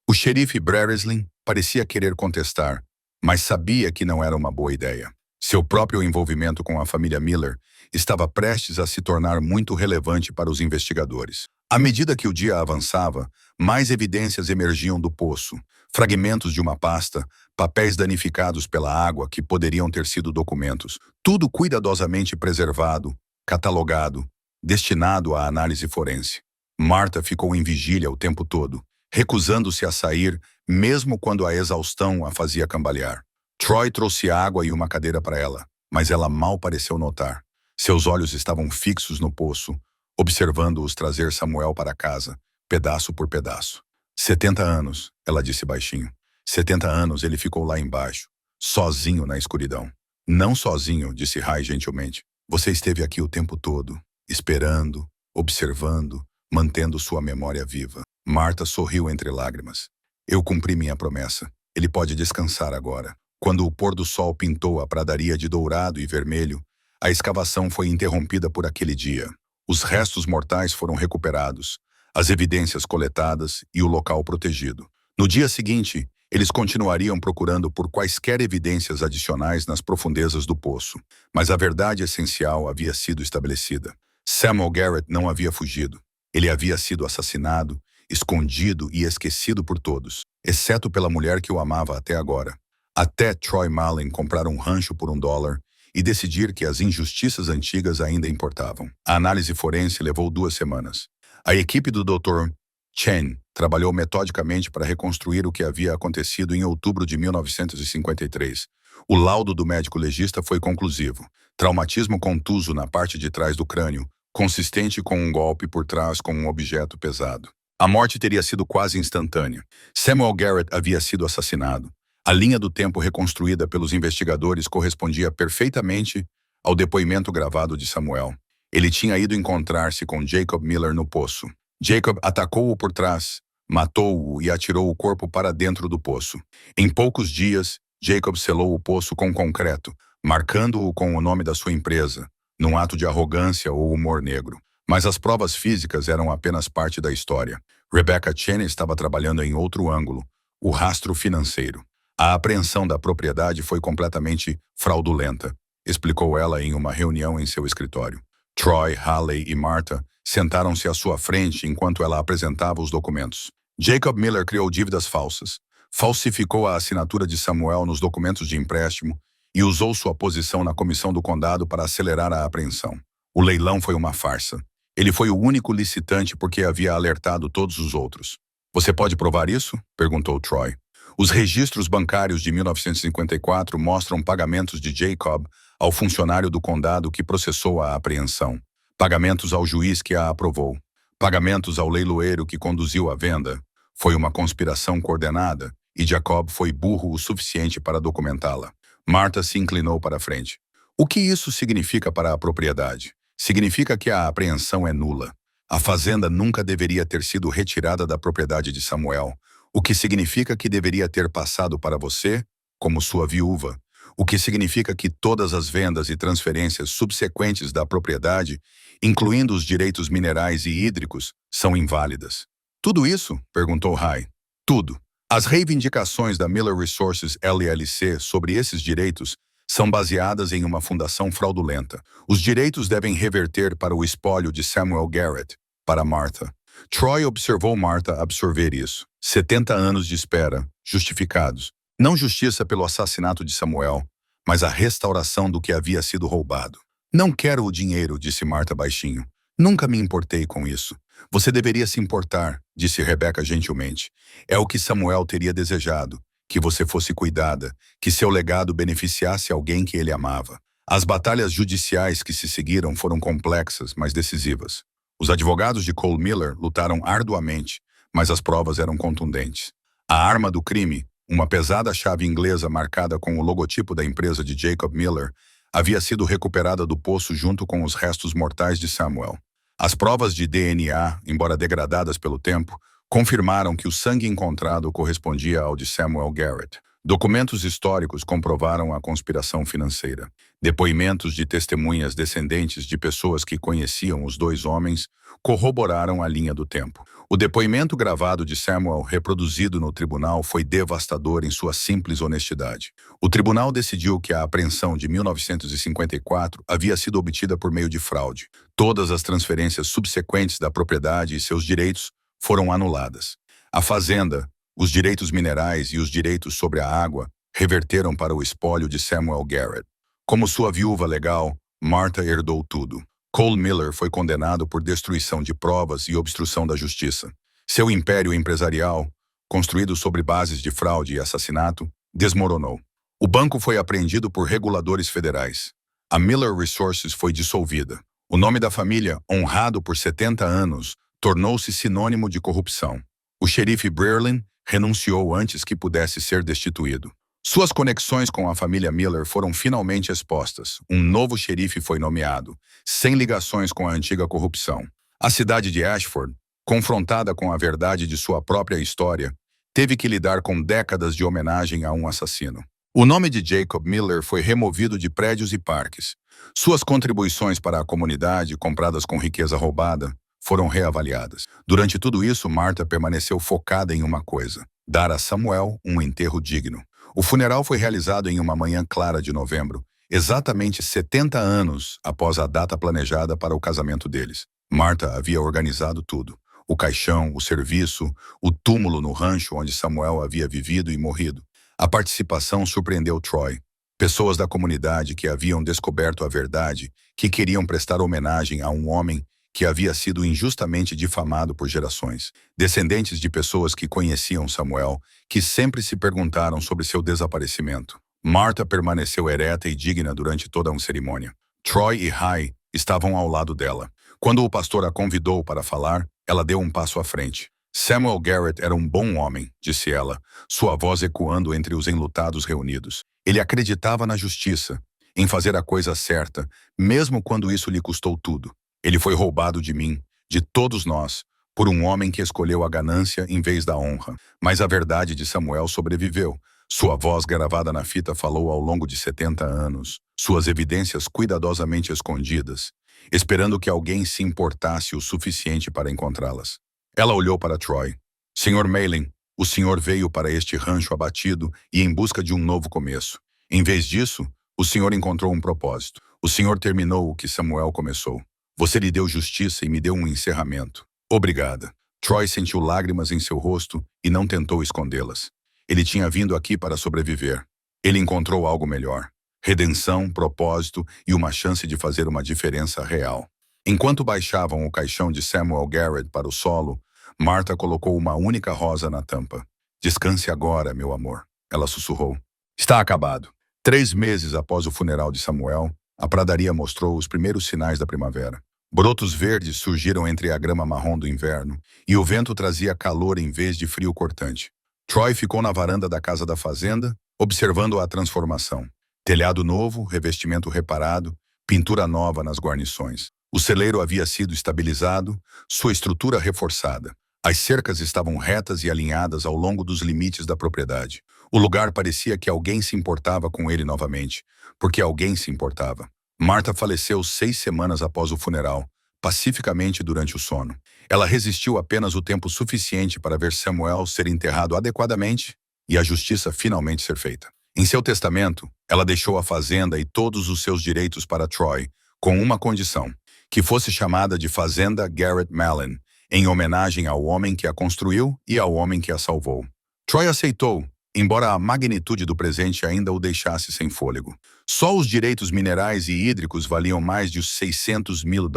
O xerife Breslin parecia querer contestar, mas sabia que não era uma boa ideia. Seu próprio envolvimento com a família Miller estava prestes a se tornar muito relevante para os investigadores. À medida que o dia avançava, mais evidências emergiam do poço. Fragmentos de uma pasta, papéis danificados pela água que poderiam ter sido documentos. Tudo cuidadosamente preservado, catalogado, destinado à análise forense. Martha ficou em vigília o tempo todo, recusando-se a sair, mesmo quando a exaustão a fazia cambalear. Troy trouxe água e uma cadeira para ela, mas ela mal pareceu notar. Seus olhos estavam fixos no poço, observando-os trazer Samuel para casa, pedaço por pedaço. 70 anos, ela disse baixinho. 70 anos ele ficou lá embaixo, sozinho na escuridão. Não sozinho, disse Rai gentilmente. Você esteve aqui o tempo todo, esperando, observando, mantendo sua memória viva. Martha sorriu entre lágrimas. Eu cumpri minha promessa. Ele pode descansar agora. Quando o pôr do sol pintou a pradaria de dourado e vermelho, a escavação foi interrompida por aquele dia. Os restos mortais foram recuperados, as evidências coletadas e o local protegido. No dia seguinte, eles continuariam procurando por quaisquer evidências adicionais nas profundezas do poço, mas a verdade essencial havia sido estabelecida. Samuel Garrett não havia fugido. Ele havia sido assassinado, escondido e esquecido por todos, exceto pela mulher que o amava até agora. Até Troy Malin comprar um rancho por $1 e decidir que as injustiças antigas ainda importavam. A análise forense levou 2 semanas. A equipe do Dr. Chen trabalhou metodicamente para reconstruir o que havia acontecido em outubro de 1953. O laudo do médico legista foi conclusivo. Traumatismo contuso na parte de trás do crânio, consistente com um golpe por trás com um objeto pesado. A morte teria sido quase instantânea. Samuel Garrett havia sido assassinado. A linha do tempo reconstruída pelos investigadores correspondia perfeitamente ao depoimento gravado de Samuel. Ele tinha ido encontrar-se com Jacob Miller no poço. Jacob atacou-o por trás, matou-o e atirou o corpo para dentro do poço. Em poucos dias, Jacob selou o poço com concreto, marcando-o com o nome da sua empresa, num ato de arrogância ou humor negro. Mas as provas físicas eram apenas parte da história. Rebecca Cheney estava trabalhando em outro ângulo, o rastro financeiro. A apreensão da propriedade foi completamente fraudulenta, explicou ela em uma reunião em seu escritório. Troy, Haley e Martha sentaram-se à sua frente enquanto ela apresentava os documentos. Jacob Miller criou dívidas falsas, falsificou a assinatura de Samuel nos documentos de empréstimo e usou sua posição na comissão do condado para acelerar a apreensão. O leilão foi uma farsa. Ele foi o único licitante porque havia alertado todos os outros. Você pode provar isso? Perguntou Troy. Os registros bancários de 1954 mostram pagamentos de Jacob ao funcionário do condado que processou a apreensão, pagamentos ao juiz que a aprovou, pagamentos ao leiloeiro que conduziu a venda. Foi uma conspiração coordenada e Jacob foi burro o suficiente para documentá-la. Martha se inclinou para a frente. O que isso significa para a propriedade? Significa que a apreensão é nula. A fazenda nunca deveria ter sido retirada da propriedade de Samuel, o que significa que deveria ter passado para você, como sua viúva, o que significa que todas as vendas e transferências subsequentes da propriedade, incluindo os direitos minerais e hídricos, são inválidas. Tudo isso? Perguntou Ray. Tudo. As reivindicações da Miller Resources LLC sobre esses direitos são baseadas em uma fundação fraudulenta. Os direitos devem reverter para o espólio de Samuel Garrett, para Martha. Troy observou Martha absorver isso. 70 anos de espera, justificados. Não justiça pelo assassinato de Samuel, mas a restauração do que havia sido roubado. Não quero o dinheiro, disse Martha baixinho. Nunca me importei com isso. Você deveria se importar, disse Rebecca gentilmente. É o que Samuel teria desejado, que você fosse cuidada, que seu legado beneficiasse alguém que ele amava. As batalhas judiciais que se seguiram foram complexas, mas decisivas. Os advogados de Cole Miller lutaram arduamente, mas as provas eram contundentes. A arma do crime, uma pesada chave inglesa marcada com o logotipo da empresa de Jacob Miller, havia sido recuperada do poço junto com os restos mortais de Samuel. As provas de DNA, embora degradadas pelo tempo, confirmaram que o sangue encontrado correspondia ao de Samuel Garrett. Documentos históricos comprovaram a conspiração financeira. Depoimentos de testemunhas descendentes de pessoas que conheciam os dois homens corroboraram a linha do tempo. O depoimento gravado de Samuel, reproduzido no tribunal, foi devastador em sua simples honestidade. O tribunal decidiu que a apreensão de 1954 havia sido obtida por meio de fraude. Todas as transferências subsequentes da propriedade e seus direitos foram anuladas. A fazenda, os direitos minerais e os direitos sobre a água reverteram para o espólio de Samuel Garrett. Como sua viúva legal, Martha herdou tudo. Cole Miller foi condenado por destruição de provas e obstrução da justiça. Seu império empresarial, construído sobre bases de fraude e assassinato, desmoronou. O banco foi apreendido por reguladores federais. A Miller Resources foi dissolvida. O nome da família, honrado por 70 anos, tornou-se sinônimo de corrupção. O xerife Brearlin renunciou antes que pudesse ser destituído. Suas conexões com a família Miller foram finalmente expostas. Um novo xerife foi nomeado, sem ligações com a antiga corrupção. A cidade de Ashford, confrontada com a verdade de sua própria história, teve que lidar com décadas de homenagem a um assassino. O nome de Jacob Miller foi removido de prédios e parques. Suas contribuições para a comunidade, compradas com riqueza roubada, foram reavaliadas. Durante tudo isso, Martha permaneceu focada em uma coisa: dar a Samuel um enterro digno. O funeral foi realizado em uma manhã clara de novembro, exatamente 70 anos após a data planejada para o casamento deles. Martha havia organizado tudo: o caixão, o serviço, o túmulo no rancho onde Samuel havia vivido e morrido. A participação surpreendeu Troy. Pessoas da comunidade que haviam descoberto a verdade, que queriam prestar homenagem a um homem que havia sido injustamente difamado por gerações. Descendentes de pessoas que conheciam Samuel, que sempre se perguntaram sobre seu desaparecimento. Martha permaneceu ereta e digna durante toda a cerimônia. Troy e Ray estavam ao lado dela. Quando o pastor a convidou para falar, ela deu um passo à frente. Samuel Garrett era um bom homem, disse ela, sua voz ecoando entre os enlutados reunidos. Ele acreditava na justiça, em fazer a coisa certa, mesmo quando isso lhe custou tudo. Ele foi roubado de mim, de todos nós, por um homem que escolheu a ganância em vez da honra. Mas a verdade de Samuel sobreviveu. Sua voz gravada na fita falou ao longo de 70 anos, suas evidências cuidadosamente escondidas, esperando que alguém se importasse o suficiente para encontrá-las. Ela olhou para Troy. Senhor Malin, o senhor veio para este rancho abatido e em busca de um novo começo. Em vez disso, o senhor encontrou um propósito. O senhor terminou o que Samuel começou. Você lhe deu justiça e me deu um encerramento. Obrigada. Troy sentiu lágrimas em seu rosto e não tentou escondê-las. Ele tinha vindo aqui para sobreviver. Ele encontrou algo melhor. Redenção, propósito e uma chance de fazer uma diferença real. Enquanto baixavam o caixão de Samuel Garrett para o solo, Martha colocou uma única rosa na tampa. Descanse agora, meu amor, ela sussurrou. Está acabado. 3 meses após o funeral de Samuel, a pradaria mostrou os primeiros sinais da primavera. Brotos verdes surgiram entre a grama marrom do inverno, e o vento trazia calor em vez de frio cortante. Troy ficou na varanda da casa da fazenda, observando a transformação. Telhado novo, revestimento reparado, pintura nova nas guarnições. O celeiro havia sido estabilizado, sua estrutura reforçada. As cercas estavam retas e alinhadas ao longo dos limites da propriedade. O lugar parecia que alguém se importava com ele novamente, porque alguém se importava. Martha faleceu 6 semanas após o funeral, pacificamente durante o sono. Ela resistiu apenas o tempo suficiente para ver Samuel ser enterrado adequadamente e a justiça finalmente ser feita. Em seu testamento, ela deixou a fazenda e todos os seus direitos para Troy, com uma condição: que fosse chamada de Fazenda Garrett Malin, em homenagem ao homem que a construiu e ao homem que a salvou. Troy aceitou, embora a magnitude do presente ainda o deixasse sem fôlego. Só os direitos minerais e hídricos valiam mais de $600 mil.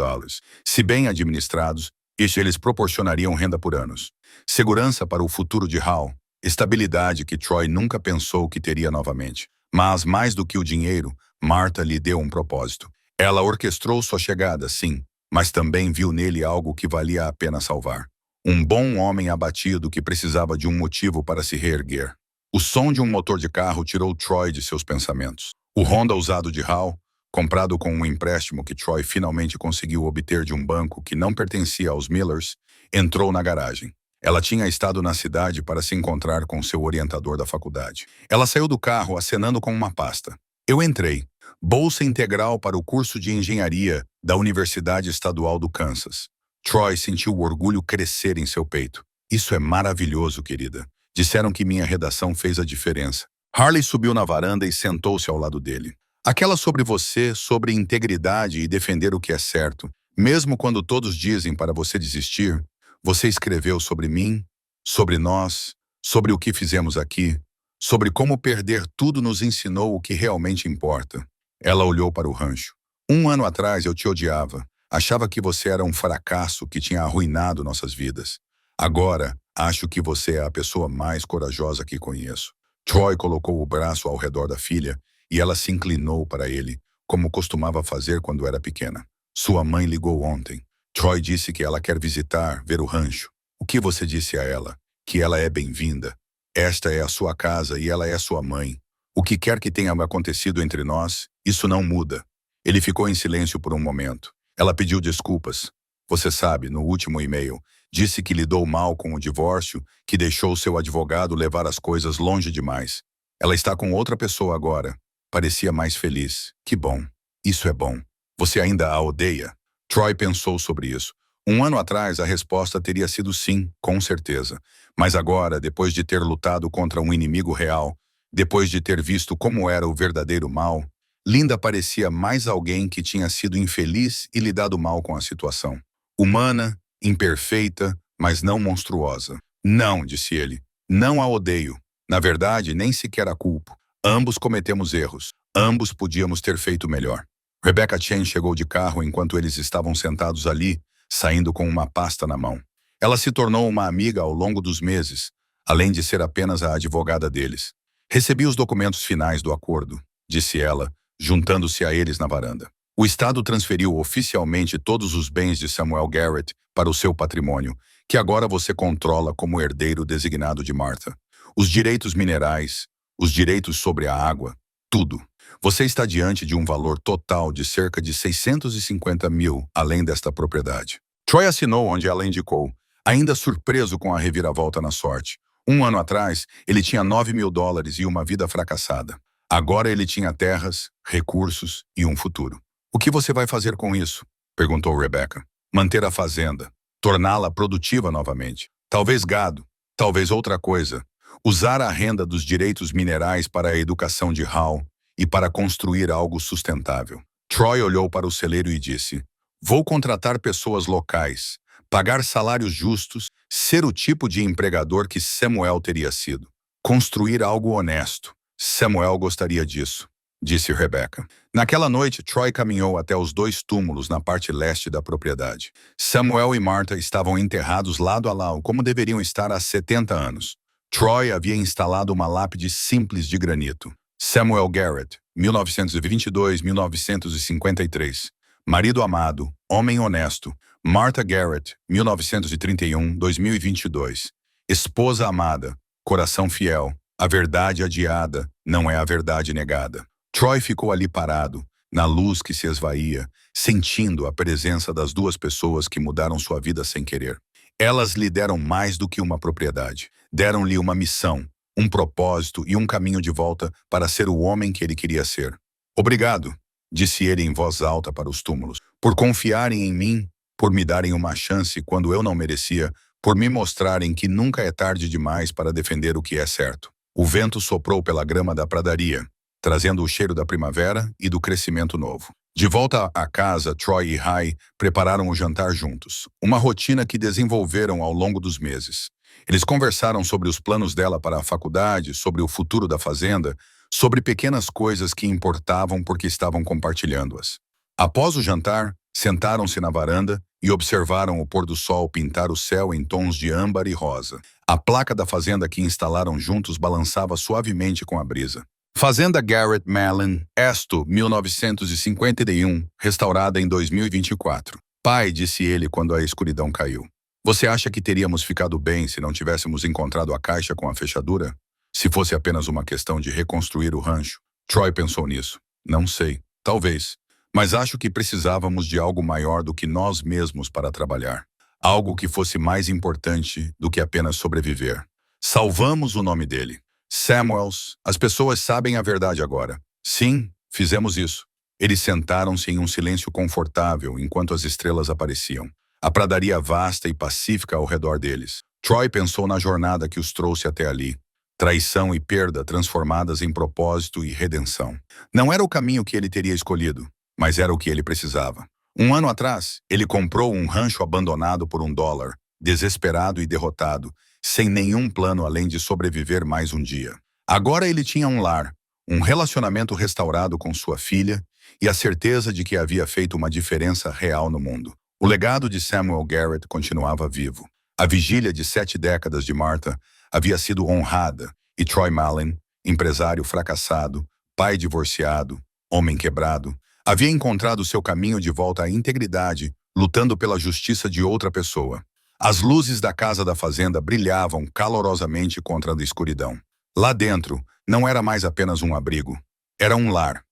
Se bem administrados, eles proporcionariam renda por anos. Segurança para o futuro de Hal, estabilidade que Troy nunca pensou que teria novamente. Mas, mais do que o dinheiro, Martha lhe deu um propósito. Ela orquestrou sua chegada, sim, mas também viu nele algo que valia a pena salvar. Um bom homem abatido que precisava de um motivo para se reerguer. O som de um motor de carro tirou Troy de seus pensamentos. O Honda usado de Hal, comprado com um empréstimo que Troy finalmente conseguiu obter de um banco que não pertencia aos Millers, entrou na garagem. Ela tinha estado na cidade para se encontrar com seu orientador da faculdade. Ela saiu do carro acenando com uma pasta. Eu entrei. Bolsa integral para o curso de engenharia da Universidade Estadual do Kansas. Troy sentiu o orgulho crescer em seu peito. Isso é maravilhoso, querida. Disseram que minha redação fez a diferença. Harley subiu na varanda e sentou-se ao lado dele. Aquela sobre você, sobre integridade e defender o que é certo. Mesmo quando todos dizem para você desistir, você escreveu sobre mim, sobre nós, sobre o que fizemos aqui, sobre como perder tudo nos ensinou o que realmente importa. Ela olhou para o rancho. 1 ano atrás eu te odiava. Achava que você era um fracasso que tinha arruinado nossas vidas. Agora, acho que você é a pessoa mais corajosa que conheço. Troy colocou o braço ao redor da filha e ela se inclinou para ele, como costumava fazer quando era pequena. Sua mãe ligou ontem. Troy disse que ela quer visitar, ver o rancho. O que você disse a ela? Que ela é bem-vinda. Esta é a sua casa e ela é sua mãe. O que quer que tenha acontecido entre nós, isso não muda. Ele ficou em silêncio por um momento. Ela pediu desculpas. Você sabe, no último e-mail, disse que lidou mal com o divórcio, que deixou seu advogado levar as coisas longe demais. Ela está com outra pessoa agora. Parecia mais feliz. Que bom. Isso é bom. Você ainda a odeia? Troy pensou sobre isso. 1 ano atrás, a resposta teria sido sim, com certeza. Mas agora, depois de ter lutado contra um inimigo real, depois de ter visto como era o verdadeiro mal, Linda parecia mais alguém que tinha sido infeliz e lidado mal com a situação. Humana, imperfeita, mas não monstruosa. Não, disse ele. Não a odeio. Na verdade, nem sequer a culpo. Ambos cometemos erros. Ambos podíamos ter feito melhor. Rebecca Chen chegou de carro enquanto eles estavam sentados ali, saindo com uma pasta na mão. Ela se tornou uma amiga ao longo dos meses, além de ser apenas a advogada deles. Recebi os documentos finais do acordo, disse ela, juntando-se a eles na varanda. O Estado transferiu oficialmente todos os bens de Samuel Garrett para o seu patrimônio, que agora você controla como herdeiro designado de Martha. Os direitos minerais, os direitos sobre a água, tudo. Você está diante de um valor total de cerca de 650 mil, além desta propriedade. Troy assinou onde ela indicou, ainda surpreso com a reviravolta na sorte. Um ano atrás, ele tinha 9 mil dólares e uma vida fracassada. Agora ele tinha terras, recursos e um futuro. O que você vai fazer com isso? Perguntou Rebecca. Manter a fazenda, torná-la produtiva novamente. Talvez gado, talvez outra coisa. Usar a renda dos direitos minerais para a educação de Hal e para construir algo sustentável. Troy olhou para o celeiro e disse, vou contratar pessoas locais, pagar salários justos, ser o tipo de empregador que Samuel teria sido. Construir algo honesto. Samuel gostaria disso, disse Rebecca. Naquela noite, Troy caminhou até os 2 túmulos na parte leste da propriedade. Samuel e Martha estavam enterrados lado a lado, como deveriam estar há 70 anos. Troy havia instalado uma lápide simples de granito. Samuel Garrett, 1922-1953. Marido amado, homem honesto. Martha Garrett, 1931-2022. Esposa amada, coração fiel. A verdade adiada não é a verdade negada. Troy ficou ali parado, na luz que se esvaía, sentindo a presença das 2 pessoas que mudaram sua vida sem querer. Elas lhe deram mais do que uma propriedade. Deram-lhe uma missão, um propósito e um caminho de volta para ser o homem que ele queria ser. Obrigado, disse ele em voz alta para os túmulos, por confiarem em mim, por me darem uma chance quando eu não merecia, por me mostrarem que nunca é tarde demais para defender o que é certo. O vento soprou pela grama da pradaria, trazendo o cheiro da primavera e do crescimento novo. De volta à casa, Troy e Hai prepararam o jantar juntos, uma rotina que desenvolveram ao longo dos meses. Eles conversaram sobre os planos dela para a faculdade, sobre o futuro da fazenda, sobre pequenas coisas que importavam porque estavam compartilhando-as. Após o jantar, sentaram-se na varanda e observaram o pôr do sol pintar o céu em tons de âmbar e rosa. A placa da fazenda que instalaram juntos balançava suavemente com a brisa. Fazenda Garrett Malin, Esto, 1951, restaurada em 2024. Pai, disse ele quando a escuridão caiu. Você acha que teríamos ficado bem se não tivéssemos encontrado a caixa com a fechadura? Se fosse apenas uma questão de reconstruir o rancho? Troy pensou nisso. Não sei. Talvez. Mas acho que precisávamos de algo maior do que nós mesmos para trabalhar. Algo que fosse mais importante do que apenas sobreviver. Salvamos o nome dele. Samuels, as pessoas sabem a verdade agora. Sim, fizemos isso. Eles sentaram-se em um silêncio confortável enquanto as estrelas apareciam. A pradaria vasta e pacífica ao redor deles. Troy pensou na jornada que os trouxe até ali. Traição e perda transformadas em propósito e redenção. Não era o caminho que ele teria escolhido, mas era o que ele precisava. Um ano atrás, ele comprou um rancho abandonado por $1, desesperado e derrotado, sem nenhum plano além de sobreviver mais um dia. Agora ele tinha um lar, um relacionamento restaurado com sua filha e a certeza de que havia feito uma diferença real no mundo. O legado de Samuel Garrett continuava vivo. A vigília de 7 décadas de Martha havia sido honrada e Troy Malin, empresário fracassado, pai divorciado, homem quebrado, havia encontrado seu caminho de volta à integridade, lutando pela justiça de outra pessoa. As luzes da casa da fazenda brilhavam calorosamente contra a escuridão. Lá dentro, não era mais apenas um abrigo. Era um lar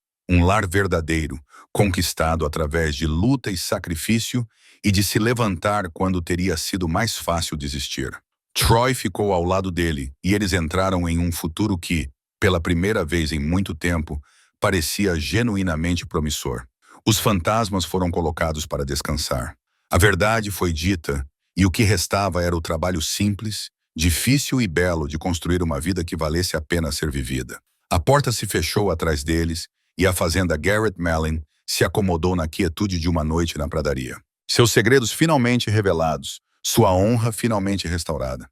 verdadeiro, conquistado através de luta e sacrifício e de se levantar quando teria sido mais fácil desistir. Troy ficou ao lado dele e eles entraram em um futuro que, pela primeira vez em muito tempo, parecia genuinamente promissor. Os fantasmas foram colocados para descansar. A verdade foi dita e o que restava era o trabalho simples, difícil e belo de construir uma vida que valesse a pena ser vivida. A porta se fechou atrás deles e a fazenda Garrett Malin se acomodou na quietude de uma noite na pradaria. Seus segredos finalmente revelados, sua honra finalmente restaurada.